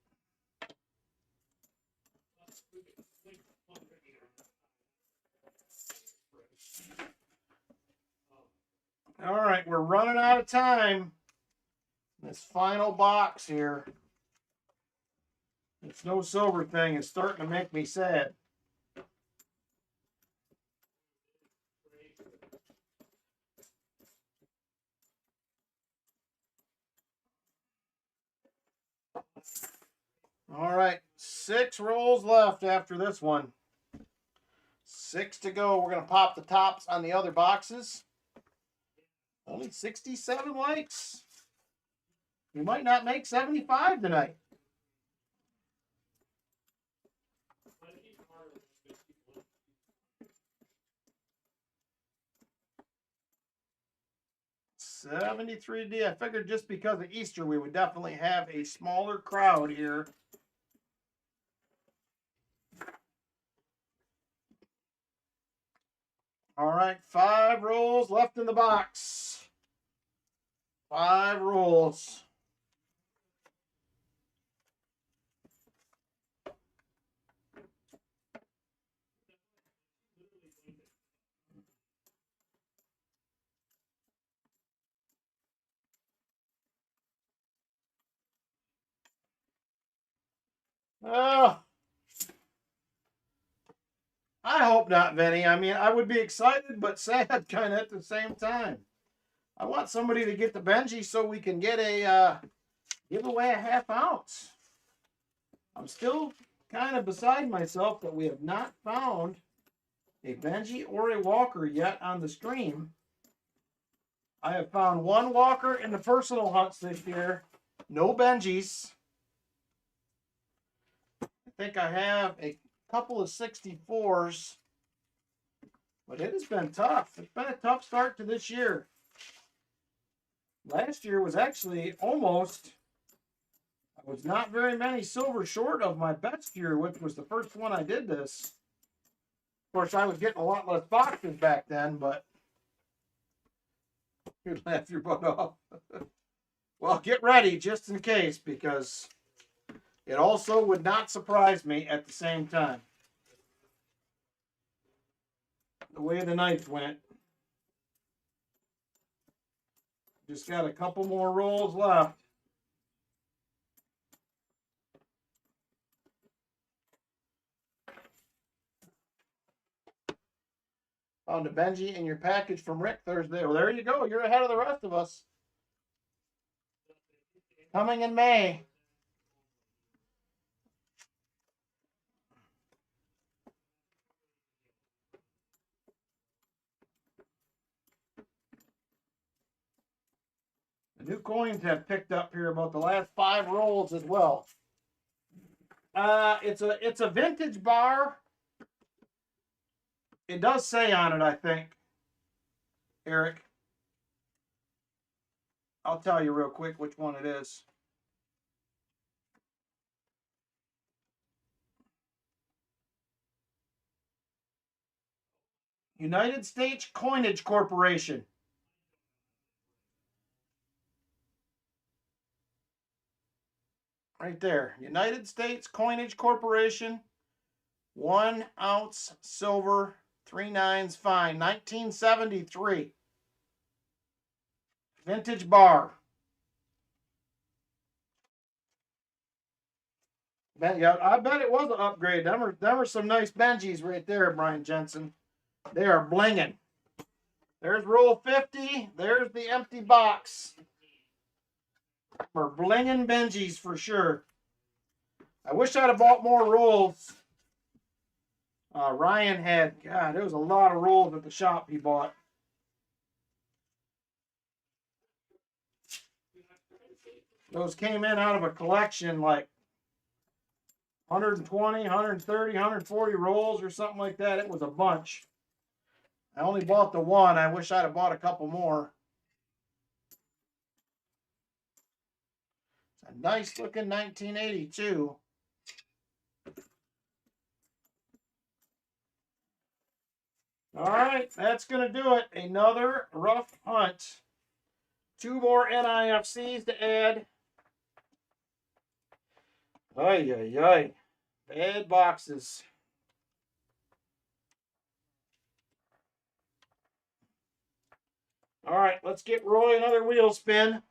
A: All right, we're running out of time. This final box here. This no silver thing is starting to make me sad. All right, 6 rolls left after this one. 6 to go. We're going to pop the tops on the other boxes. Only 67 likes. We might not make 75 tonight. $73D. I figured just because of Easter, we would definitely have a smaller crowd here. All right, 5 rolls left in the box. 5 rolls. Oh, I hope not, Vinny. I mean, I would be excited, but sad kind of at the same time. I want somebody to get the Benji so we can get a give away a ½ ounce. I'm still kind of beside myself that we have not found a Benji or a Walker yet on the stream. I have found one Walker in the personal hunts this year. No Benjis. I think I have a couple of 64s. But it has been tough. It's been a tough start to this year. Last year was actually almost, I was not very many silver short of my best year, which was the first one I did this. Of course, I was getting a lot less boxes back then, but you'd laugh your butt off. Well, get ready just in case, because it also would not surprise me at the same time. The way the night went. Just got a couple more rolls left. Found a Benji in your package from Rick Thursday. Well, there you go. You're ahead of the rest of us. Coming in May. The new coins have picked up here about the last 5 rolls as well. It's a vintage bar. It does say on it, I think, Eric. I'll tell you real quick which one it is. United States Coinage Corporation. Right there. United States Coinage Corporation. 1 ounce silver, 3 9s fine. 1973. Vintage bar. Yeah, I bet it was an upgrade. Them are some nice Benjis right there, Brian Jensen. They are blinging. There's roll 50. There's the empty box. We're blinging Benjis for sure. I wish I'd have bought more rolls. Ryan had, God, there was a lot of rolls at the shop he bought. Those came in out of a collection like 120, 130, 140 rolls or something like that. It was a bunch. I only bought the one. I wish I'd have bought a couple more. It's a nice looking 1982. All right, that's going to do it. Another rough hunt. 2 more NIFCs to add. Ay, ay, ay. Bad boxes. All right, let's get Roy another wheel spin.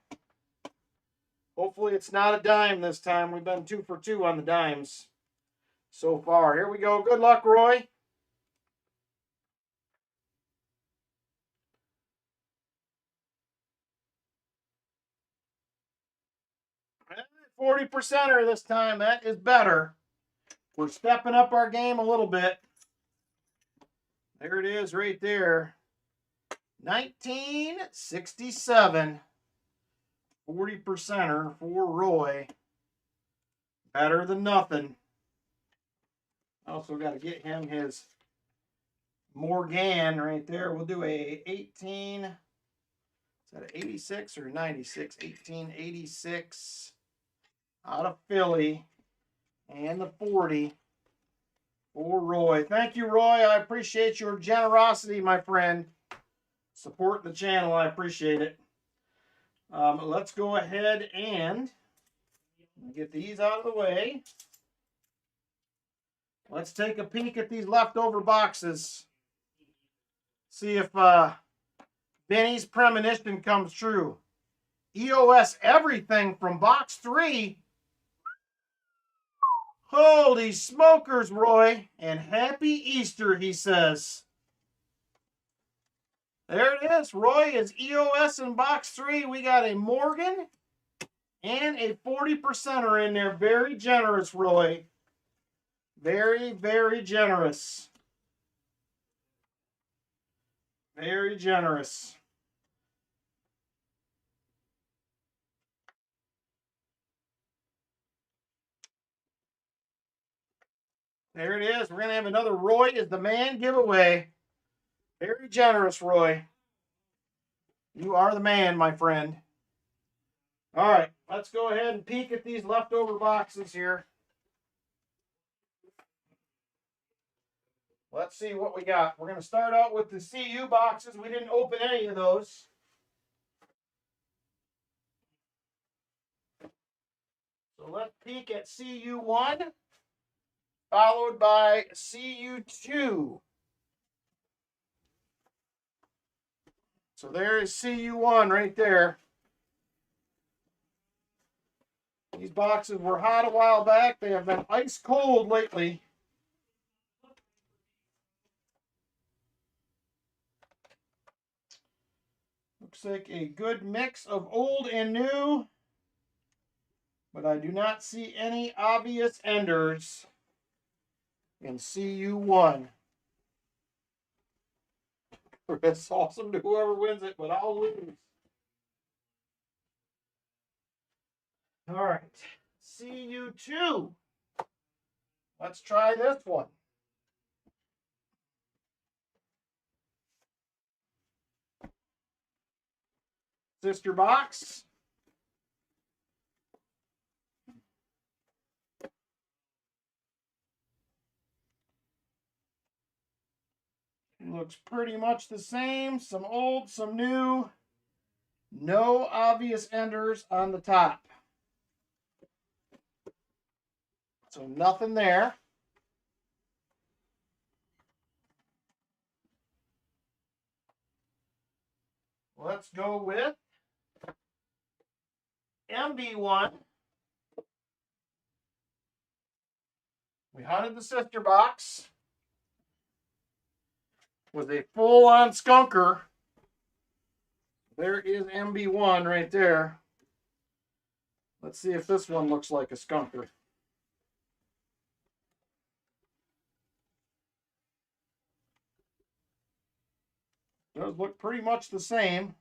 A: Hopefully it's not a dime this time. We've been 2 for 2 on the dimes so far. Here we go. Good luck, Roy. 40%er this time. That is better. We're stepping up our game a little bit. There it is right there. 1967. 40%er for Roy. Better than nothing. Also got to get him his Morgan right there. We'll do a 18. Is that an 86 or 96? 1886 out of Philly. And the 40 for Roy. Thank you, Roy. I appreciate your generosity, my friend. Support the channel. I appreciate it. Let's go ahead and get these out of the way. Let's take a peek at these leftover boxes. See if Benny's premonition comes true. EOS everything from box 3. Holy smokers, Roy. And happy Easter, he says. There it is. Roy is EOS in box 3. We got a Morgan and a 40%er in there. Very generous, Roy. Very, very generous. Very generous. There it is. We're going to have another Roy is the Man giveaway. Very generous, Roy. You are the man, my friend. All right, let's go ahead and peek at these leftover boxes here. Let's see what we got. We're going to start out with the CU boxes. We didn't open any of those. So let's peek at CU1, followed by CU2. So there is CU1 right there. These boxes were hot a while back. They have been ice cold lately. Looks like a good mix of old and new, but I do not see any obvious enders in CU1. It's awesome to whoever wins it, but I'll lose. All right, CU2. Let's try this one. Sister box. Looks pretty much the same. Some old, some new. No obvious enders on the top. So nothing there. Let's go with MB1. We hunted the sister box. Was a full-on skunker. There is MB1 right there. Let's see if this one looks like a skunker. Does look pretty much the same.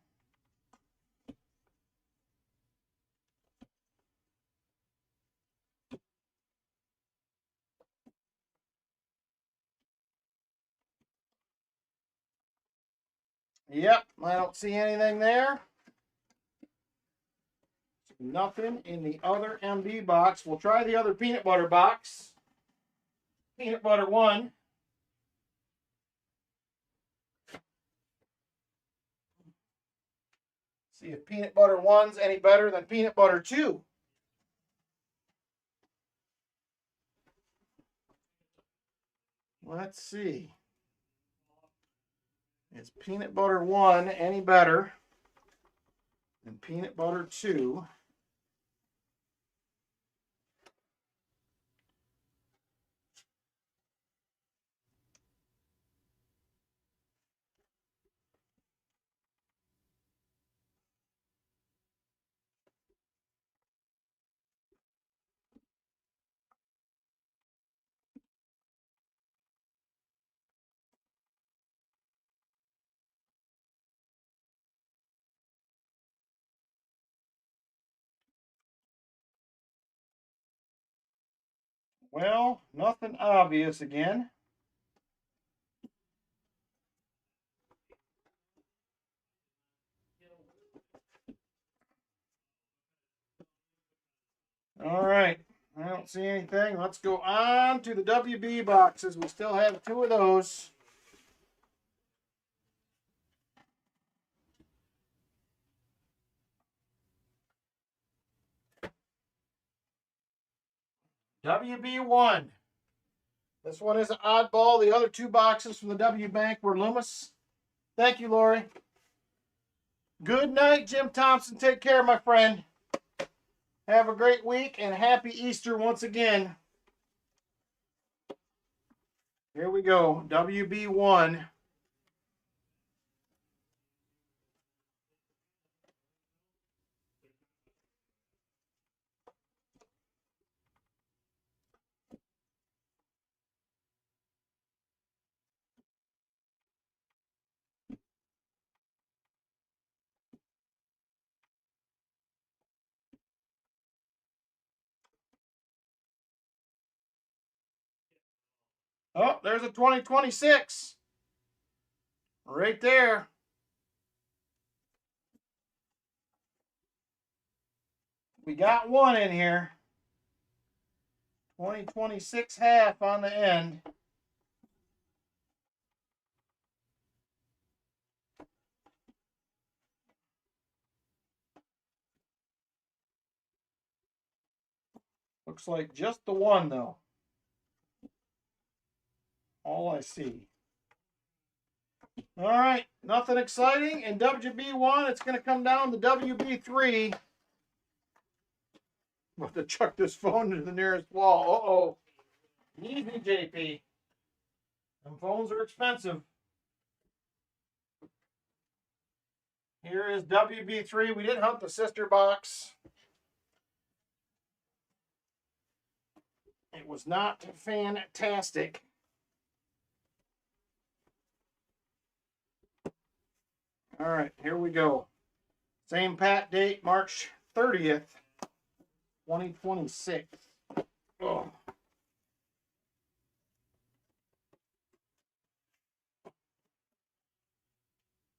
A: Yep, I don't see anything there. Nothing in the other MB box. We'll try the other peanut butter box. Peanut butter 1. See if peanut butter 1's any better than peanut butter 2. Let's see. Is peanut butter 1 any better than peanut butter 2? Well, nothing obvious again. All right, I don't see anything. Let's go on to the WB boxes. We still have 2 of those. WB1. This one is an oddball. The other 2 boxes from the W Bank were Loomis. Thank you, Lori. Good night, Jim Thompson. Take care, my friend. Have a great week and happy Easter once again. Here we go. WB1. Oh, there's a 2026. Right there. We got one in here. 2026 half on the end. Looks like just the one, though. All I see. All right, nothing exciting. In WB1, it's going to come down to WB3. I'm about to chuck this phone into the nearest wall. Uh-oh. Easy, JP. Them phones are expensive. Here is WB3. We did hunt the sister box. It was not fantastic. All right, here we go. Same pat date, March 30th, 2026. Oh.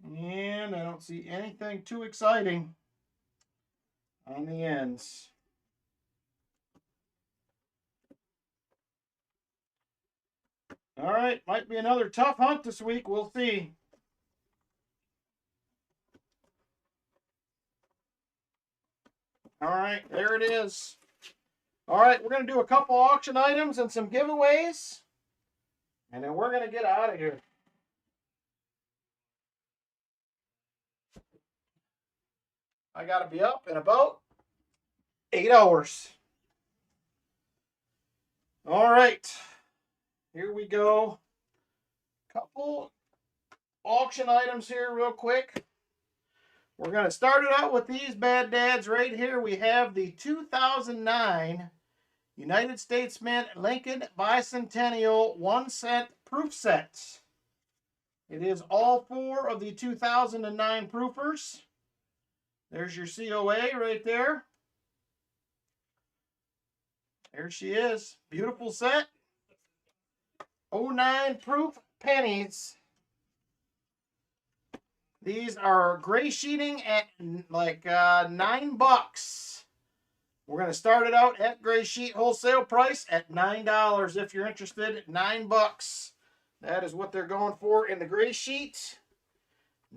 A: And I don't see anything too exciting on the ends. All right, might be another tough hunt this week. We'll see. All right, there it is. All right, we're going to do a couple auction items and some giveaways. And then we're going to get out of here. I got to be up in about 8 hours. All right, here we go. Couple auction items here real quick. We're going to start it out with these bad dads right here. We have the 2009 United States Mint Lincoln Bicentennial 1 cent proof set. It is all 4 of the 2009 proofers. There's your COA right there. There she is. Beautiful set. 09 proof pennies. These are gray sheeting at like $9. We're going to start it out at gray sheet wholesale price at $9 if you're interested. $9. That is what they're going for in the gray sheet.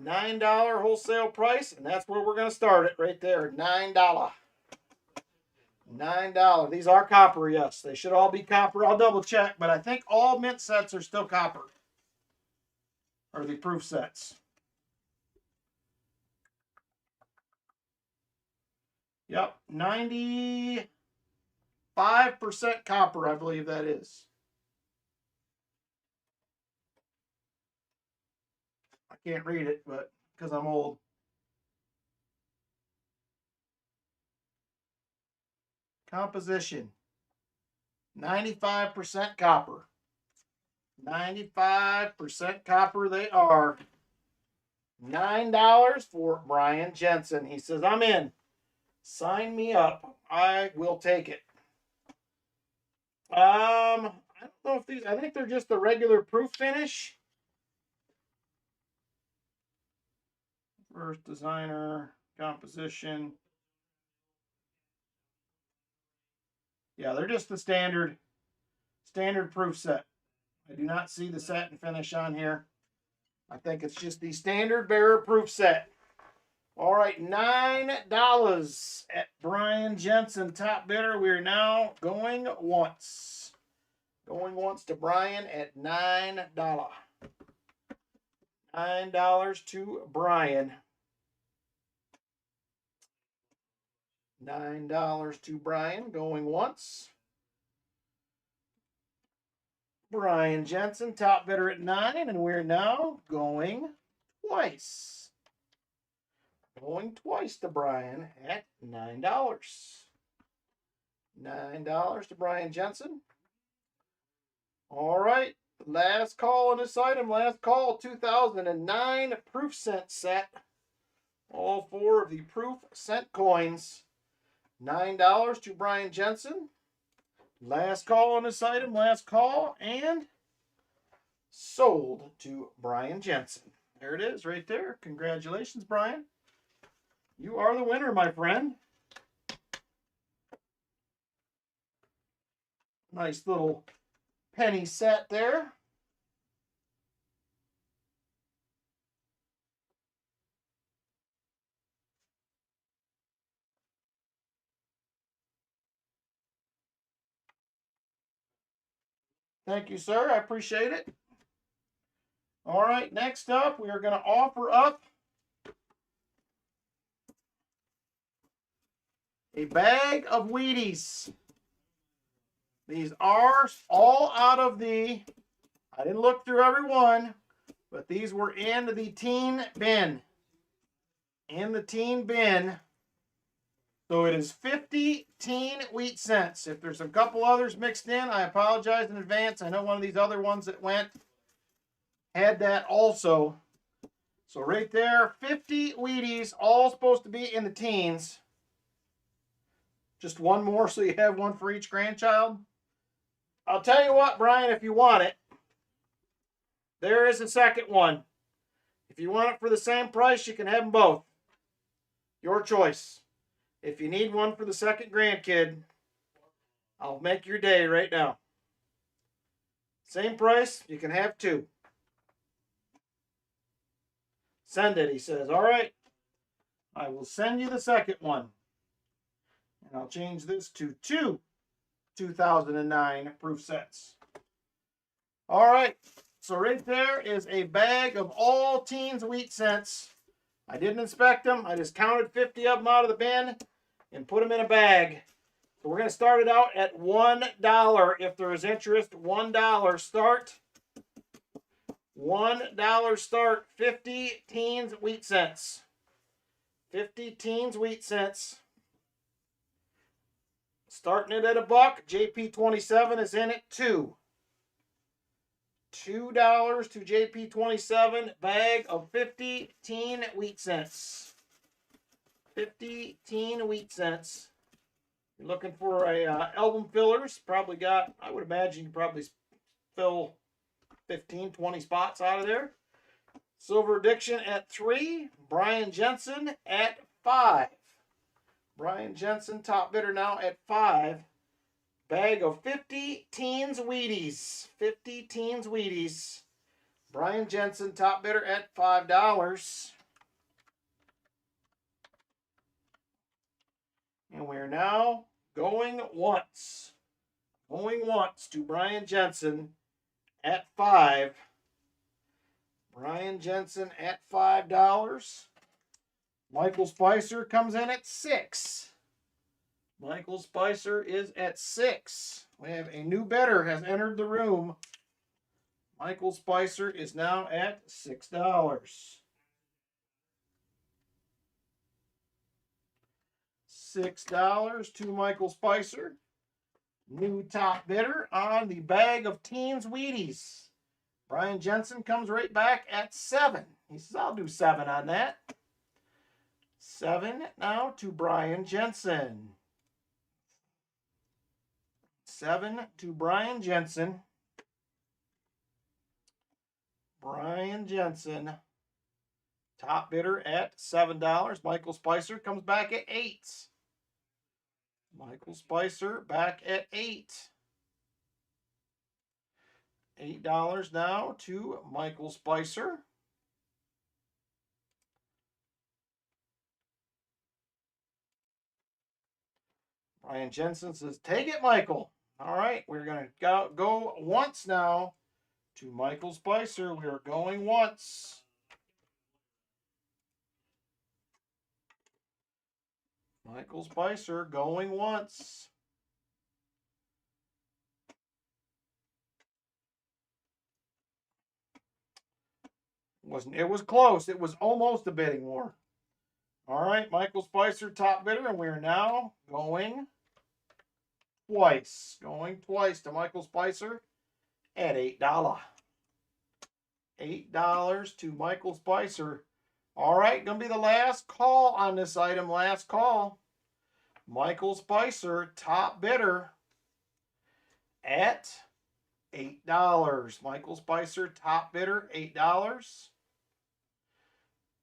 A: $9 wholesale price, and that's where we're going to start it right there. $9. $9. These are copper, yes. They should all be copper. I'll double check, but I think all mint sets are still copper. Or the proof sets. Yep, 95% copper, I believe that is. I can't read it, but because I'm old. Composition. 95% copper. 95% copper they are. $9 for Brian Jensen. He says, I'm in. Sign me up. I will take it. I don't know if these, I think they're just the regular proof finish. First designer, composition. Yeah, they're just the standard proof set. I do not see the satin finish on here. I think it's just the standard bearer proof set. All right, $9 at Brian Jensen, top bidder. We are now going once. Going once to Brian at $9. $9 to Brian. $9 to Brian, going once. Brian Jensen, top bidder at $9, and we're now going twice. Going twice to Brian at $9. $9 to Brian Jensen. All right, last call on this item. Last call, 2009 proof cent set. All 4 of the proof cent coins. $9 to Brian Jensen. Last call on this item. Last call. And sold to Brian Jensen. There it is right there. Congratulations, Brian. You are the winner, my friend. Nice little penny set there. Thank you, sir. I appreciate it. All right, next up, we are going to offer up a bag of Wheaties. These are all out of the, I didn't look through every one, but these were in the teen bin. In the teen bin. So it is 50 teen wheat cents. If there's a couple others mixed in, I apologize in advance. I know one of these other ones that went had that also. So right there, 50 Wheaties, all supposed to be in the teens. Just one more so you have one for each grandchild. I'll tell you what, Brian, if you want it, there is a second one. If you want it for the same price, you can have them both. Your choice. If you need one for the second grandkid, I'll make your day right now. Same price, you can have two. Send it, he says. All right. I will send you the second one. And I'll change this to two 2009 proof sets. All right. So right there is a bag of all teens wheat cents. I didn't inspect them. I just counted 50 of them out of the bin and put them in a bag. So we're going to start it out at $1. If there is interest, $1 start. $1 start, 50 teens wheat cents. 50 teens wheat cents. Starting it at $1. JP27 is in at $2. $2 to JP27, bag of 50 teen wheat cents. 50 teen wheat cents. You're looking for a album fillers. Probably got, I would imagine you probably fill 15, 20 spots out of there. Silver Addiction at 3. Brian Jensen at 5. Brian Jensen, top bidder now at 5. Bag of 50 teens Wheaties. 50 teens Wheaties. Brian Jensen, top bidder at $5. And we're now going once. Going once to Brian Jensen at 5. Brian Jensen at $5. Michael Spicer comes in at 6. Michael Spicer is at 6. We have a new bidder has entered the room. Michael Spicer is now at $6. $6 to Michael Spicer. New top bidder on the bag of teens Wheaties. Brian Jensen comes right back at 7. He says, I'll do 7 on that. 7 now to Brian Jensen. 7 to Brian Jensen. Brian Jensen, top bidder at $7. Michael Spicer comes back at 8. Michael Spicer back at 8. $8 now to Michael Spicer. Brian Jensen says, take it, Michael. All right, we're going to go once now to Michael Spicer. We are going once. Michael Spicer going once. It was close. It was almost a bidding war. All right, Michael Spicer, top bidder, and we are now going twice. Going twice to Michael Spicer at $8. $8 to Michael Spicer. All right, going to be the last call on this item. Last call. Michael Spicer, top bidder at $8. Michael Spicer, top bidder, $8.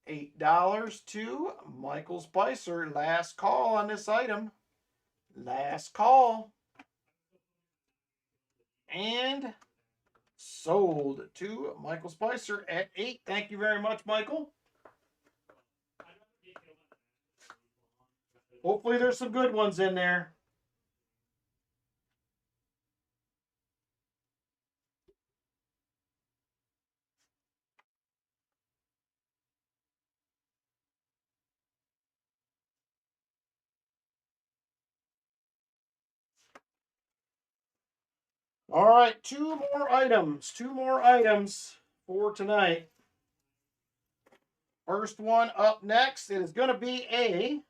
A: $8 to Michael Spicer. Last call on this item. Last call. And sold to Michael Spicer at $8. Thank you very much, Michael. Hopefully there's some good ones in there. All right, two more items for tonight. First one up next, it is going to be a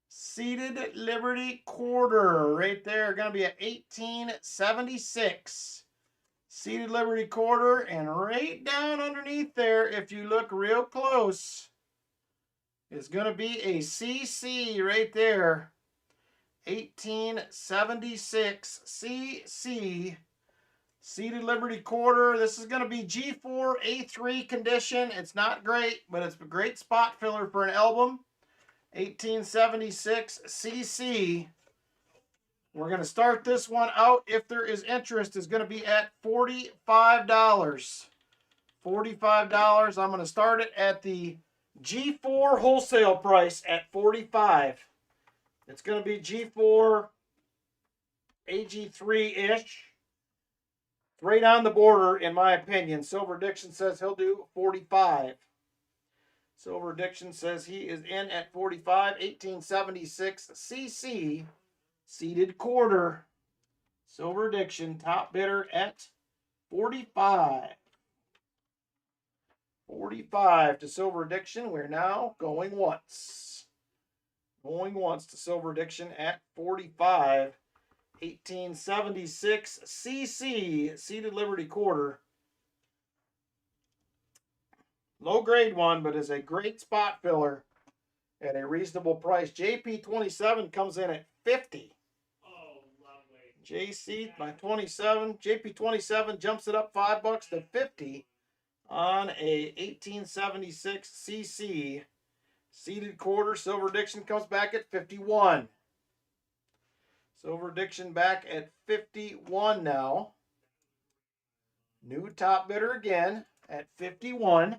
A: Seated Liberty quarter right there. Going to be an 1876 Seated Liberty quarter, and right down underneath there, if you look real close, is going to be a CC right there. 1876 CC Seated Liberty quarter. This is going to be G4 A3 condition. It's not great, but it's a great spot filler for an album. 1876 CC. We're going to start this one out, if there is interest, is going to be at $45. $45. I'm going to start it at the G4 wholesale price at $45. It's going to be G4 AG3-ish. Right on the border, in my opinion. Silver Diction says he'll do 45. Silver Diction says he is in at 45. 1876 CC seated quarter. Silver Diction, top bidder at 45. 45 to Silver Diction. We're now going once. Going once to Silver Diction at 45. 1876 CC Seated Liberty quarter. Low grade one, but is a great spot filler at a reasonable price. JP27 comes in at 50.
B: Oh, lovely.
A: JC by 27. JP27 jumps it up $5 to 50 on a 1876 CC seated quarter. Silver Diction comes back at 51. Silver Diction back at 51 now. New top bidder again at 51.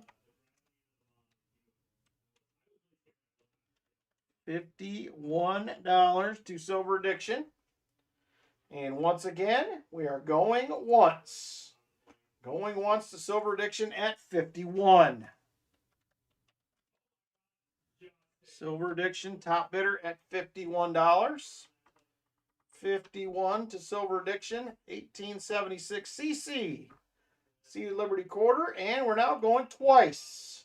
A: $51 to Silver Diction. And once again, we are going once. Going once to Silver Diction at 51. Silver Diction top bidder at $51. 51 to Silver Diction, 1876 CC Seated Liberty quarter, and we're now going twice.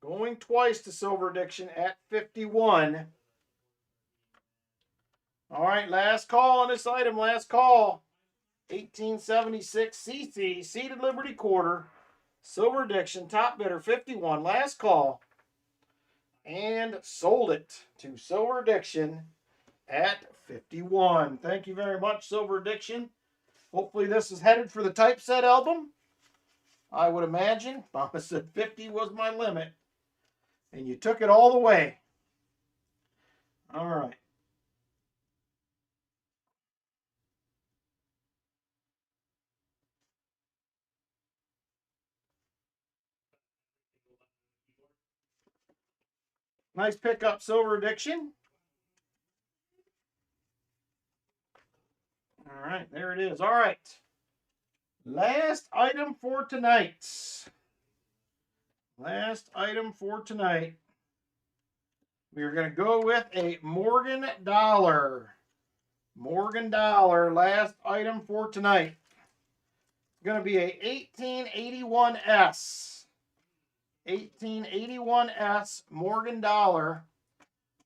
A: Going twice to Silver Diction at 51. All right, last call on this item, last call. 1876 CC Seated Liberty quarter, Silver Diction, top bidder 51, last call. And sold it to Silver Diction at 51. Thank you very much, Silver Diction. Hopefully this is headed for the typeset album. I would imagine. Mama said 50 was my limit. And you took it all the way. All right. Nice pickup, Silver Diction. All right, there it is. All right. Last item for tonight. Last item for tonight. We are going to go with a Morgan Dollar. Morgan Dollar, last item for tonight. Going to be a 1881S. 1881S Morgan Dollar.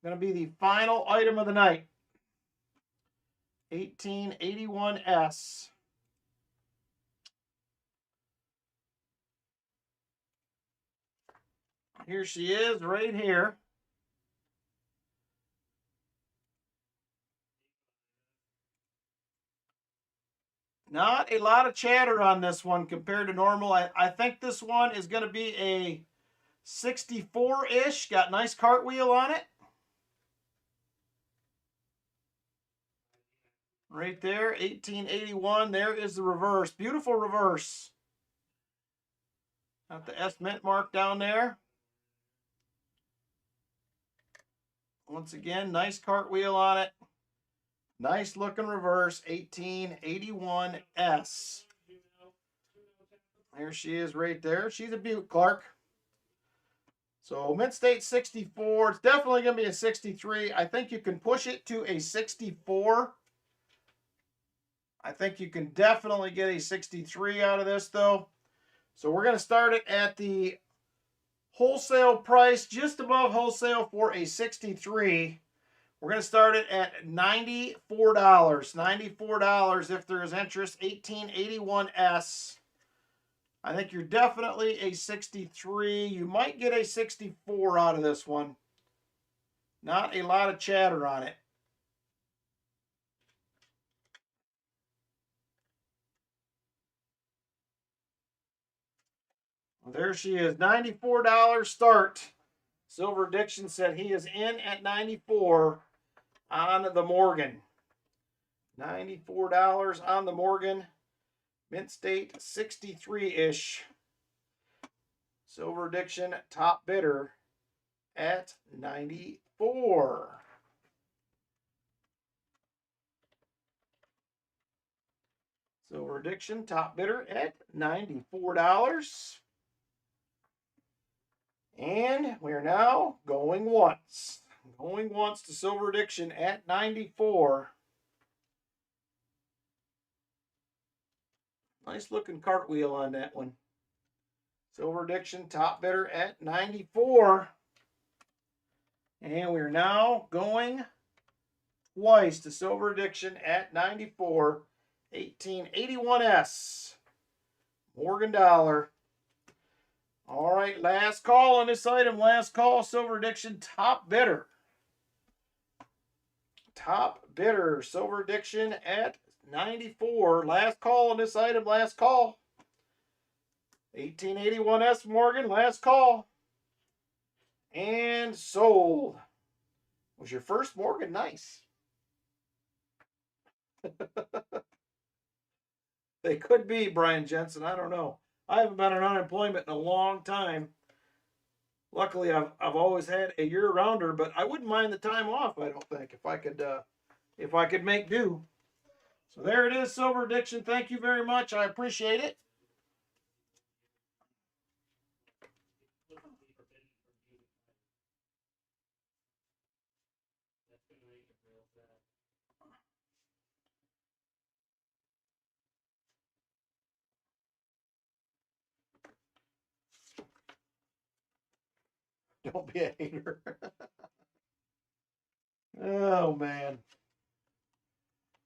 A: Going to be the final item of the night. 1881S. Here she is right here. Not a lot of chatter on this one compared to normal. I think this one is going to be a 64-ish. Got nice cartwheel on it. Right there, 1881. There is the reverse. Beautiful reverse. Got the S Mint mark down there. Once again, nice cartwheel on it. Nice looking reverse, 1881S. There she is right there. She's a beaut, Clark. So Mint State 64. It's definitely going to be a 63. I think you can push it to a 64. I think you can definitely get a 63 out of this, though. So we're going to start it at the wholesale price, just above wholesale for a 63. We're going to start it at $94. $94 if there is interest. 1881S. I think you're definitely a 63. You might get a 64 out of this one. Not a lot of chatter on it. Well, there she is. $94 start. Silver Addiction said he is in at 94 on the Morgan. $94 on the Morgan. Mint State 63-ish. Silver Addiction top bidder at 94. Silver Addiction top bidder at $94. And we're now going once. Going once to Silver Addiction at 94. Nice looking cartwheel on that one. Silver Addiction top bidder at 94. And we're now going twice to Silver Addiction at 94. 1881S. Morgan dollar. All right, last call on this item. Last call, Silver Addiction top bidder. Top bidder, Silver Addiction at 94. Last call on this item. Last call. 1881S Morgan. Last call. And sold. Was your first Morgan? Nice. They could be, Brian Jensen. I don't know. I haven't been on unemployment in a long time. Luckily, I've always had a year-rounder, but I wouldn't mind the time off. I don't think if I could make do. So there it is, Silver Addiction. Thank you very much. I appreciate it. Don't be a hater. Oh, man.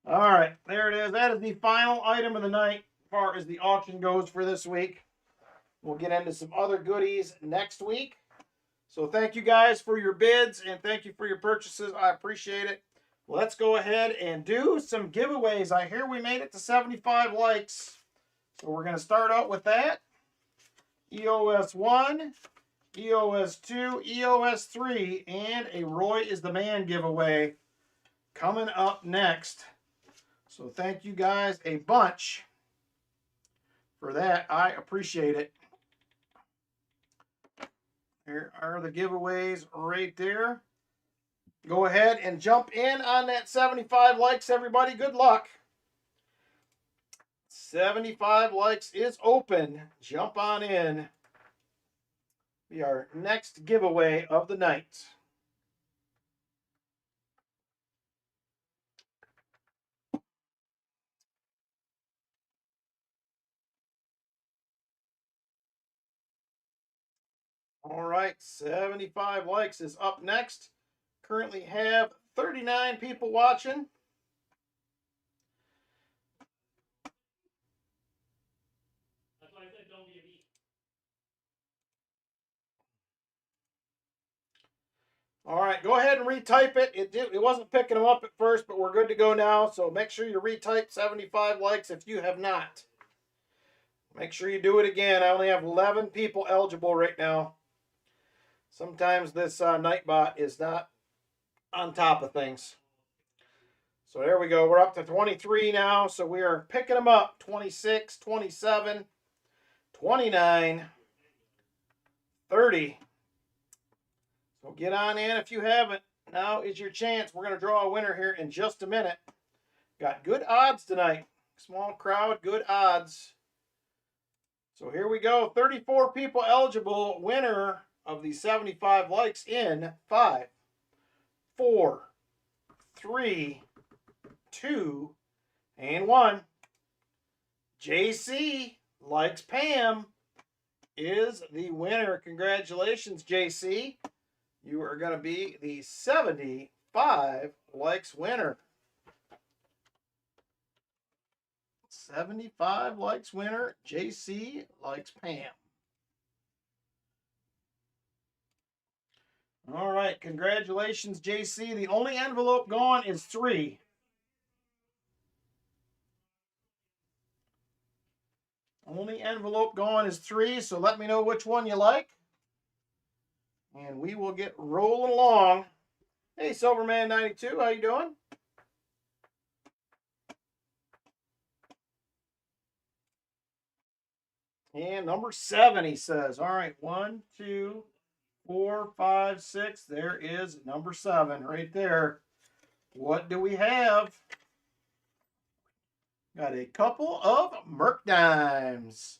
A: All right, there it is. That is the final item of the night as far as the auction goes for this week. We'll get into some other goodies next week. So thank you guys for your bids and thank you for your purchases. I appreciate it. Let's go ahead and do some giveaways. I hear we made it to 75 likes. So we're going to start out with that. EOS 1, EOS 2, EOS 3, and a Roy is the Man giveaway coming up next. So thank you guys a bunch for that. I appreciate it. Here are the giveaways right there. Go ahead and jump in on that 75 likes, everybody. Good luck. 75 likes is open. Jump on in. Be our next giveaway of the night. All right, 75 likes is up next. Currently have 39 people watching.
B: That's why I said don't be a bee.
A: All right, go ahead and retype it. It wasn't picking them up at first, but we're good to go now. So make sure you retype 75 likes if you have not. Make sure you do it again. I only have 11 people eligible right now. Sometimes this Nightbot is not on top of things. So there we go. We're up to 23 now. So we are picking them up. 26, 27, 29, 30. So get on in if you haven't. Now is your chance. We're going to draw a winner here in just a minute. Got good odds tonight. Small crowd, good odds. So here we go. 34 people eligible. Winner of the 75 likes in 5, 4, 3, 2, and 1. JC likes Pam is the winner. Congratulations, JC. You are going to be the 75 likes winner. 75 likes winner. JC likes Pam. All right. Congratulations, JC. The only envelope gone is 3. Only envelope gone is 3. So let me know which one you like. And we will get rolling along. Hey, Silverman92, how you doing? And number 7, he says. All right, 1, 2, 4, 5, 6. There is number 7 right there. What do we have? Got a couple of Merc Dimes.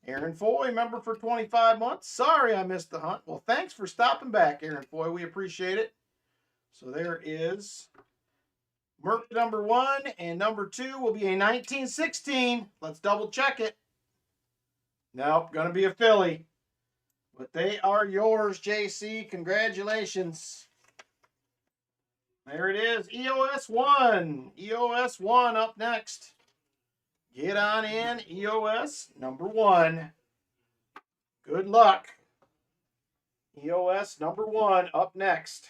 A: Aaron Foy, member for 25 months. Sorry I missed the hunt. Well, thanks for stopping back, Aaron Foy. We appreciate it. So there is Merc number 1, and number 2 will be a 1916. Let's double check it. Nope, going to be a Philly. But they are yours, JC. Congratulations. There it is. EOS 1. EOS 1 up next. Get on in. EOS number 1. Good luck. EOS number 1 up next.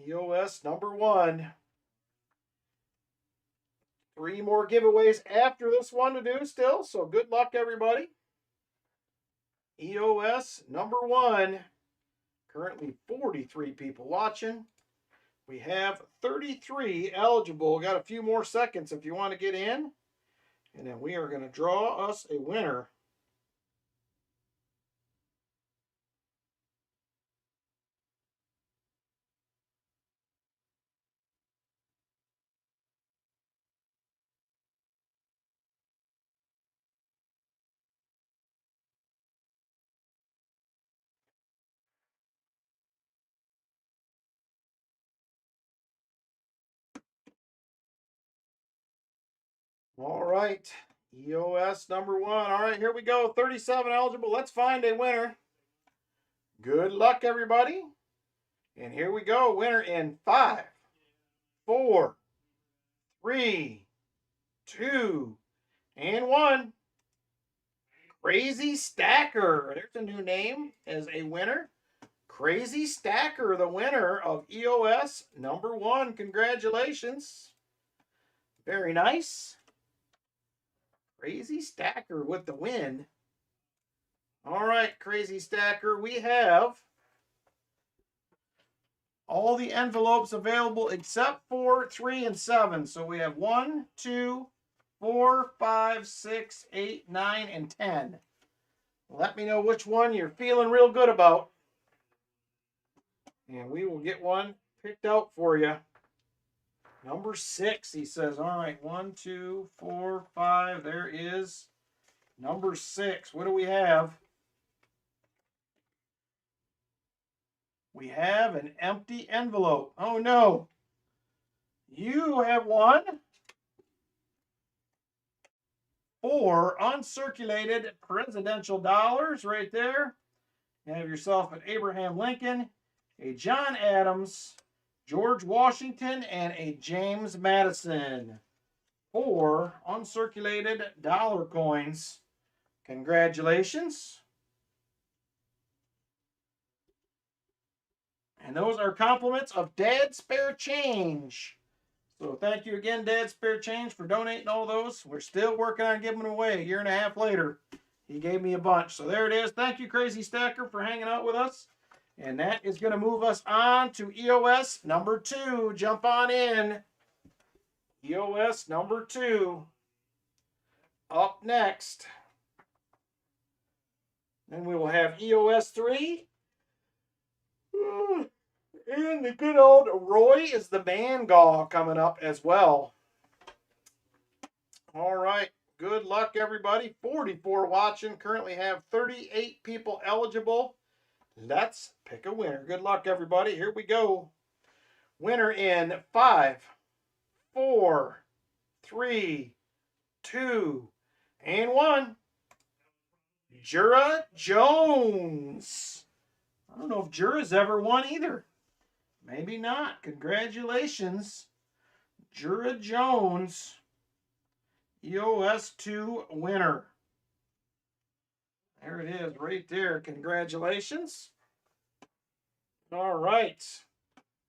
A: EOS number 1. 3 more giveaways after this one to do still. So good luck, everybody. EOS number 1. Currently 43 people watching. We have 33 eligible. Got a few more seconds if you want to get in. And then we are going to draw us a winner. All right. EOS number 1. All right, here we go. 37 eligible. Let's find a winner. Good luck, everybody. And here we go. Winner in 5, 4, 3, 2, and 1. Crazy Stacker. There's a new name as a winner. Crazy Stacker, the winner of EOS number 1. Congratulations. Very nice. Crazy Stacker with the win. All right, Crazy Stacker, we have all the envelopes available except for 3 and 7. So we have 1, 2, 4, 5, 6, 8, 9, and 10. Let me know which one you're feeling real good about. And we will get one picked out for you. Number 6, he says. All right, 1, 2, 4, 5. There is number 6. What do we have? We have an empty envelope. Oh, no. You have won 4 uncirculated presidential dollars right there. You have yourself an Abraham Lincoln, a John Adams, George Washington, and a James Madison. 4 uncirculated dollar coins. Congratulations. And those are compliments of Dad Spare Change. So thank you again, Dad Spare Change, for donating all those. We're still working on giving them away a year and a half later. He gave me a bunch. So there it is. Thank you, Crazy Stacker, for hanging out with us. And that is going to move us on to EOS number 2. Jump on in. EOS number 2. Up next. Then we will have EOS 3. And the good old Roy is the man gaw coming up as well. All right. Good luck, everybody. 44 watching. Currently have 38 people eligible. Let's pick a winner. Good luck, everybody. Here we go. Winner in 5, 4, 3, 2, and 1. Jura Jones. I don't know if Jura's ever won either. Maybe not. Congratulations, Jura Jones, EOS 2 winner. There it is right there. Congratulations. All right.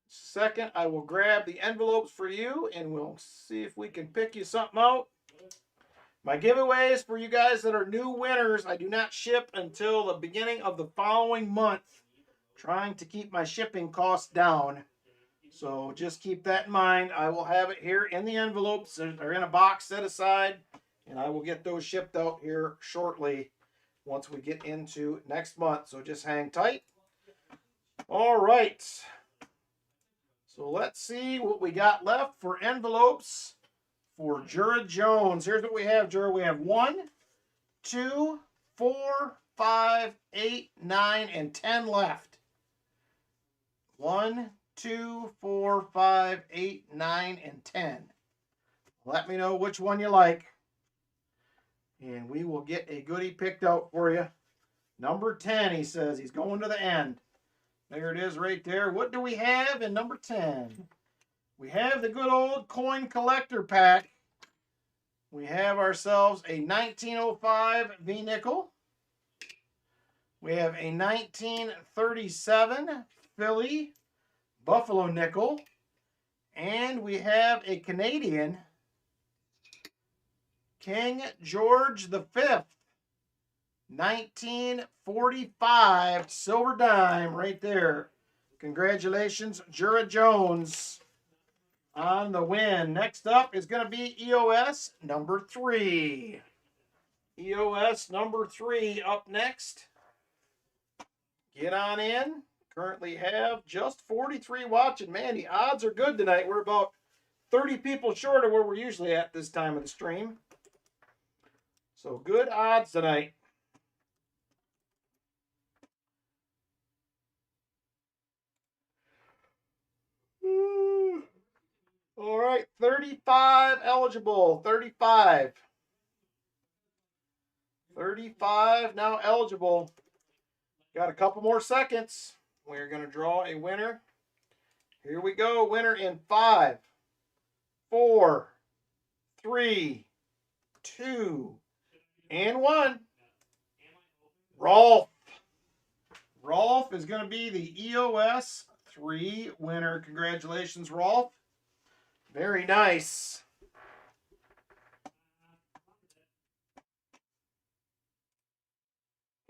A: Second, I will grab the envelopes for you and we'll see if we can pick you something out. My giveaways for you guys that are new winners, I do not ship until the beginning of the following month. Trying to keep my shipping costs down. So just keep that in mind. I will have it here in the envelopes. They're in a box set aside. And I will get those shipped out here shortly once we get into next month. So just hang tight. All right. So let's see what we got left for envelopes for Jura Jones. Here's what we have, Jura. We have 1, 2, 4, 5, 8, 9, and 10 left. 1, 2, 4, 5, 8, 9, and 10. Let me know which one you like. And we will get a goodie picked out for you. Number 10, he says. He's going to the end. There it is right there. What do we have in number 10? We have the good old coin collector pack. We have ourselves a 1905 V-nickel. We have a 1937 Philly Buffalo nickel. And we have a Canadian King George V, 1945 silver dime right there. Congratulations, Jura Jones, on the win. Next up is going to be EOS number 3. EOS number 3 up next. Get on in. Currently have just 43 watching. Man, the odds are good tonight. We're about 30 people short of where we're usually at this time of the stream. So good odds tonight. All right, 35 eligible. 35. 35 now eligible. Got a couple more seconds. We're going to draw a winner. Here we go. Winner in 5, 4, 3, 2, and 1. Rolf. Rolf is going to be the EOS 3 winner. Congratulations, Rolf. Very nice.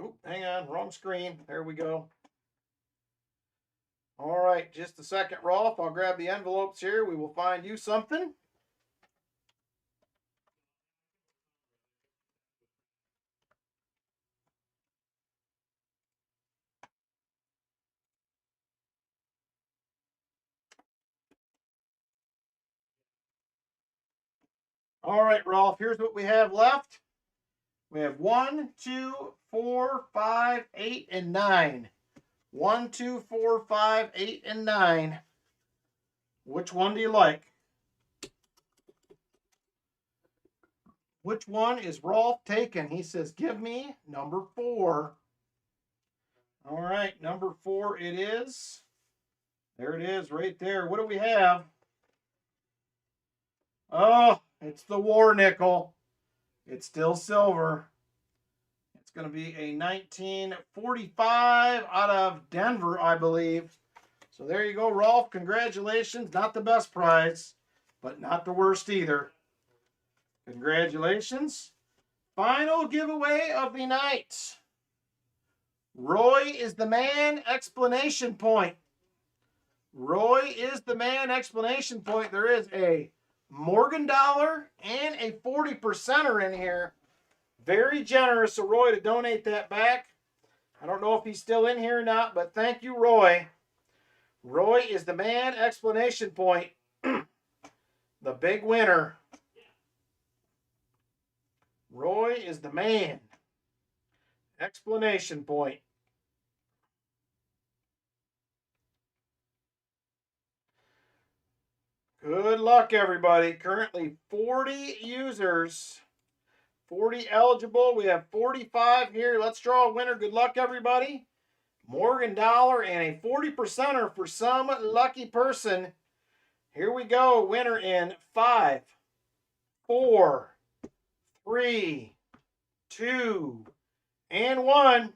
A: Oop, hang on, wrong screen. There we go. All right, just a second, Rolf. I'll grab the envelopes here. We will find you something. All right, Rolf, here's what we have left. We have 1, 2, 4, 5, 8, and 9. 1, 2, 4, 5, 8, and 9. Which one do you like? Which one is Rolf taking? He says, give me number 4. All right, number 4 it is. There it is right there. What do we have? Oh, it's the war nickel. It's still silver. It's going to be a 1945 out of Denver, I believe. So there you go, Rolf. Congratulations. Not the best prize, but not the worst either. Congratulations. Final giveaway of the night. Roy is the man, explanation point. Roy is the man, explanation point. There is a Morgan dollar and a 40%er in here. Very generous of Roy to donate that back. I don't know if he's still in here or not, but thank you, Roy. Roy is the man, explanation point. The big winner. Roy is the man. Explanation point. Good luck, everybody. Currently 40 users. 40 eligible. We have 45 here. Let's draw a winner. Good luck, everybody. Morgan dollar and a 40%er for some lucky person. Here we go. Winner in 5, 4, 3, 2, and 1.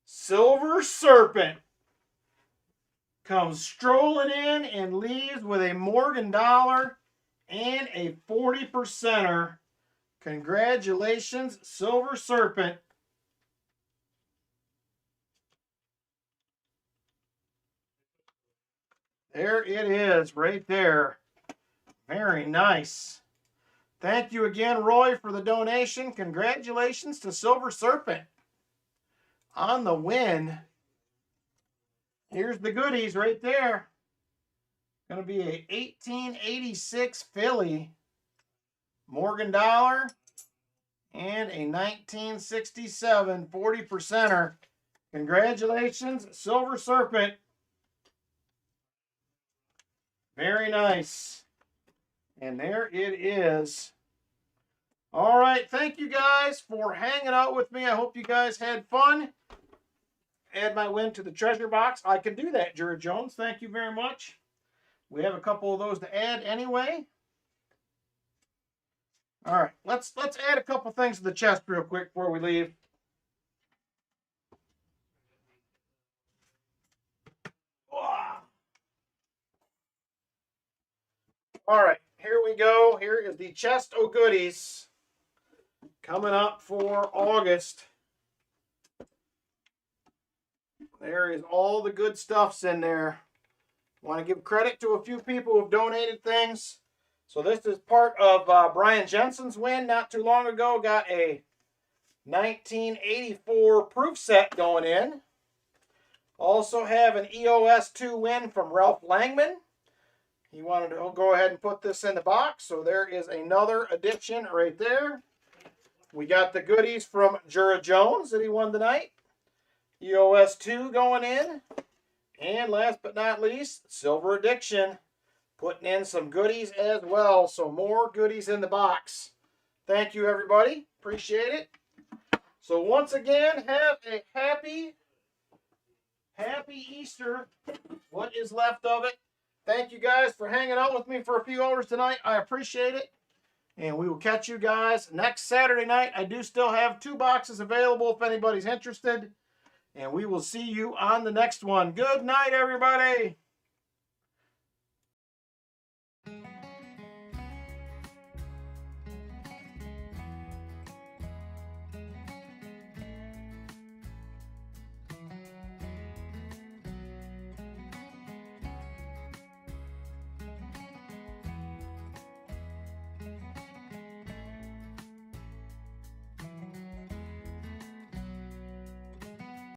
A: Silver Serpent comes strolling in and leaves with a Morgan dollar and a 40%er. Congratulations, Silver Serpent. There it is, right there. Very nice. Thank you again, Roy, for the donation. Congratulations to Silver Serpent on the win. Here's the goodies right there. Going to be a 1886 Philly Morgan dollar and a 1967 40%er. Congratulations, Silver Serpent. Very nice. And there it is. All right. Thank you guys for hanging out with me. I hope you guys had fun. Add my win to the treasure box. I can do that, Jared Jones. Thank you very much. We have a couple of those to add anyway. All right. Let's add a couple things to the chest real quick before we leave. All right, here we go. Here is the chest of goodies coming up for August. There is all the good stuffs in there. Want to give credit to a few people who have donated things. So this is part of Brian Jensen's win not too long ago. Got a 1984 proof set going in. Also have an EOS 2 win from Ralph Langman. He wanted to go ahead and put this in the box. So there is another addition right there. We got the goodies from Jared Jones that he won tonight. EOS 2 going in. And last but not least, Silver Addiction putting in some goodies as well. So more goodies in the box. Thank you, everybody. Appreciate it. So once again, have a happy Easter. What is left of it. Thank you guys for hanging out with me for a few hours tonight. I appreciate it. And we will catch you guys next Saturday night. I do still have 2 boxes available if anybody's interested. And we will see you on the next one. Good night, everybody.